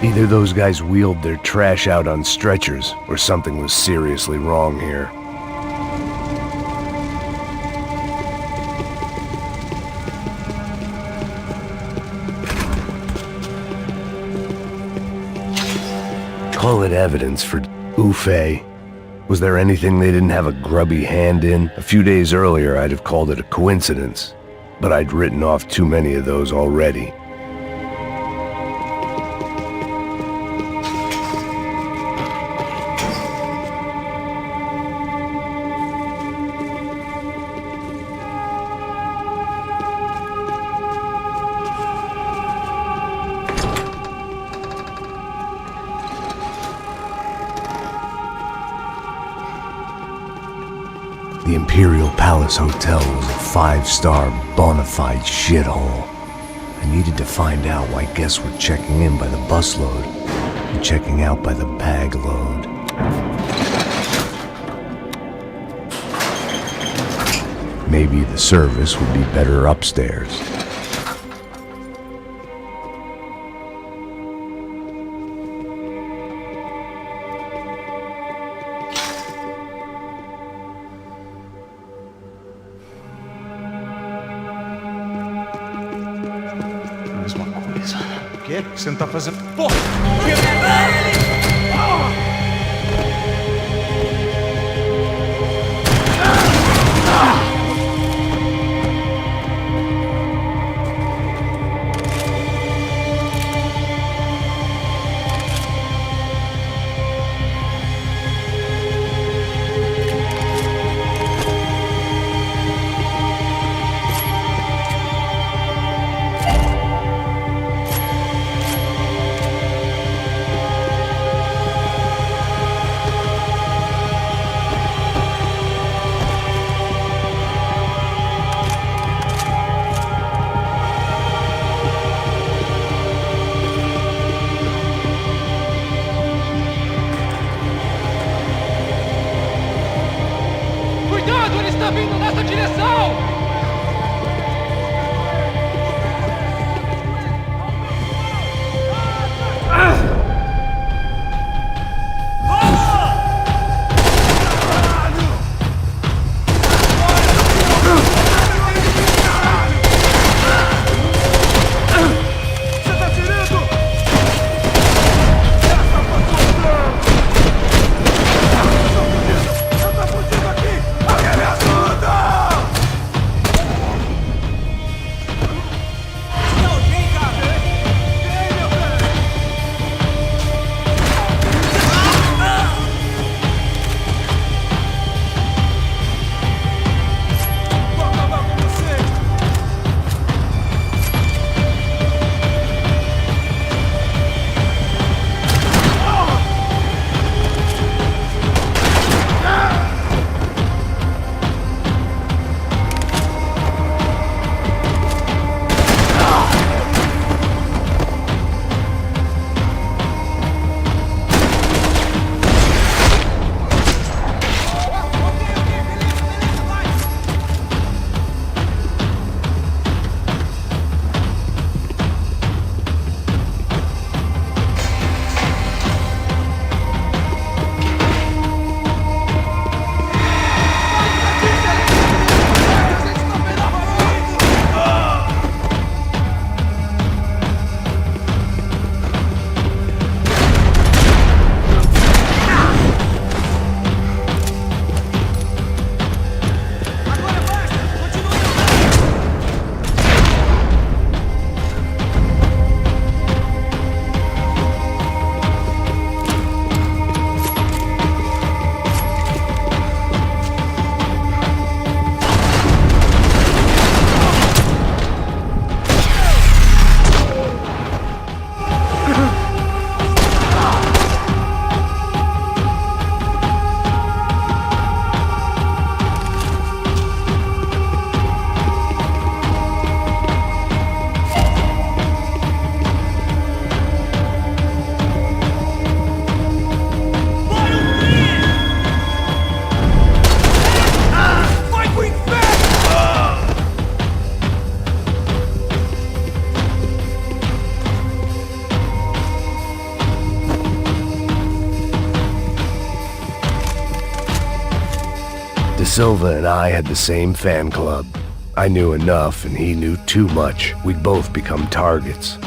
Either those guys wheeled their trash out on stretchers, or something was seriously wrong here. Call it evidence for Ufei. Was there anything they didn't have a grubby hand in? A few days earlier, I'd have called it a coincidence, but I'd written off too many of those already. The Imperial Palace Hotel was a five-star, bona fide shithole. I needed to find out why guests were checking in by the busload and checking out by the bag load. Maybe the service would be better upstairs. O que você não tá fazendo? Porra! Silva and I had the same fan club. I knew enough and he knew too much. We'd both become targets.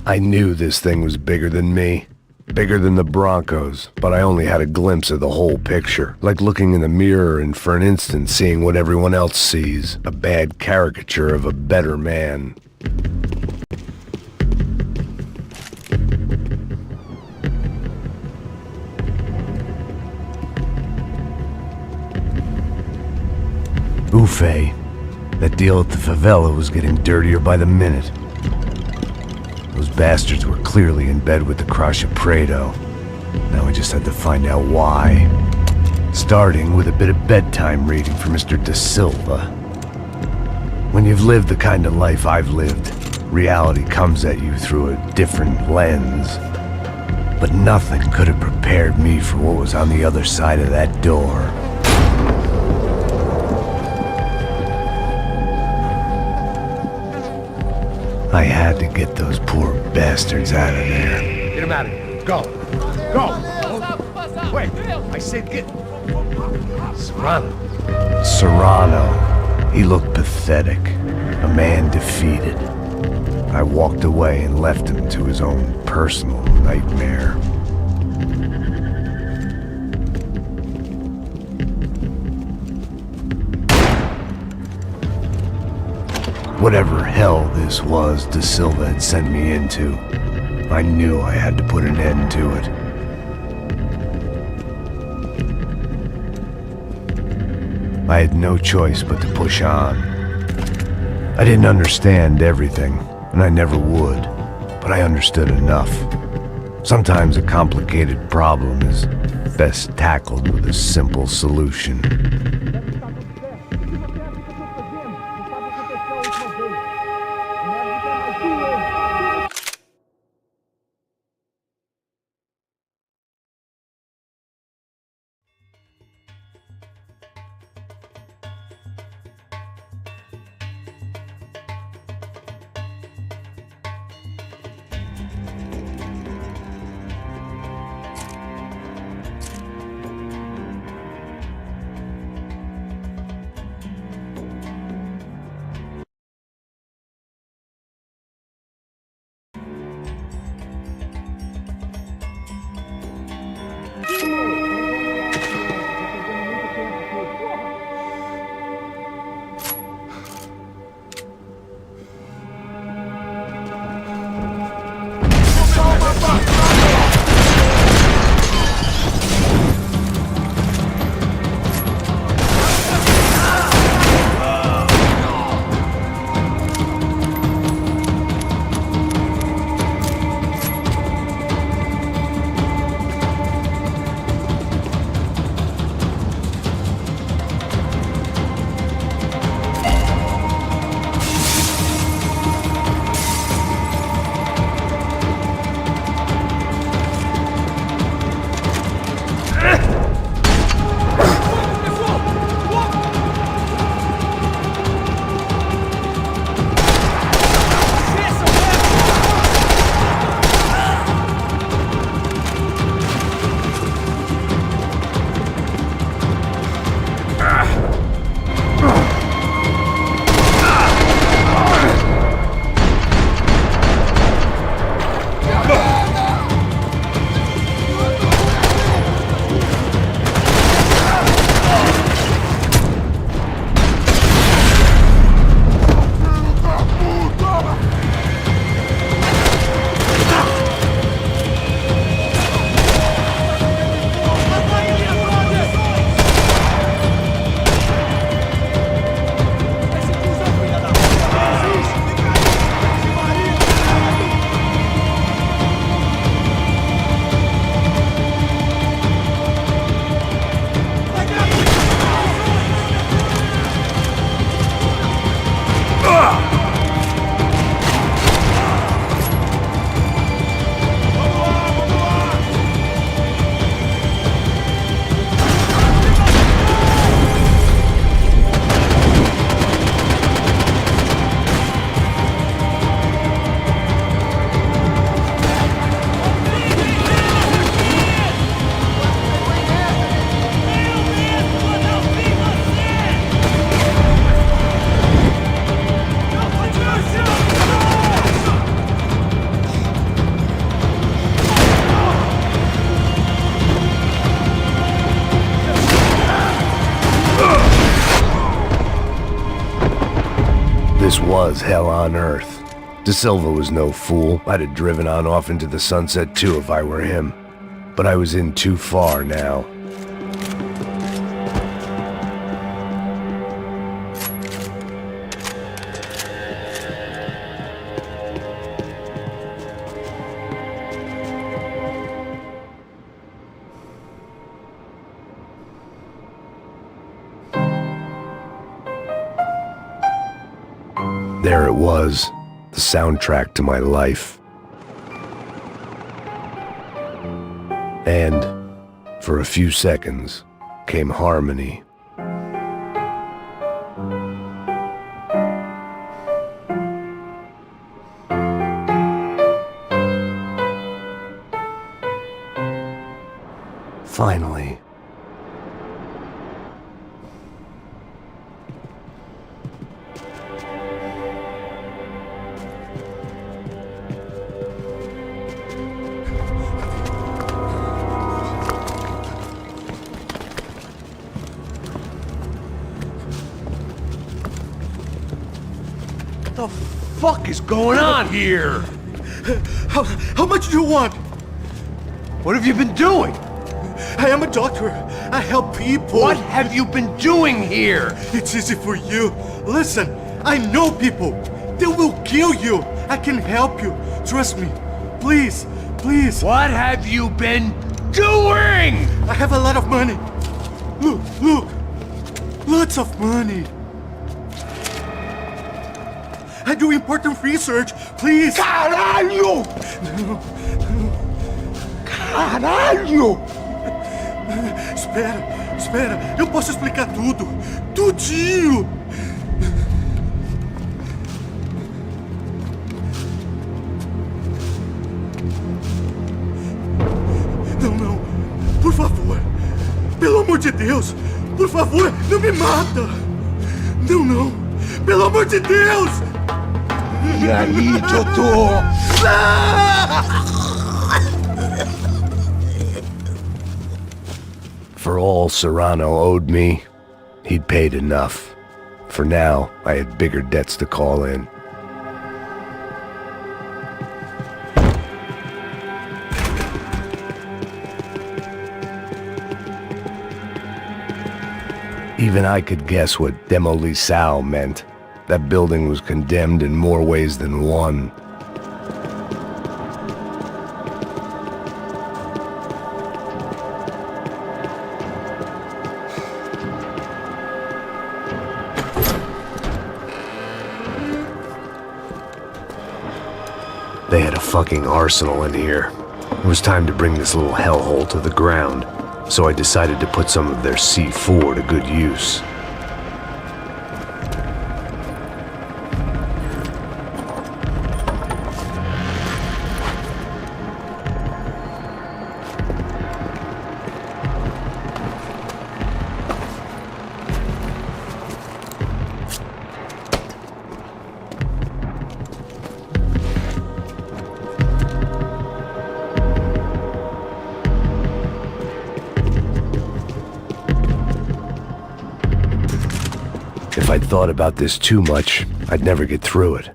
I knew this thing was bigger than me, bigger than the Broncos, but I only had a glimpse of the whole picture, like looking in the mirror and for an instant seeing what everyone else sees, a bad caricature of a better man. Ufe, that deal at the favela was getting dirtier by the minute. Those bastards were clearly in bed with the Crusher Prado. Now we just had to find out why. Starting with a bit of bedtime reading for Mr. Da Silva. When you've lived the kind of life I've lived, reality comes at you through a different lens. But nothing could have prepared me for what was on the other side of that door. I had to get those poor bastards out of there. Get him out of here. Go. Go. Wait. I said get... Serrano. Serrano. He looked pathetic. A man defeated. I walked away and left him to his own personal nightmare. Whatever hell this was Da Silva had sent me into, I knew I had to put an end to it. I had no choice but to push on. I didn't understand everything, and I never would, but I understood enough. Sometimes a complicated problem is best tackled with a simple solution. This was hell on earth. De Silva was no fool. I'd have driven on off into the sunset too if I were him. But I was in too far now. There it was, the soundtrack to my life. And, for a few seconds, came harmony. Finally. What the fuck is going on here? How much do you want? What have you been doing? I am a doctor. I help people. What have you been doing here? It's easy for you. Listen, I know people. They will kill you. I can help you. Trust me. Please, please. What have you been doing? I have a lot of money. Look, look. Lots of money. I do important research. Please. Caralho! No. Caralho! Espera. Eu posso explicar tudo. Tudinho. Não. Por favor. Pelo amor de Deus. Por favor, não me mata. Não. Pelo amor de Deus. E aí, doutor? For all Serrano owed me, he'd paid enough. For now, I had bigger debts to call in. Even I could guess what demolissao meant. That building was condemned in more ways than one. They had a fucking arsenal in here. It was time to bring this little hellhole to the ground, so I decided to put some of their C4 to good use. If I'd thought about this too much, I'd never get through it.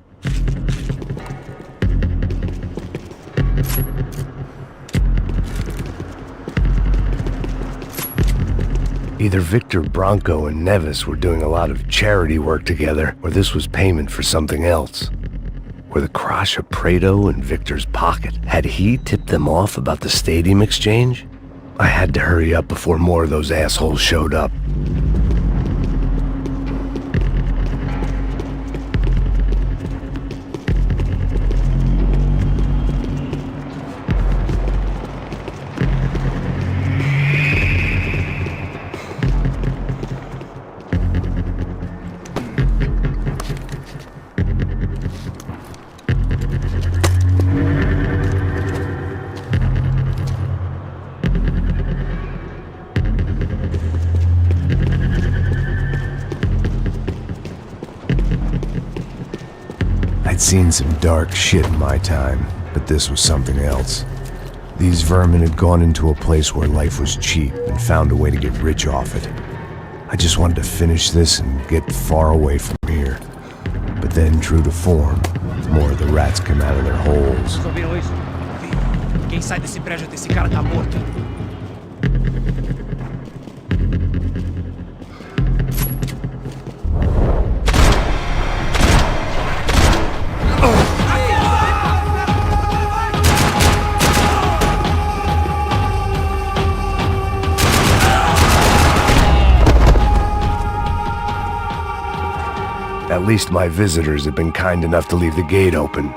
Either Victor Branco and Neves were doing a lot of charity work together, or this was payment for something else. Were the Crasha Prado in Victor's pocket? Had he tipped them off about the stadium exchange? I had to hurry up before more of those assholes showed up. I'd seen some dark shit in my time, but this was something else. These vermin had gone into a place where life was cheap and found a way to get rich off it. I just wanted to finish this and get far away from here. But then, true to form, more of the rats came out of their holes. Vocês ouviram isso? Quem sai desse prédio desse cara tá morto. At least my visitors have been kind enough to leave the gate open.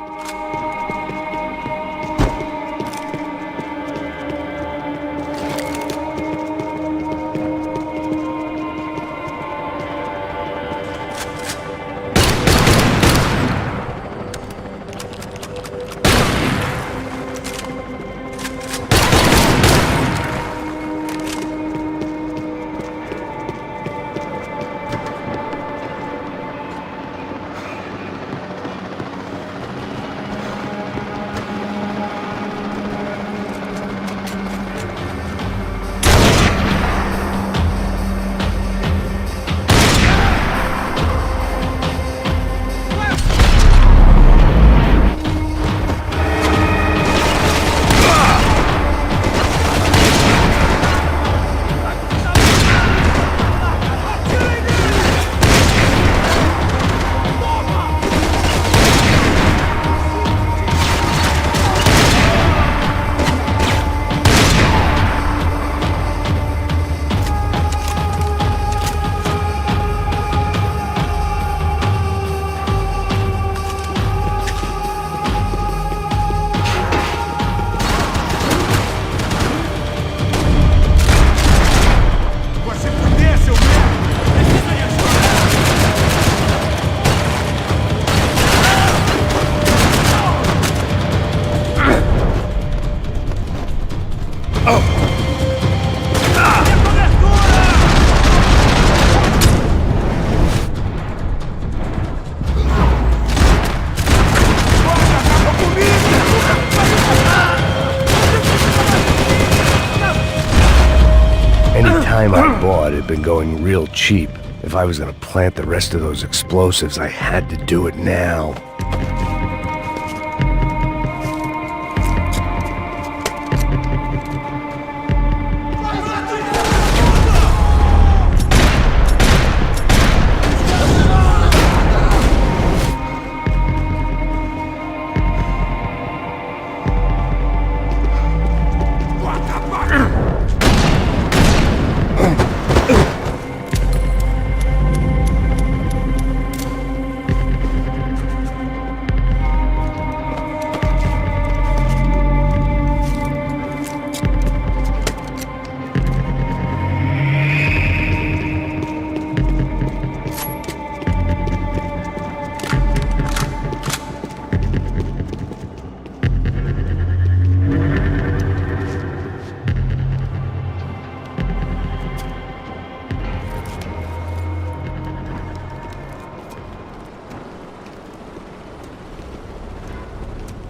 Time I bought had been going real cheap. If I was gonna plant the rest of those explosives, I had to do it now.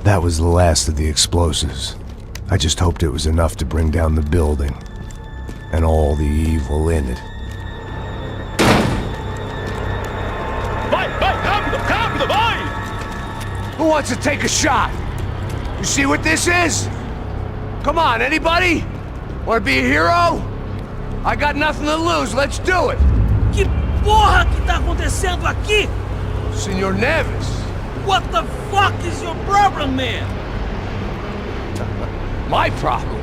That was the last of the explosives. I just hoped it was enough to bring down the building, and all the evil in it. Vai, rápido, rápido, vai! Who wants to take a shot? You see what this is? Come on, anybody? Want to be a hero? I got nothing to lose, let's do it! Que porra que tá acontecendo aqui? Senor Neves. What the fuck is your problem, man? My problem?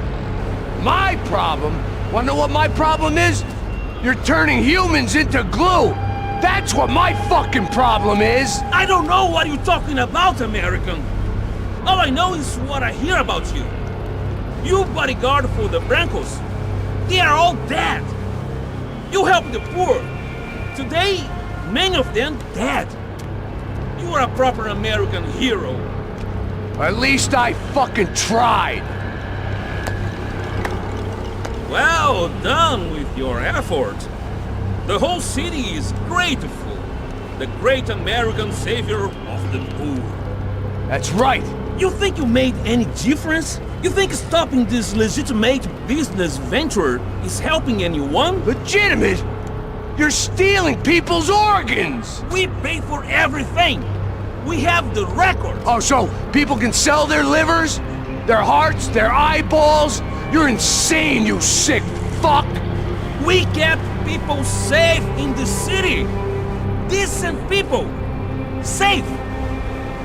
My problem? Wanna know what my problem is? You're turning humans into glue! That's what my fucking problem is! I don't know what you're talking about, American. All I know is what I hear about you. You bodyguard for the Brancos. They are all dead. You help the poor. Today, many of them dead. You are a proper American hero. At least I fucking tried! Well done with your effort. The whole city is grateful. The great American savior of the poor. That's right! You think you made any difference? You think stopping this legitimate business venture is helping anyone? Legitimate? You're stealing people's organs! We pay for everything! We have the record! Oh, so people can sell their livers? Their hearts? Their eyeballs? You're insane, you sick fuck! We kept people safe in the city! Decent people! Safe!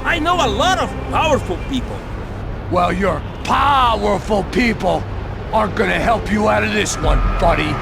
I know a lot of powerful people. Well, your powerful people aren't gonna help you out of this one, buddy.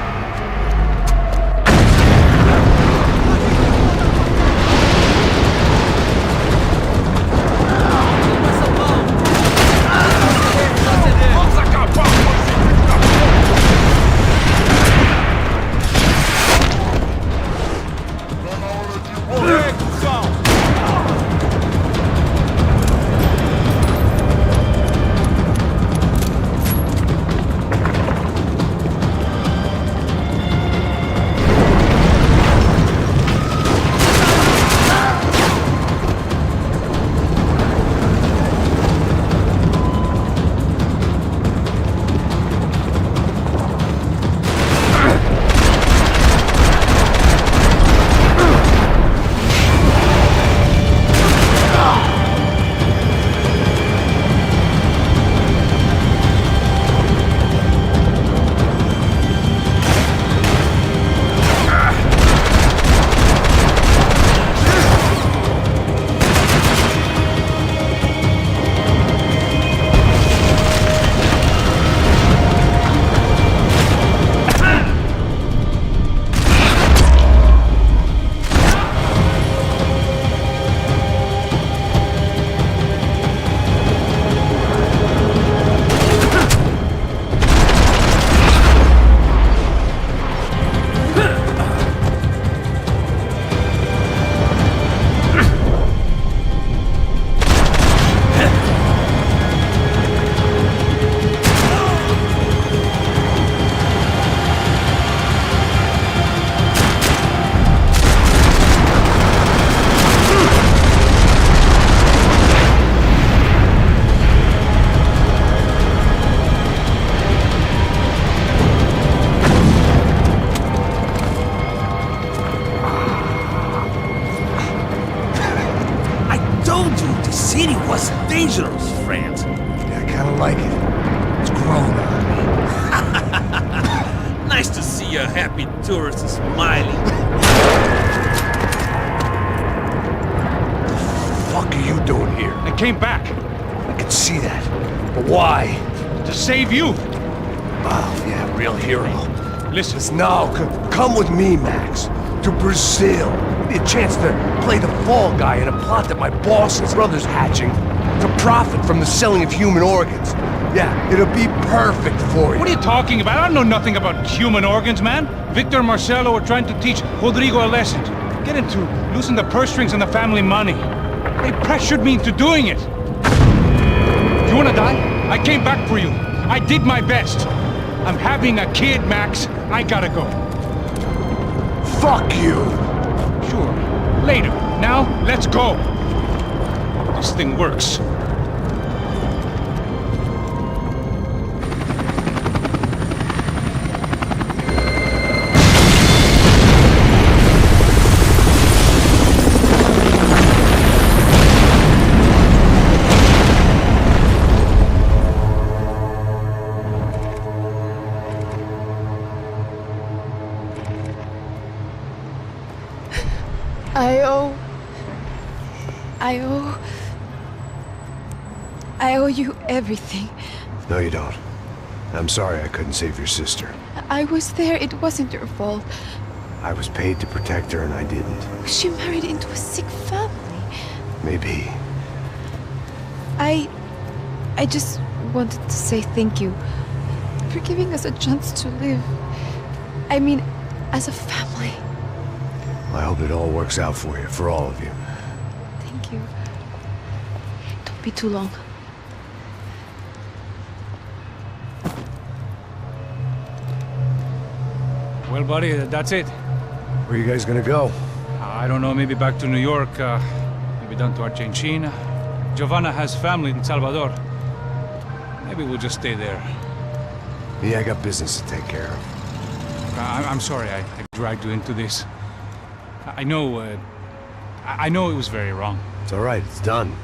was dangerous, friend. Yeah, I kinda like it. It's growing on me. Nice to see a happy tourist smiling. What the fuck are you doing here? I came back. I can see that. But why? To save you. Oh, yeah, real hero. Listen. No, come with me, Max. To Brazil. Give me a chance to play the fall guy in a plot that my boss's brother's hatching to profit from the selling of human organs. Yeah, it'll be perfect for you. What are you talking about? I don't know nothing about human organs, man. Victor and Marcelo are trying to teach Rodrigo a lesson. Get him to loosen the purse strings on the family money. They pressured me into doing it. You wanna die? I came back for you. I did my best. I'm having a kid, Max. I gotta go. Fuck you! Sure. Later. Now, let's go. This thing works. I owe you everything. No, you don't. I'm sorry I couldn't save your sister. I was there. It wasn't your fault. I was paid to protect her and I didn't. She married into a sick family. Maybe. I just wanted to say thank you for giving us a chance to live. I mean, as a family. I hope it all works out for you, for all of you. Thank you. Don't be too long. Well, buddy, that's it. Where are you guys gonna go? I don't know, maybe back to New York, maybe down to Argentina. Giovanna has family in Salvador. Maybe we'll just stay there. Yeah, I got business to take care of. I'm sorry, I dragged you into this. I know it was very wrong. It's all right, it's done.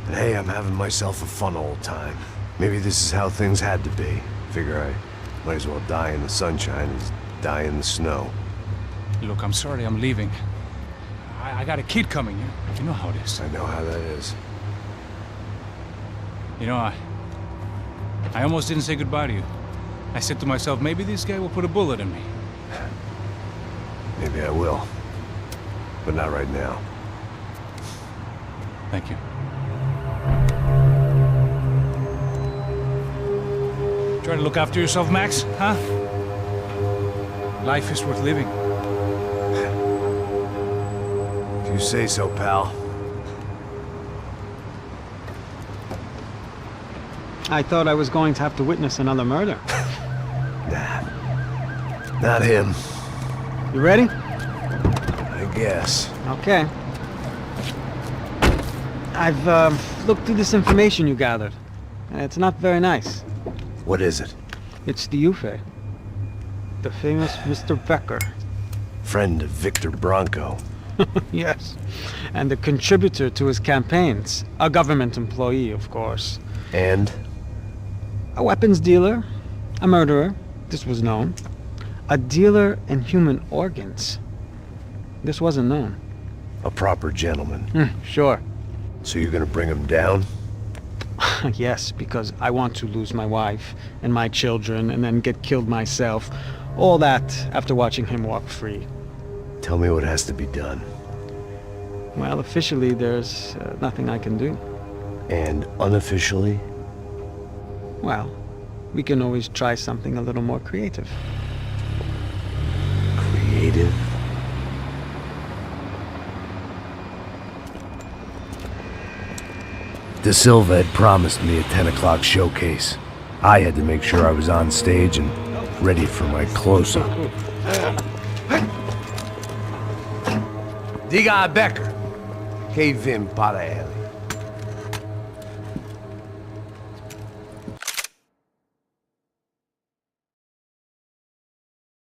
And hey, I'm having myself a fun old time. Maybe this is how things had to be. Figure I might as well die in the sunshine as die in the snow. Look, I'm sorry I'm leaving. I got a kid coming. You know how it is. I know how that is. You know, I almost didn't say goodbye to you. I said to myself, maybe this guy will put a bullet in me. Maybe I will. But not right now. Thank you. Try to look after yourself, Max, huh? Life is worth living. If you say so, pal. I thought I was going to have to witness another murder. Nah. Not him. You ready? I guess. Okay. I've looked through this information you gathered. And it's not very nice. What is it? It's the Ufe. The famous Mr. Becker. Friend of Victor Bronco. Yes. And a contributor to his campaigns. A government employee, of course. And? A weapons dealer. A murderer. This was known. A dealer in human organs. This wasn't known. A proper gentleman. Sure. So you're gonna bring him down? Yes, because I want to lose my wife and my children and then get killed myself. All that after watching him walk free. Tell me what has to be done. Well, officially there's nothing I can do. And unofficially? Well, we can always try something a little more creative. Creative? De Silva had promised me a 10 o'clock showcase. I had to make sure I was on stage and ready for my close-up. Diga a Becker. Que vim para ele.